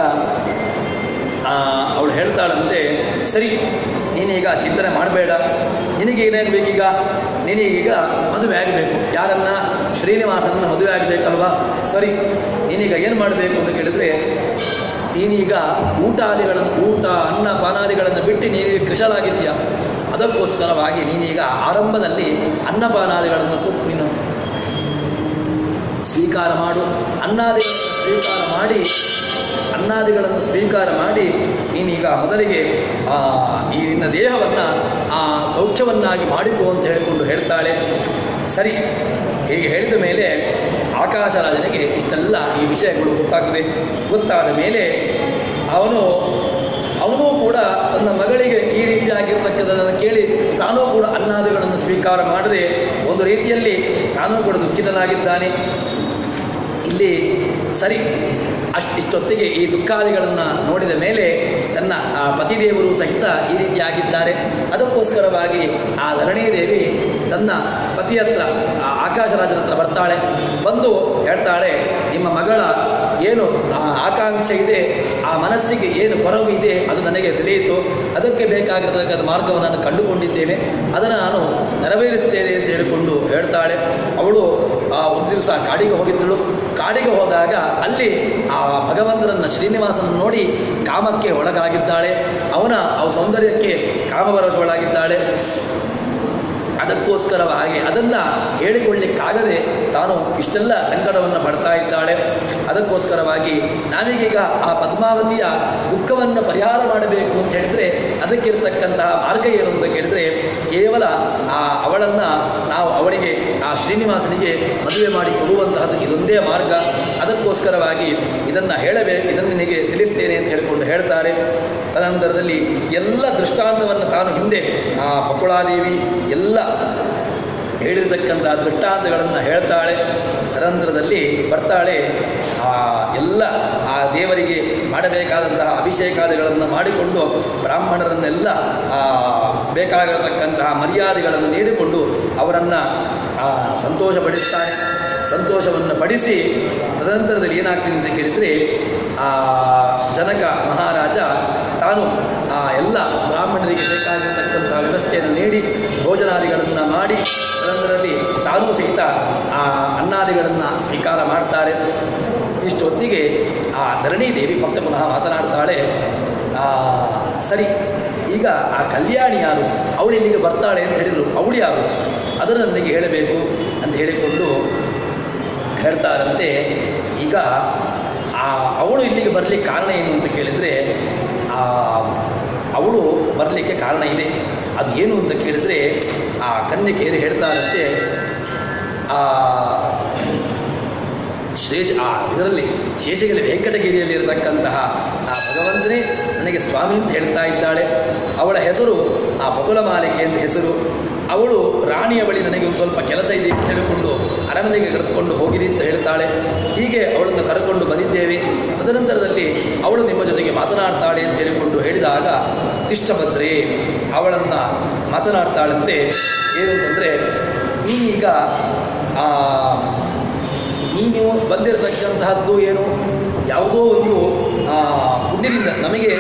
ಅವಳು ಹೇಳ್ತಾಳಂತೆ, ಸರಿ ನೀನೀಗ ಚಿಂತನೆ ಮಾಡಬೇಡ, ನಿನಗೆ ಏನಾಗಬೇಕೀಗ, ನೀನೀಗ ಮದುವೆ ಆಗಬೇಕು. ಯಾರನ್ನ? ಶ್ರೀನಿವಾಸನನ್ನು ಮದುವೆ ಆಗಬೇಕಲ್ವಾ? ಸರಿ, ನೀನೀಗ ಏನು ಮಾಡಬೇಕು ಅಂತ ಕೇಳಿದರೆ, ನೀನೀಗ ಊಟ ಅನ್ನ ಪಾನಾದಿಗಳನ್ನು ಬಿಟ್ಟು ನೀನೀಗ ಕೃಷಲಾಗಿದ್ಯಾ, ಅದಕ್ಕೋಸ್ಕರವಾಗಿ ನೀನೀಗ ಆರಂಭದಲ್ಲಿ ಅನ್ನಪಾನಾದಿಗಳನ್ನು ಕೊಟ್ಟು ನೀನು ಸ್ವೀಕಾರ ಮಾಡು. ಅನ್ನಾದಿಗಳನ್ನು ಸ್ವೀಕಾರ ಮಾಡಿ ನೀನೀಗ ಮೊದಲಿಗೆ ಈ ನಿನ್ನ ದೇಹವನ್ನು ಸೌಖ್ಯವನ್ನಾಗಿ ಮಾಡಿಕೋ ಅಂತ ಹೇಳಿಕೊಂಡು ಹೇಳ್ತಾಳೆ. ಸರಿ, ಹೀಗೆ ಹೇಳಿದ ಮೇಲೆ ಆಕಾಶರಾಜನಿಗೆ ಇಷ್ಟೆಲ್ಲ ಈ ವಿಷಯಗಳು ಗೊತ್ತಾದ ಮೇಲೆ ಅವನು ಕೂಡ ತನ್ನ ಮಗಳಿಗೆ ಈ ರೀತಿಯಾಗಿರ್ತಕ್ಕಂಥದ್ದನ್ನು ಕೇಳಿ ತಾನೂ ಕೂಡ ಅನ್ನಾದಿಗಳನ್ನು ಸ್ವೀಕಾರ ಮಾಡದೆ ಒಂದು ರೀತಿಯಲ್ಲಿ ತಾನೂ ಕೂಡ ದುಃಖಿತನಾಗಿದ್ದಾನೆ. ಇಲ್ಲಿ ಸರಿ, ಇಷ್ಟೊತ್ತಿಗೆ ಈ ದುಃಖಾದಿಗಳನ್ನು ನೋಡಿದ ಮೇಲೆ ತನ್ನ ಪತಿದೇವರು ಸಹಿತ ಈ ರೀತಿಯಾಗಿದ್ದಾರೆ. ಅದಕ್ಕೋಸ್ಕರವಾಗಿ ಆ ಧರಣೀದೇವಿ ತನ್ನ ಪತಿ ಹತ್ರ, ಆಕಾಶರಾಜನ ಹತ್ರ ಬರ್ತಾಳೆ. ಬಂದು ಹೇಳ್ತಾಳೆ, ನಿಮ್ಮ ಮಗಳ ಏನು ಆಕಾಂಕ್ಷೆ ಇದೆ, ಆ ಮನಸ್ಸಿಗೆ ಏನು ಕೊರಗು ಇದೆ ಅದು ನನಗೆ ತಿಳಿಯಿತು. ಅದಕ್ಕೆ ಬೇಕಾಗಿರತಕ್ಕಂಥ ಮಾರ್ಗವನ್ನು ನಾನು ಕಂಡುಕೊಂಡಿದ್ದೇನೆ, ಅದನ್ನು ನಾನು ನೆರವೇರಿಸ್ತೇನೆ ಅಂತ ಹೇಳಿಕೊಂಡು ಹೇಳ್ತಾಳೆ. ಅವಳು ಒಂದು ದಿವಸ ಕಾಡಿಗೆ ಹೋಗಿದ್ದಳು. ಕಾಡಿಗೆ ಹೋದಾಗ ಅಲ್ಲಿ ಆ ಭಗವಂತನನ್ನ ಶ್ರೀನಿವಾಸನ ನೋಡಿ ಕಾಮಕ್ಕೆ ಒಳಗಾಗಿದ್ದಾಳೆ. ಅವನ ಸೌಂದರ್ಯಕ್ಕೆ ಕಾಮಭರವಶಳಾಗಿದ್ದಾಳೆ. ಅದಕ್ಕೋಸ್ಕರವಾಗಿ ಅದನ್ನು ಹೇಳಿಕೊಳ್ಳಿಕ್ಕಾಗದೆ ತಾನು ಇಷ್ಟೆಲ್ಲ ಸಂಕಟವನ್ನು ಪಡ್ತಾ ಇದ್ದಾಳೆ. ಅದಕ್ಕೋಸ್ಕರವಾಗಿ ನಾವೀಗೀಗ ಆ ಪದ್ಮಾವತಿಯ ದುಃಖವನ್ನು ಪರಿಹಾರ ಮಾಡಬೇಕು ಅಂತ ಹೇಳಿದರೆ ಅದಕ್ಕಿರ್ತಕ್ಕಂತಹ ಮಾರ್ಗ ಏನು ಅಂತ ಕೇಳಿದರೆ, ಕೇವಲ ಅವಳಿಗೆ ಆ ಶ್ರೀನಿವಾಸನಿಗೆ ಮದುವೆ ಮಾಡಿ ಕೊಡುವಂತಹದ್ದು ಇದೊಂದೇ ಮಾರ್ಗ. ಅದಕ್ಕೋಸ್ಕರವಾಗಿ ಇದನ್ನು ನಿನಗೆ ತಿಳಿಸ್ತೇನೆ ಅಂತ ಹೇಳಿಕೊಂಡು ಹೇಳ್ತಾರೆ. ತದನಂತರದಲ್ಲಿ ಎಲ್ಲ ದೃಷ್ಟಾಂತವನ್ನು ತಾನು ಹಿಂದೆ ಆ ಪಕುಳಾದೇವಿ ಎಲ್ಲ ಹೇಳಿರ್ತಕ್ಕಂಥ ದೃಷ್ಟಾಂತಗಳನ್ನು ಹೇಳ್ತಾಳೆ. ತದನಂತರದಲ್ಲಿ ಬರ್ತಾಳೆ, ಎಲ್ಲ ಆ ದೇವರಿಗೆ ಮಾಡಬೇಕಾದಂತಹ ಅಭಿಷೇಕಾದಿಗಳನ್ನು ಮಾಡಿಕೊಂಡು ಬ್ರಾಹ್ಮಣರನ್ನೆಲ್ಲ ಬೇಕಾಗಿರತಕ್ಕಂತಹ ಮರ್ಯಾದೆಗಳನ್ನು ನೀಡಿಕೊಂಡು ಅವರನ್ನು ಸಂತೋಷಪಡಿಸ್ತಾನೆ. ಸಂತೋಷವನ್ನು ಪಡಿಸಿ ತದನಂತರದಲ್ಲಿ ಏನಾಗ್ತದೆ ಅಂತ ಕೇಳಿದರೆ, ಜನಕ ಮಹಾರಾಜ ತಾನು ಎಲ್ಲ ಬ್ರಾಹ್ಮಣರಿಗೆ ಬೇಕಾಗಿರತಕ್ಕಂಥ ವ್ಯವಸ್ಥೆಯನ್ನು ನೀಡಿ ಭೋಜನಾದಿಗಳನ್ನು ಮಾಡಿ ತದನಂತರದಲ್ಲಿ ತಾನೂ ಸಹಿತ ಅನ್ನಾದಿಗಳನ್ನು ಸ್ವೀಕಾರ ಮಾಡ್ತಾರೆ. ಇಷ್ಟೊತ್ತಿಗೆ ಆ ಧರಣೀದೇವಿ ಮತ್ತೆ ಪುನಃ ಮಾತನಾಡ್ತಾಳೆ. ಸರಿ, ಈಗ ಆ ಕಲ್ಯಾಣಿ ಯಾರು, ಅವಳು ಇಲ್ಲಿಗೆ ಬರ್ತಾಳೆ ಅಂತ ಹೇಳಿದರು, ಅವಳು ಯಾರು, ಅದನ್ನು ನನಗೆ ಹೇಳಬೇಕು ಅಂತ ಹೇಳಿಕೊಂಡು ಹೇಳ್ತಾರಂತೆ. ಈಗ ಅವಳು ಇಲ್ಲಿಗೆ ಬರಲಿಕ್ಕೆ ಕಾರಣ ಏನು ಅಂತ ಕೇಳಿದರೆ, ಅವಳು ಬರಲಿಕ್ಕೆ ಕಾರಣ ಇದೆ. ಅದು ಏನು ಅಂತ ಕೇಳಿದರೆ, ಆ ಕನ್ಯಕೆಯರು ಹೇಳ್ತಾರಂತೆ, ಇದರಲ್ಲಿ ಶೇಷಗಿರಿ ವೆಂಕಟಗಿರಿಯಲ್ಲಿ ಇರತಕ್ಕಂತಹ ಆ ಭಗವಂತನೇ ನನಗೆ ಸ್ವಾಮಿ ಅಂತ ಹೇಳ್ತಾ ಇದ್ದಾಳೆ. ಅವಳ ಹೆಸರು ಆ ಬಕುಲಮಾಲಿಕೆ ಅಂತ ಹೆಸರು. ಅವಳು ರಾಣಿಯ ಬಳಿ ನನಗೆ ಒಂದು ಸ್ವಲ್ಪ ಕೆಲಸ ಇದೆ ಅಂತ ಹೇಳಿಕೊಂಡು ಅರಮನೆಗೆ ಕರೆದುಕೊಂಡು ಹೋಗಿದೆ ಅಂತ ಹೇಳ್ತಾಳೆ. ಹೀಗೆ ಅವಳನ್ನು ಕರೆದುಕೊಂಡು ಬಂದಿದ್ದೇವೆ. ತದನಂತರದಲ್ಲಿ ಅವಳು ನಿಮ್ಮ ಜೊತೆಗೆ ಮಾತನಾಡ್ತಾಳೆ ಅಂತ ಹೇಳಿಕೊಂಡು ಹೇಳಿದಾಗ ತಿಷ್ಟಭದ್ರೆ ಅವಳನ್ನು ಮಾತನಾಡ್ತಾಳಂತೆ. ಏನು ಅಂತಂದರೆ, ನೀನೀಗ ನೀನು ಬಂದಿರತಕ್ಕಂತಹದ್ದು ಏನು, ಯಾವುದೋ ಒಂದು ಪುಣ್ಯದಿಂದ, ನಮಗೆ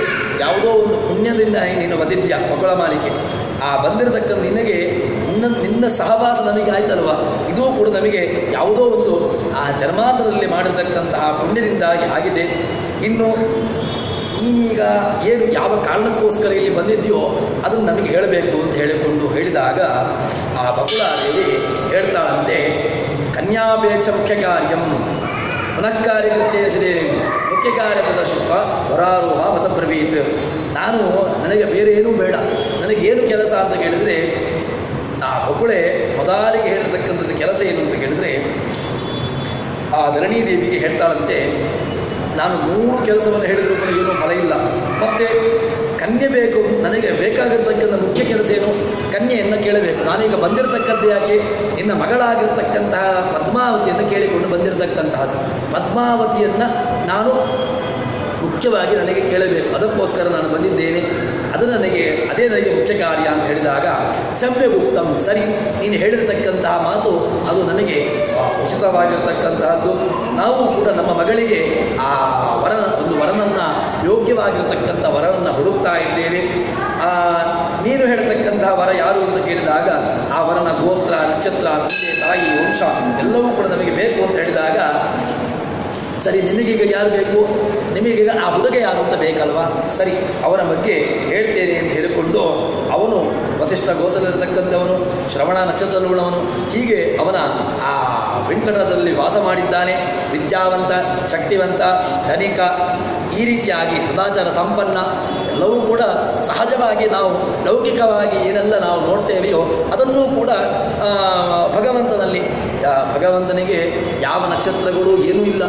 ಯಾವುದೋ ಒಂದು ಪುಣ್ಯದಿಂದ ನೀನು ಬಂದಿದ್ಯಾ ಬಕುಳಮಾಲಿಕೆ. ಆ ಬಂದಿರತಕ್ಕಂಥ ನಿನಗೆ ನಿನ್ನ ಸಹವಾಸ ನಮಗೆ ಆಯ್ತಲ್ವ, ಇದೂ ಕೂಡ ನಮಗೆ ಯಾವುದೋ ಒಂದು ಆ ಜನ್ಮಾಂತರದಲ್ಲಿ ಮಾಡಿರ್ತಕ್ಕಂತಹ ಪುಣ್ಯದಿಂದಾಗಿ ಆಗಿದೆ. ಇನ್ನು ನೀನೀಗ ಏನು ಯಾವ ಕಾರಣಕ್ಕೋಸ್ಕರ ಇಲ್ಲಿ ಬಂದಿದ್ಯೋ ಅದನ್ನು ನಮಗೆ ಹೇಳಬೇಕು ಅಂತ ಹೇಳಿಕೊಂಡು ಹೇಳಿದಾಗ ಆ ಬಕುಳಾದೇವಿ ಹೇಳ್ತಾಳಂತೆ, ಕನ್ಯಾಪೇಕ್ಷ ಮುಖ್ಯ ಕಾರ್ಯಂ ಪುನಃ ಕಾರ್ಯಕೃತ್ಯ ಶ್ರೀ ಮುಖ್ಯ ಕಾರ್ಯ ಪ್ರದರ್ಶಿಸುವ ವರಾರೋಹ ಮತಬ್ರವೀತ್. ನನಗೆ ಬೇರೆ ಏನೂ ಬೇಡ, ನನಗೇನು ಕೆಲಸ ಅಂತ ಕೇಳಿದರೆ, ಆ ಬಕುಳೆ ಮೊದಲಿಗೆ ಹೇಳಿರ್ತಕ್ಕಂಥದ್ದು ಕೆಲಸ ಏನು ಅಂತ ಕೇಳಿದರೆ, ಆ ಧರಣೀದೇವಿಗೆ ಹೇಳ್ತಾಳಂತೆ, ನಾನು 100 ಕೆಲಸವನ್ನು ಹೇಳಿದರೂ ಕೂಡ ಏನೂ ಫಲ ಇಲ್ಲ, ಮತ್ತು ಕನ್ಯೆ ಬೇಕು, ನನಗೆ ಬೇಕಾಗಿರ್ತಕ್ಕಂಥ ಮುಖ್ಯ ಕೆಲಸ ಏನು, ಕನ್ಯೆಯನ್ನು ಕೇಳಬೇಕು. ನಾನೀಗ ಬಂದಿರತಕ್ಕದ್ದು ಯಾಕೆ, ನಿನ್ನ ಮಗಳಾಗಿರ್ತಕ್ಕಂತಹ ಪದ್ಮಾವತಿಯನ್ನು ಕೇಳಿಕೊಂಡು ಬಂದಿರತಕ್ಕಂತಹದ್ದು. ಪದ್ಮಾವತಿಯನ್ನು ನಾನು ಮುಖ್ಯವಾಗಿ ನನಗೆ ಕೇಳಬೇಕು, ಅದಕ್ಕೋಸ್ಕರ ನಾನು ಬಂದಿದ್ದೇನೆ. ಅದೇ ನನಗೆ ಮುಖ್ಯ ಕಾರ್ಯ ಅಂತ ಹೇಳಿದಾಗ, ಸವ್ಯಗುಪ್ತಂ, ಸರಿ, ನೀನು ಹೇಳಿರ್ತಕ್ಕಂತಹ ಮಾತು ಅದು ನನಗೆ ಉಚಿತವಾಗಿರ್ತಕ್ಕಂತಹದ್ದು. ನಾವು ಕೂಡ ನಮ್ಮ ಮಗಳಿಗೆ ಆ ಒಂದು ವರನನ್ನು, ಯೋಗ್ಯವಾಗಿರ್ತಕ್ಕಂಥ ವರನನ್ನು ಹುಡುಕ್ತಾ ಇದ್ದೇವೆ. ನೀನು ಹೇಳ್ತಕ್ಕಂತಹ ವರ ಯಾರು ಅಂತ ಕೇಳಿದಾಗ, ಆ ವರನ ಗೋತ್ರ, ನಕ್ಷತ್ರ, ತಂದೆ ತಾಯಿ, ವಂಶ ಎಲ್ಲವೂ ಕೂಡ ನಮಗೆ ಬೇಕು ಅಂತ ಹೇಳಿದಾಗ, ಸರಿ, ನಿಮಗೀಗ ಯಾರು ಬೇಕು, ನಿಮಗೀಗ ಆ ಹುಡುಗ ಯಾರು ಅಂತ ಬೇಕಲ್ವಾ, ಸರಿ ಅವನ ಬಗ್ಗೆ ಹೇಳ್ತೇನೆ ಅಂತ ಹೇಳಿಕೊಂಡು ಅವನು ವಸಿಷ್ಠ ಗೋತ್ರದಲ್ಲಿರತಕ್ಕಂಥವನು, ಶ್ರವಣ ನಕ್ಷತ್ರದಲ್ಲಿರುವವನು. ಹೀಗೆ ಅವನ ಆ ವೆಂಕಟದಲ್ಲಿ ವಾಸ ಮಾಡಿದ್ದಾನೆ. ವಿದ್ಯಾವಂತ, ಶಕ್ತಿವಂತ, ಧನಿಕ, ಈ ರೀತಿಯಾಗಿ ಸದಾಚಾರ ಸಂಪನ್ನ, ಎಲ್ಲವೂ ಕೂಡ ಸಹಜವಾಗಿ ನಾವು ಲೌಕಿಕವಾಗಿ ಏನೆಲ್ಲ ನಾವು ನೋಡ್ತೇವೆಯೋ ಅದನ್ನೂ ಕೂಡ ಭಗವಂತನಿಗೆ ಯಾವ ನಕ್ಷತ್ರಗಳು ಏನೂ ಇಲ್ಲ.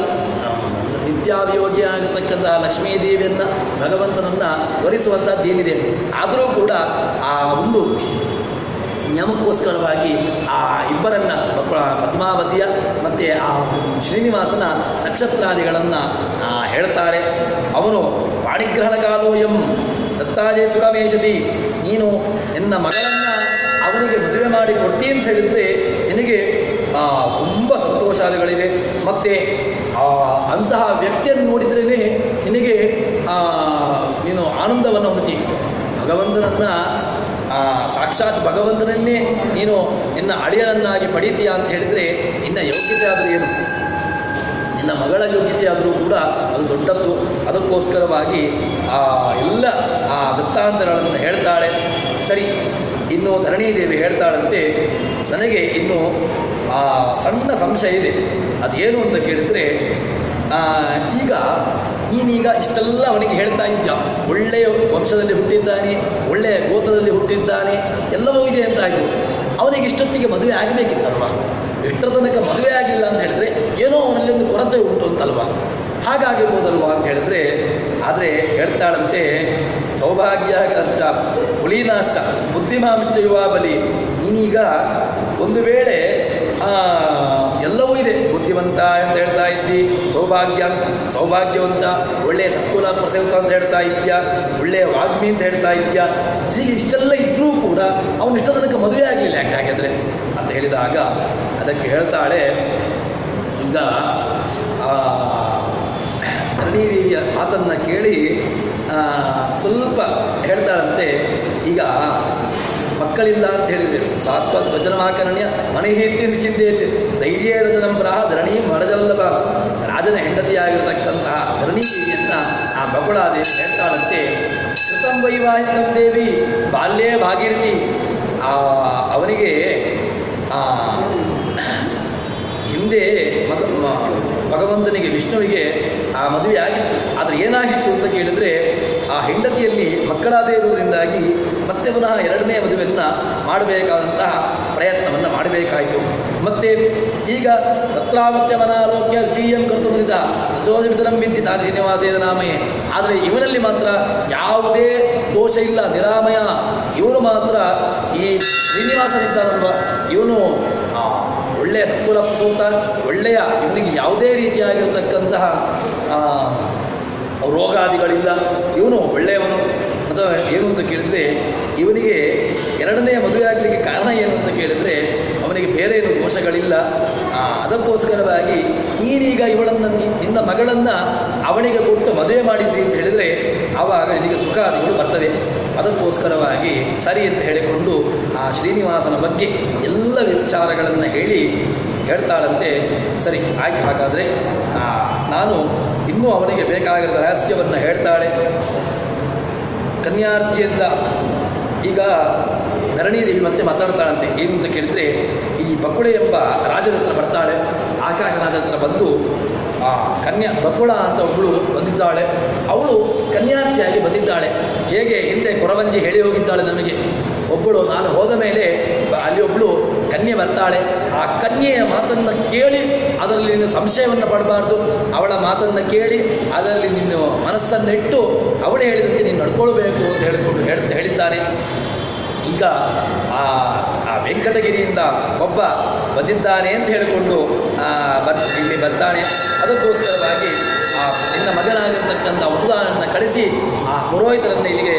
ನಿತ್ಯಾಭಿಯೋಗಿಯಾಗಿರ್ತಕ್ಕಂಥ ಲಕ್ಷ್ಮೀದೇವಿಯನ್ನು, ಭಗವಂತನನ್ನು ವರಿಸುವಂಥದ್ದು ಏನಿದೆ, ಆದರೂ ಕೂಡ ಆ ಒಂದು ನಿಯಮಕ್ಕೋಸ್ಕರವಾಗಿ ಆ ಇಬ್ಬರನ್ನ, ಪದ್ಮಾವತಿಯ ಮತ್ತು ಆ ಶ್ರೀನಿವಾಸನ ನಕ್ಷತ್ರಾದಿಗಳನ್ನು ಹೇಳ್ತಾರೆ. ಅವನು ಪಾಣಿಗ್ರಹಣ ಕಾಲೋಯಂ ದತ್ತಾಜೆ ಸುಖಮೇಶತಿ, ನೀನು ನಿನ್ನ ಮಗಳನ್ನು ಅವನಿಗೆ ಮದುವೆ ಮಾಡಿ ಕೊಡ್ತೀನಿ ಅಂತ ಹೇಳಿದರೆ ನಿನಗೆ ತುಂಬ ಸಂತೋಷಾದಿಗಳಿವೆ. ಮತ್ತು ಅಂತಹ ವ್ಯಕ್ತಿಯನ್ನು ನೋಡಿದ್ರೇ ನಿನಗೆ ನೀನು ಆನಂದವನ್ನು ಹೊಂದಿ. ಭಗವಂತನನ್ನು, ಸಾಕ್ಷಾತ್ ಭಗವಂತನನ್ನೇ ನೀನು ನಿನ್ನ ಅಳಿಯನನ್ನಾಗಿ ಪಡೀತೀಯ ಅಂತ ಹೇಳಿದರೆ ನಿನ್ನ ಯೋಗ್ಯತೆ ಆದರೂ ಏನು, ನಿನ್ನ ಮಗಳ ಯೋಗ್ಯತೆ ಆದರೂ ಕೂಡ ಅದು ದೊಡ್ಡದ್ದು. ಅದಕ್ಕೋಸ್ಕರವಾಗಿ ಎಲ್ಲ ಆ ವೃತ್ತಾಂತಗಳನ್ನು ಹೇಳ್ತಾಳೆ. ಸರಿ, ಇನ್ನು ಧರಣೀದೇವಿ ಹೇಳ್ತಾಳಂತೆ, ನನಗೆ ಇನ್ನು ಸಣ್ಣ ಸಂಶಯ ಇದೆ. ಅದೇನು ಅಂತ ಕೇಳಿದರೆ, ಈಗ ನೀನೀಗ ಇಷ್ಟೆಲ್ಲ ಅವನಿಗೆ ಹೇಳ್ತಾ ಇದ್ದ, ಒಳ್ಳೆಯ ವಂಶದಲ್ಲಿ ಹುಟ್ಟಿದ್ದಾನೆ, ಒಳ್ಳೆಯ ಗೋತ್ರದಲ್ಲಿ ಹುಟ್ಟಿದ್ದಾನೆ, ಎಲ್ಲವೂ ಇದೆ ಅಂತ ಆಯಿತು. ಅವನಿಗೆ ಇಷ್ಟೊತ್ತಿಗೆ ಮದುವೆ ಆಗಬೇಕಿತ್ತಲ್ವ, ಎಷ್ಟರ ತನಕ ಮದುವೆ ಆಗಿಲ್ಲ ಅಂತ ಹೇಳಿದ್ರೆ ಏನೋ ಅವನಲ್ಲಿ ಒಂದು ಕೊರತೆ ಉಂಟು ಅಂತಲ್ವ, ಹಾಗಾಗಿರ್ಬೋದಲ್ವ ಅಂತ ಹೇಳಿದ್ರೆ, ಆದರೆ ಹೇಳ್ತಾಳಂತೆ, ಸೌಭಾಗ್ಯ ಕಷ್ಟ ಕುಲೀನಾಶ್ಚ ಬುದ್ಧಿಮಾಂಶ್ಚ ಯುವ ಬಲಿ. ನೀನೀಗ ಒಂದು ವೇಳೆ ಎಲ್ಲವೂ ಇದೆ, ಬುದ್ಧಿವಂತ ಅಂತ ಹೇಳ್ತಾ ಇದ್ದಿ, ಸೌಭಾಗ್ಯವಂತ, ಒಳ್ಳೆಯ ಸತ್ಕುಲ ಪ್ರಸವಿತ ಅಂತ ಹೇಳ್ತಾ ಇದ್ಯಾ, ಒಳ್ಳೆಯ ವಾಗ್ಮಿ ಅಂತ ಹೇಳ್ತಾ ಇದ್ಯಾ, ಹೀಗೆ ಇಷ್ಟೆಲ್ಲ ಇದ್ದರೂ ಕೂಡ ಅವನು ಇಷ್ಟ ತನಕ ಮದುವೆ ಆಗಲಿಲ್ಲ ಯಾಕೆ ಹಾಗಾದರೆ ಅಂತ ಹೇಳಿದಾಗ ಅದಕ್ಕೆ ಹೇಳ್ತಾಳೆ, ಈಗ ಧರಣೀದೇವಿಯ ಮಾತನ್ನು ಕೇಳಿ ಸ್ವಲ್ಪ ಹೇಳ್ತಾಳಂತೆ, ಈಗ ಮಕ್ಕಳಿಲ್ಲ ಅಂತ ಹೇಳಿದರು, ಸಾತ್ವತ್ ವಚನಮಾಕರಣ್ಯ ಮನೆಹೀತಿ ವಿಚಿಂತೇತಿ ಧೈರ್ಯ ರಚನಂ ಪ್ರಾಹ ಧರಣಿ ಮರಜಲ್ಲಭ. ರಾಜನ ಹೆಂಡತಿಯಾಗಿರತಕ್ಕಂತಹ ಧರಣೀದೇವಿಯನ್ನು ಆ ಬಕುಳಾದೇವಿ ಹೇಳ್ತಾಳಂತೆ, ಕೃತಂ ವೈವಾಹಿಕಂ ದೇವಿ ಬಾಲ್ಯೇ ಭಾಗೀರಥಿ. ಅವನಿಗೆ ಹಿಂದೆ ಭಗವಂತನಿಗೆ, ವಿಷ್ಣುವಿಗೆ ಆ ಮದುವೆ ಆಗಿತ್ತು. ಆದರೆ ಏನಾಗಿತ್ತು ಅಂತ ಕೇಳಿದರೆ, ಆ ಹೆಂಡತಿಯಲ್ಲಿ ಮಕ್ಕಳಾದೇ ಇರುವುದರಿಂದಾಗಿ ಮತ್ತೆ ಪುನಃ ಎರಡನೇ ಮದುವೆಯನ್ನು ಮಾಡಬೇಕಾದಂತಹ ಪ್ರಯತ್ನವನ್ನು ಮಾಡಬೇಕಾಯಿತು. ಮತ್ತು ಈಗ ತತ್ರಾವತ್ಯಮನಾಲೋಕ್ಯ ದ್ವಿತೀಯಂ ಕರ್ತು ಬಂದಿದ್ದ ರಜೋಜವಿತರಂ ವಿದ್ಯೆ ತಾನು ಶ್ರೀನಿವಾಸೇದ ನಾಮಯೇ. ಆದರೆ ಇವನಲ್ಲಿ ಮಾತ್ರ ಯಾವುದೇ ದೋಷ ಇಲ್ಲ, ನಿರಾಮಯ. ಇವನು ಮಾತ್ರ ಈ ಶ್ರೀನಿವಾಸನಿದ್ದಾನಲ್ವ, ಇವನು ಒಳ್ಳೆಯ ಸತ್ಕುಲ ಪ್ರಸೂತ, ಒಳ್ಳೆಯ, ಇವನಿಗೆ ಯಾವುದೇ ರೀತಿಯಾಗಿರತಕ್ಕಂತಹ ರೋಗಾದಿಗಳಿಲ್ಲ, ಇವನು ಒಳ್ಳೆಯವನು. ಅಥವಾ ಏನು ಅಂತ ಕೇಳಿದರೆ, ಇವನಿಗೆ ಎರಡನೇ ಮದುವೆ ಆಗಲಿಕ್ಕೆ ಕಾರಣ ಏನು ಅಂತ ಕೇಳಿದರೆ ಅವನಿಗೆ ಬೇರೆ ಏನು ದೋಷಗಳಿಲ್ಲ. ಅದಕ್ಕೋಸ್ಕರವಾಗಿ ನೀನೀಗ ಇವಳನ್ನು, ನಿನ್ನ ಮಗಳನ್ನು ಅವನಿಗೆ ಕೊಟ್ಟು ಮದುವೆ ಮಾಡಿದ್ದಿ ಅಂತ ಹೇಳಿದರೆ ಆವಾಗ ನಿನಗೆ ಸುಖಾದಿಗಳು ಬರ್ತವೆ. ಅದಕ್ಕೋಸ್ಕರವಾಗಿ ಸರಿ ಅಂತ ಹೇಳಿಕೊಂಡು ಆ ಶ್ರೀನಿವಾಸನ ಬಗ್ಗೆ ಎಲ್ಲ ವಿಚಾರಗಳನ್ನು ಹೇಳ್ತಾಳಂತೆ. ಸರಿ ಆಯ್ತು, ಹಾಗಾದರೆ ನಾನು ಇನ್ನೂ ಅವನಿಗೆ ಬೇಕಾಗಿರೋ ರಹಸ್ಯವನ್ನು ಹೇಳ್ತಾಳೆ. ಕನ್ಯಾರ್ಥಿಯಿಂದ ಈಗ ಧರಣೀದೇವಿ ಮತ್ತೆ ಮಾತಾಡ್ತಾಳಂತೆ. ಏನು ಅಂತ ಕೇಳಿದರೆ, ಈ ಬಕುಳೆ ಎಂಬ ರಾಜನ ಹತ್ರ ಬರ್ತಾಳೆ. ಆಕಾಶನಾದ ಹತ್ರ ಬಂದು ಬಕುಳ ಅಂತ ಒಬ್ಬಳು ಬಂದಿದ್ದಾಳೆ. ಅವಳು ಕನ್ಯಾರ್ಥಿಯಾಗಿ ಬಂದಿದ್ದಾಳೆ. ಹೇಗೆ ಹಿಂದೆ ಕೊರವಂಜಿ ಹೇಳಿ ಹೋಗಿದ್ದಾಳೆ ನಮಗೆ. ಒಬ್ಬಳು ನಾನು ಹೋದ ಮೇಲೆ ಅಲ್ಲಿ ಒಬ್ಬಳು ಕನ್ಯೆ ಬರ್ತಾಳೆ. ಆ ಕನ್ಯೆಯ ಮಾತನ್ನು ಕೇಳಿ ಅದರಲ್ಲಿ ನೀನು ಸಂಶಯವನ್ನು ಪಡಬಾರ್ದು. ಅವಳ ಮಾತನ್ನು ಕೇಳಿ ಅದರಲ್ಲಿ ನಿನ್ನ ಮನಸ್ಸನ್ನಿಟ್ಟು ಅವಳು ಹೇಳಿದಂತೆ ನೀನು ನಡ್ಕೊಳ್ಬೇಕು ಅಂತ ಹೇಳಿದ್ದಾನೆ. ಈಗ ಆ ವೆಂಕಟಗಿರಿಯಿಂದ ಒಬ್ಬ ಬಂದಿದ್ದಾನೆ ಅಂತ ಹೇಳಿಕೊಂಡು ಇಲ್ಲಿ ಬರ್ತಾನೆ. ಅದಕ್ಕೋಸ್ಕರವಾಗಿ ನಿನ್ನ ಮಗನಾಗಿರ್ತಕ್ಕಂಥ ವಸುದಾನನ್ನು ಕಳಿಸಿ ಆ ಪುರೋಹಿತರನ್ನು ಇಲ್ಲಿಗೆ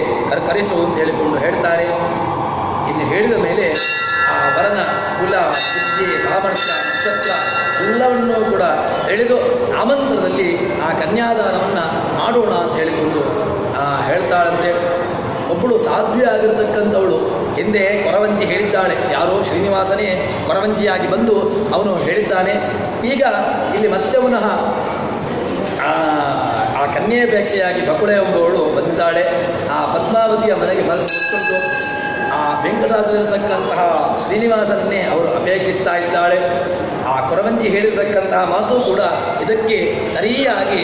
ಕರೆಸು ಅಂತ ಹೇಳಿಕೊಂಡು ಹೇಳ್ತಾರೆ. ಇನ್ನು ಹೇಳಿದ ಮೇಲೆ ಆ ವರನ ಕುಲ, ವಿದ್ಯೆ, ಸಾಮರ್ಥ್ಯ, ನಕ್ಷತ್ರ ಎಲ್ಲವನ್ನೂ ಕೂಡ ತಿಳಿದು ಆಮಂತ್ರದಲ್ಲಿ ಆ ಕನ್ಯಾದಾನವನ್ನು ಮಾಡೋಣ ಅಂತ ಹೇಳಿಕೊಂಡು ಹೇಳ್ತಾಳಂತೆ. ಒಬ್ಬಳು ಸಾಧ್ವಿ ಆಗಿರತಕ್ಕಂಥವಳು ಹಿಂದೆ ಕೊರವಂಜಿ ಹೇಳಿದ್ದಾಳೆ. ಯಾರೋ ಶ್ರೀನಿವಾಸನೇ ಕೊರವಂಜಿಯಾಗಿ ಬಂದು ಅವನು ಹೇಳಿದ್ದಾನೆ. ಈಗ ಇಲ್ಲಿ ಮತ್ತೆ ಪುನಃ ಆ ಕನ್ಯೆಯಪೇಕ್ಷೆಯಾಗಿ ಬಕುಳೆ ಎಂಬವಳು ಬಂದಿದ್ದಾಳೆ. ಆ ಪದ್ಮಾವತಿಯ ಮನೆಗೆ ಮನಸ್ಸು ಆ ವೆಂಕಟಾದ್ರಿರತಕ್ಕಂತಹ ಶ್ರೀನಿವಾಸನನ್ನೇ ಅವರು ಅಪೇಕ್ಷಿಸ್ತಾ ಇದ್ದಾಳೆ. ಆ ಕೊರವಂಜಿ ಹೇಳಿರತಕ್ಕಂತಹ ಮಾತು ಕೂಡ ಇದಕ್ಕೆ ಸರಿಯಾಗಿ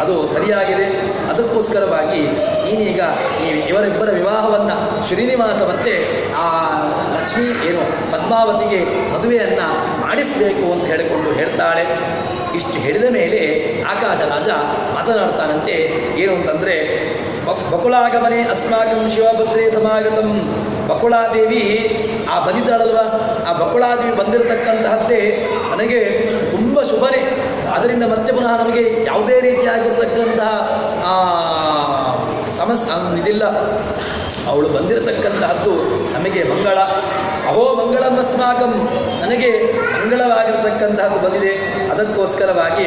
ಅದು ಸರಿಯಾಗಿದೆ. ಅದಕ್ಕೋಸ್ಕರವಾಗಿ ನೀನೀಗ ಇವರಿಬ್ಬರ ವಿವಾಹವನ್ನು ಶ್ರೀನಿವಾಸ ಮತ್ತೆ ಆ ಲಕ್ಷ್ಮಿ ಏನು ಪದ್ಮಾವತಿಗೆ ಮದುವೆಯನ್ನು ಮಾಡಿಸಬೇಕು ಅಂತ ಹೇಳಿಕೊಂಡು ಹೇಳ್ತಾಳೆ. ಇಷ್ಟು ಹೇಳಿದ ಮೇಲೆ ಆಕಾಶ ರಾಜ ಮಾತನಾಡ್ತಾನಂತೆ. ಏನು ಅಂತಂದರೆ, ಬಕುಳಾಗಮನೆ ಅಸ್ಮಾಕಂ ಶಿವಭದ್ರೇ ಸಮಾಗತಂ. ಬಕುಳಾದೇವಿ ಬಂದಿದ್ದಾಳಲ್ವ, ಆ ಬಕುಳಾದೇವಿ ಬಂದಿರತಕ್ಕಂತಹದ್ದೇ ನನಗೆ ತುಂಬ ಶುಭನೇ. ಅದರಿಂದ ಮತ್ತೆ ಪುನಃ ನಮಗೆ ಯಾವುದೇ ರೀತಿಯಾಗಿರ್ತಕ್ಕಂತಹ ಸಮಸ್ಯೆ ಇದಿಲ್ಲ. ಅವಳು ಬಂದಿರತಕ್ಕಂತಹದ್ದು ನಮಗೆ ಮಂಗಳ. ಅಹೋ ಮಂಗಳಂ ಅಸ್ಮಾಕಂ, ನನಗೆ ಮಂಗಳವಾಗಿರ್ತಕ್ಕಂತಹದ್ದು ಬಂದಿದೆ. ಅದಕ್ಕೋಸ್ಕರವಾಗಿ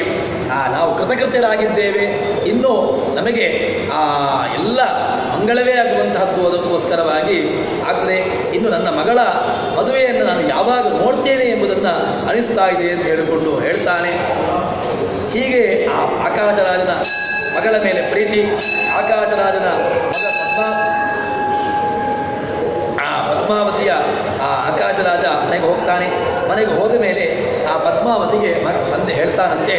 ನಾವು ಕೃತಕೃತ್ಯರಾಗಿದ್ದೇವೆ. ಇನ್ನು ನಮಗೆ ಎಲ್ಲ ಮಂಗಳವೇ ಆಗುವಂತಹದ್ದು. ಅದಕ್ಕೋಸ್ಕರವಾಗಿ ಆಗ್ತದೆ. ಇನ್ನು ನನ್ನ ಮಗಳ ಮದುವೆಯನ್ನು ನಾನು ಯಾವಾಗ ನೋಡ್ತೇನೆ ಎಂಬುದನ್ನು ಅನಿಸ್ತಾ ಇದೆ ಅಂತ ಹೇಳಿಕೊಂಡು ಹೇಳ್ತಾನೆ. ಹೀಗೆ ಆ ಆಕಾಶರಾಜನ ಮಗಳ ಮೇಲೆ ಪ್ರೀತಿ. ಆಕಾಶರಾಜನ ಮಗ ಪದ್ಮಾವತಿಯ ಆಕಾಶರಾಜ ಮನೆಗೆ ಹೋಗ್ತಾನೆ. ಮನೆಗೆ ಹೋದ ಮೇಲೆ ಆ ಪದ್ಮಾವತಿಗೆ ಬಂದು ಹೇಳ್ತಾನಂತೆ,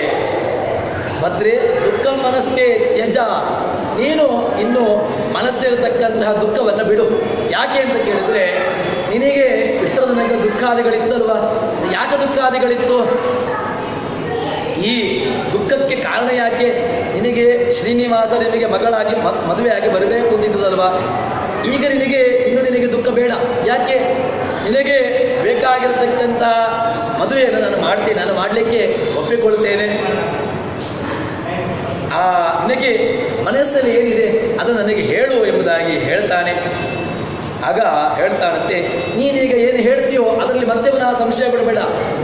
ಭದ್ರೇ ದುಃಖಂ ಮನಸ್ಸೇ ತ್ಯಜ. ನೀನು ಇನ್ನು ಮನಸ್ಸಿರತಕ್ಕಂತಹ ದುಃಖವನ್ನು ಬಿಡು. ಯಾಕೆ ಅಂತ ಕೇಳಿದರೆ, ನಿನಗೆ ಇಷ್ಟರ ತನಕ ದುಃಖಾದಿಗಳಿತ್ತಲ್ವ, ಯಾಕೆ ದುಃಖಾದಿಗಳಿತ್ತು? ಈ ದುಃಖಕ್ಕೆ ಕಾರಣ ಯಾಕೆ? ನಿನಗೆ ಶ್ರೀನಿವಾಸ ನಿನಗೆ ಮಗಳಾಗಿ ಮದುವೆಯಾಗಿ ಬರಬೇಕು ಅಂತಿದ್ದದಲ್ವ. ಈಗ ನಿನಗೆ ದುಃಖ ಬೇಡ. ಯಾಕೆ? ನಿನಗೆ ಬೇಕಾಗಿರತಕ್ಕಂಥ ಮದುವೆಯನ್ನು ನಾನು ಮಾಡ್ತೀನಿ, ನಾನು ಮಾಡಲಿಕ್ಕೆ ಒಪ್ಪಿಕೊಳ್ತೇನೆ. ನಿನಗೆ ಮನಸ್ಸಲ್ಲಿ ಏನಿದೆ ಅದು ನನಗೆ ಹೇಳು ಎಂಬುದಾಗಿ ಹೇಳ್ತಾನೆ. ಆಗ ಹೇಳ್ತಾನಂತೆ, ನೀನೀಗ ಏನು ಹೇಳ್ತೀಯೋ ಅದರಲ್ಲಿ ಮತ್ತೆ ಪುನಃ ಸಂಶಯ ಪಡಬೇಡ.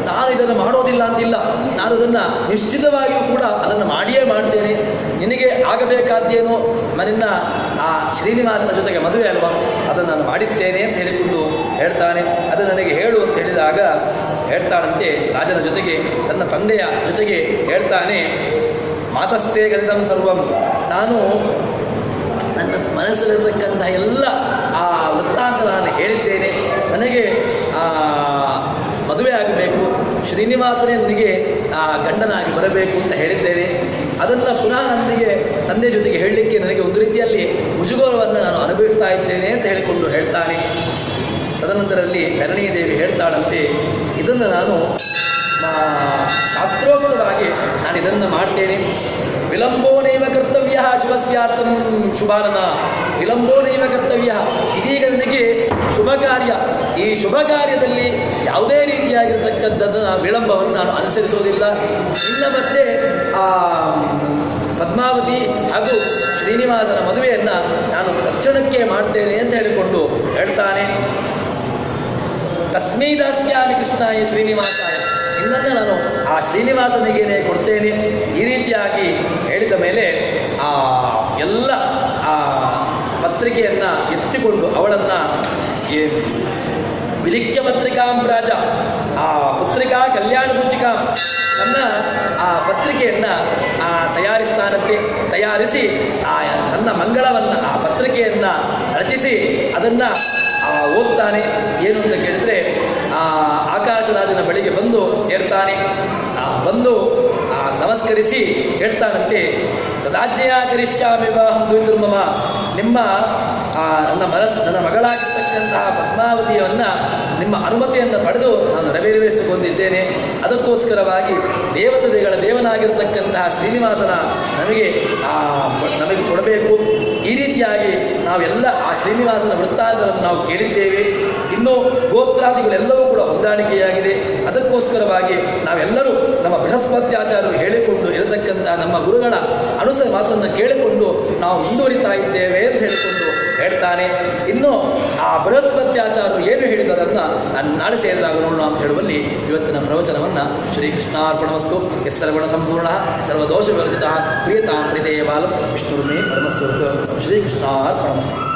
ನಾನು ಇದನ್ನು ಮಾಡೋದಿಲ್ಲ ಅಂತಿಲ್ಲ, ನಾನು ಅದನ್ನು ನಿಶ್ಚಿತವಾಗಿಯೂ ಕೂಡ ಅದನ್ನು ಮಾಡಿಯೇ ಮಾಡ್ತೇನೆ. ನಿನಗೆ ಆಗಬೇಕಾದ್ದೇನು ನಿನ್ನ ಆ ಶ್ರೀನಿವಾಸನ ಜೊತೆಗೆ ಮದುವೆ ಅಲ್ವಾ, ಅದನ್ನು ನಾನು ಮಾಡಿಸ್ತೇನೆ ಅಂತ ಹೇಳಿಕೊಂಡು ಹೇಳ್ತಾನೆ. ಅದು ನನಗೆ ಹೇಳು ಅಂತ ಹೇಳಿದಾಗ ಹೇಳ್ತಾನಂತೆ, ರಾಜನ ಜೊತೆಗೆ ತನ್ನ ತಂದೆಯ ಜೊತೆಗೆ ಹೇಳ್ತಾನೆ, ಮಾತಸ್ಥೇ ಗದಿದಂ ಸರ್ವಂ. ನಾನು ನನ್ನ ಮನಸ್ಸಲ್ಲಿರತಕ್ಕಂಥ ಎಲ್ಲ ಆ ವೃತ್ತಾಂತ ನಾನು ಹೇಳಿದ್ದೇನೆ. ನನಗೆ ಮದುವೆ ಆಗಬೇಕು, ಶ್ರೀನಿವಾಸನೇ ನನಗೆ ಗಂಡನಾಗಿ ಬರಬೇಕು ಅಂತ ಹೇಳಿದ್ದೇನೆ. ಅದನ್ನು ಪುನಃ ನನಗೆ ತಂದೆ ಜೊತೆಗೆ ಹೇಳಲಿಕ್ಕೆ ನನಗೆ ಒಂದು ರೀತಿಯಲ್ಲಿ ಮುಜುಗರವನ್ನು ನಾನು ಅನುಭವಿಸ್ತಾ ಇದ್ದೇನೆ ಅಂತ ಹೇಳಿಕೊಂಡು ಹೇಳ್ತಾನೆ. ತದನಂತರದಲ್ಲಿ ಧರಣೀದೇವಿ ಹೇಳ್ತಾಳಂತೆ, ಇದನ್ನು ನಾನು ಶಾಸ್ತ್ರೋಕ್ತವಾಗಿ ನಾನು ಇದನ್ನು ಮಾಡ್ತೇನೆ. ವಿಳಂಬೋನೈವ ಕರ್ತವ್ಯ ಶುಭಸ್ಯಾರ್ಥಂ ಶುಭಾನನ, ವಿಳಂಬೋನೈವ ಕರ್ತವ್ಯ, ಇದೀಗ ನನಗೆ ಶುಭ ಕಾರ್ಯ, ಈ ಶುಭ ಕಾರ್ಯದಲ್ಲಿ ಯಾವುದೇ ರೀತಿಯಾಗಿರ್ತಕ್ಕಂಥದ್ದನ್ನು ವಿಳಂಬವನ್ನು ನಾನು ಅನುಸರಿಸುವುದಿಲ್ಲ. ಇನ್ನು ಮತ್ತೆ ಆ ಪದ್ಮಾವತಿ ಹಾಗೂ ಶ್ರೀನಿವಾಸನ ಮದುವೆಯನ್ನು ನಾನು ತಕ್ಷಣಕ್ಕೆ ಮಾಡ್ತೇನೆ ಅಂತ ಹೇಳಿಕೊಂಡು ಹೇಳ್ತಾನೆ. ತಸ್ಮೈ ದಾಸ್ಯಾಮಿ ಕೃಷ್ಣಾಯ ಶ್ರೀನಿವಾಸಾಯ, ಇನ್ನನ್ನು ನಾನು ಆ ಶ್ರೀನಿವಾಸನಿಗೇನೆ ಕೊಡ್ತೇನೆ. ಈ ರೀತಿಯಾಗಿ ಹೇಳಿದ ಮೇಲೆ ಆ ಎಲ್ಲ ಆ ಪತ್ರಿಕೆಯನ್ನು ಎತ್ತಿಕೊಂಡು ಅವಳನ್ನು ವಿಲಿಖ್ಯ ಪತ್ರಿಕಾಂ ರಾಜ, ಆ ಪತ್ರಿಕಾ ಕಲ್ಯಾಣ ಸೂಚಿಕಾ, ನನ್ನ ಆ ಪತ್ರಿಕೆಯನ್ನು ತಯಾರಿಸ್ತಾನಂತೆ. ತಯಾರಿಸಿ ನನ್ನ ಮಂಗಳವನ್ನು ಆ ಪತ್ರಿಕೆಯನ್ನು ರಚಿಸಿ ಅದನ್ನು ಓದ್ತಾನೆ. ಏನು ಅಂತ ಕೇಳಿದರೆ ಆಕಾಶರಾಜನ ಬಳಿಗೆ ಬಂದು ಸೇರ್ತಾನೆ. ಬಂದು ನಮಸ್ಕರಿಸಿ ಹೇಳ್ತಾನಂತೆ, ತದಾಜ್ಞೆಯ ಕರಿಷ್ಯಾಮಿ ವಿವಾಹಂ ದ್ವಿತಿರ್ಮಮ, ನಿಮ್ಮ ನನ್ನ ಮಗಳಾಗಿರ್ತಕ್ಕಂತಹ ಪದ್ಮಾವತಿಯನ್ನು ನಿಮ್ಮ ಅನುಮತಿಯನ್ನು ಪಡೆದು ನಾನು ನೆರವೇರಿಸಿಕೊಂಡಿದ್ದೇನೆ. ಅದಕ್ಕೋಸ್ಕರವಾಗಿ ದೇವತೆಗಳ ದೇವನಾಗಿರ್ತಕ್ಕಂತಹ ಶ್ರೀನಿವಾಸನ ನಮಗೆ ಕೊಡಬೇಕು. ಈ ರೀತಿಯಾಗಿ ನಾವೆಲ್ಲ ಆ ಶ್ರೀನಿವಾಸನ ವೃತ್ತಾಂತವನ್ನು ನಾವು ಕೇಳಿದ್ದೇವೆ. ಇನ್ನೂ ಗೋತ್ರಾದಿಗಳೆಲ್ಲವೂ ಕೂಡ ಹೊಂದಾಣಿಕೆಯಾಗಿದೆ. ಅದಕ್ಕೋಸ್ಕರವಾಗಿ ನಾವೆಲ್ಲರೂ ನಮ್ಮ ಬೃಹಸ್ಪತ್ಯಾಚಾರ್ಯರು ಹೇಳಿಕೊಂಡು ಇರತಕ್ಕಂತಹ ನಮ್ಮ ಗುರುಗಳ ಮಾತನ್ನು ಕೇಳಿಕೊಂಡು ನಾವು ಮುಂದುವರಿತಾ ಇದ್ದೇವೆ ಅಂತ ಹೇಳಿಕೊಂಡು ಹೇಳ್ತಾನೆ. ಇನ್ನು ಆ ಬೃಹಸ್ಪತ್ಯಾಚಾರ್ಯರು ಏನು ಹೇಳಿದರನ್ನು ನಾನು ನಾಳೆ ಸೇರಿದಾಗ ನೋಡೋಣ ಅಂತ ಹೇಳುವಲ್ಲಿ ಇವತ್ತಿನ ಪ್ರವಚನವನ್ನು ಶ್ರೀಕೃಷ್ಣಾರ್ಪಣಮಸ್ತು. ಸರ್ವಣ ಸಂಪೂರ್ಣ ಸರ್ವದೋಷ ವಿವರ್ಜಿತ ಪ್ರಿಯತಾಂ ಪ್ರೀತೆಯ ಬಾಲಂ ವಿಷ್ಣುರ್ಮೇ ಪರಮಸ್ವರೂಪ ಶ್ರೀಕೃಷ್ಣಾರ್ಪಣಮಸ್ತು.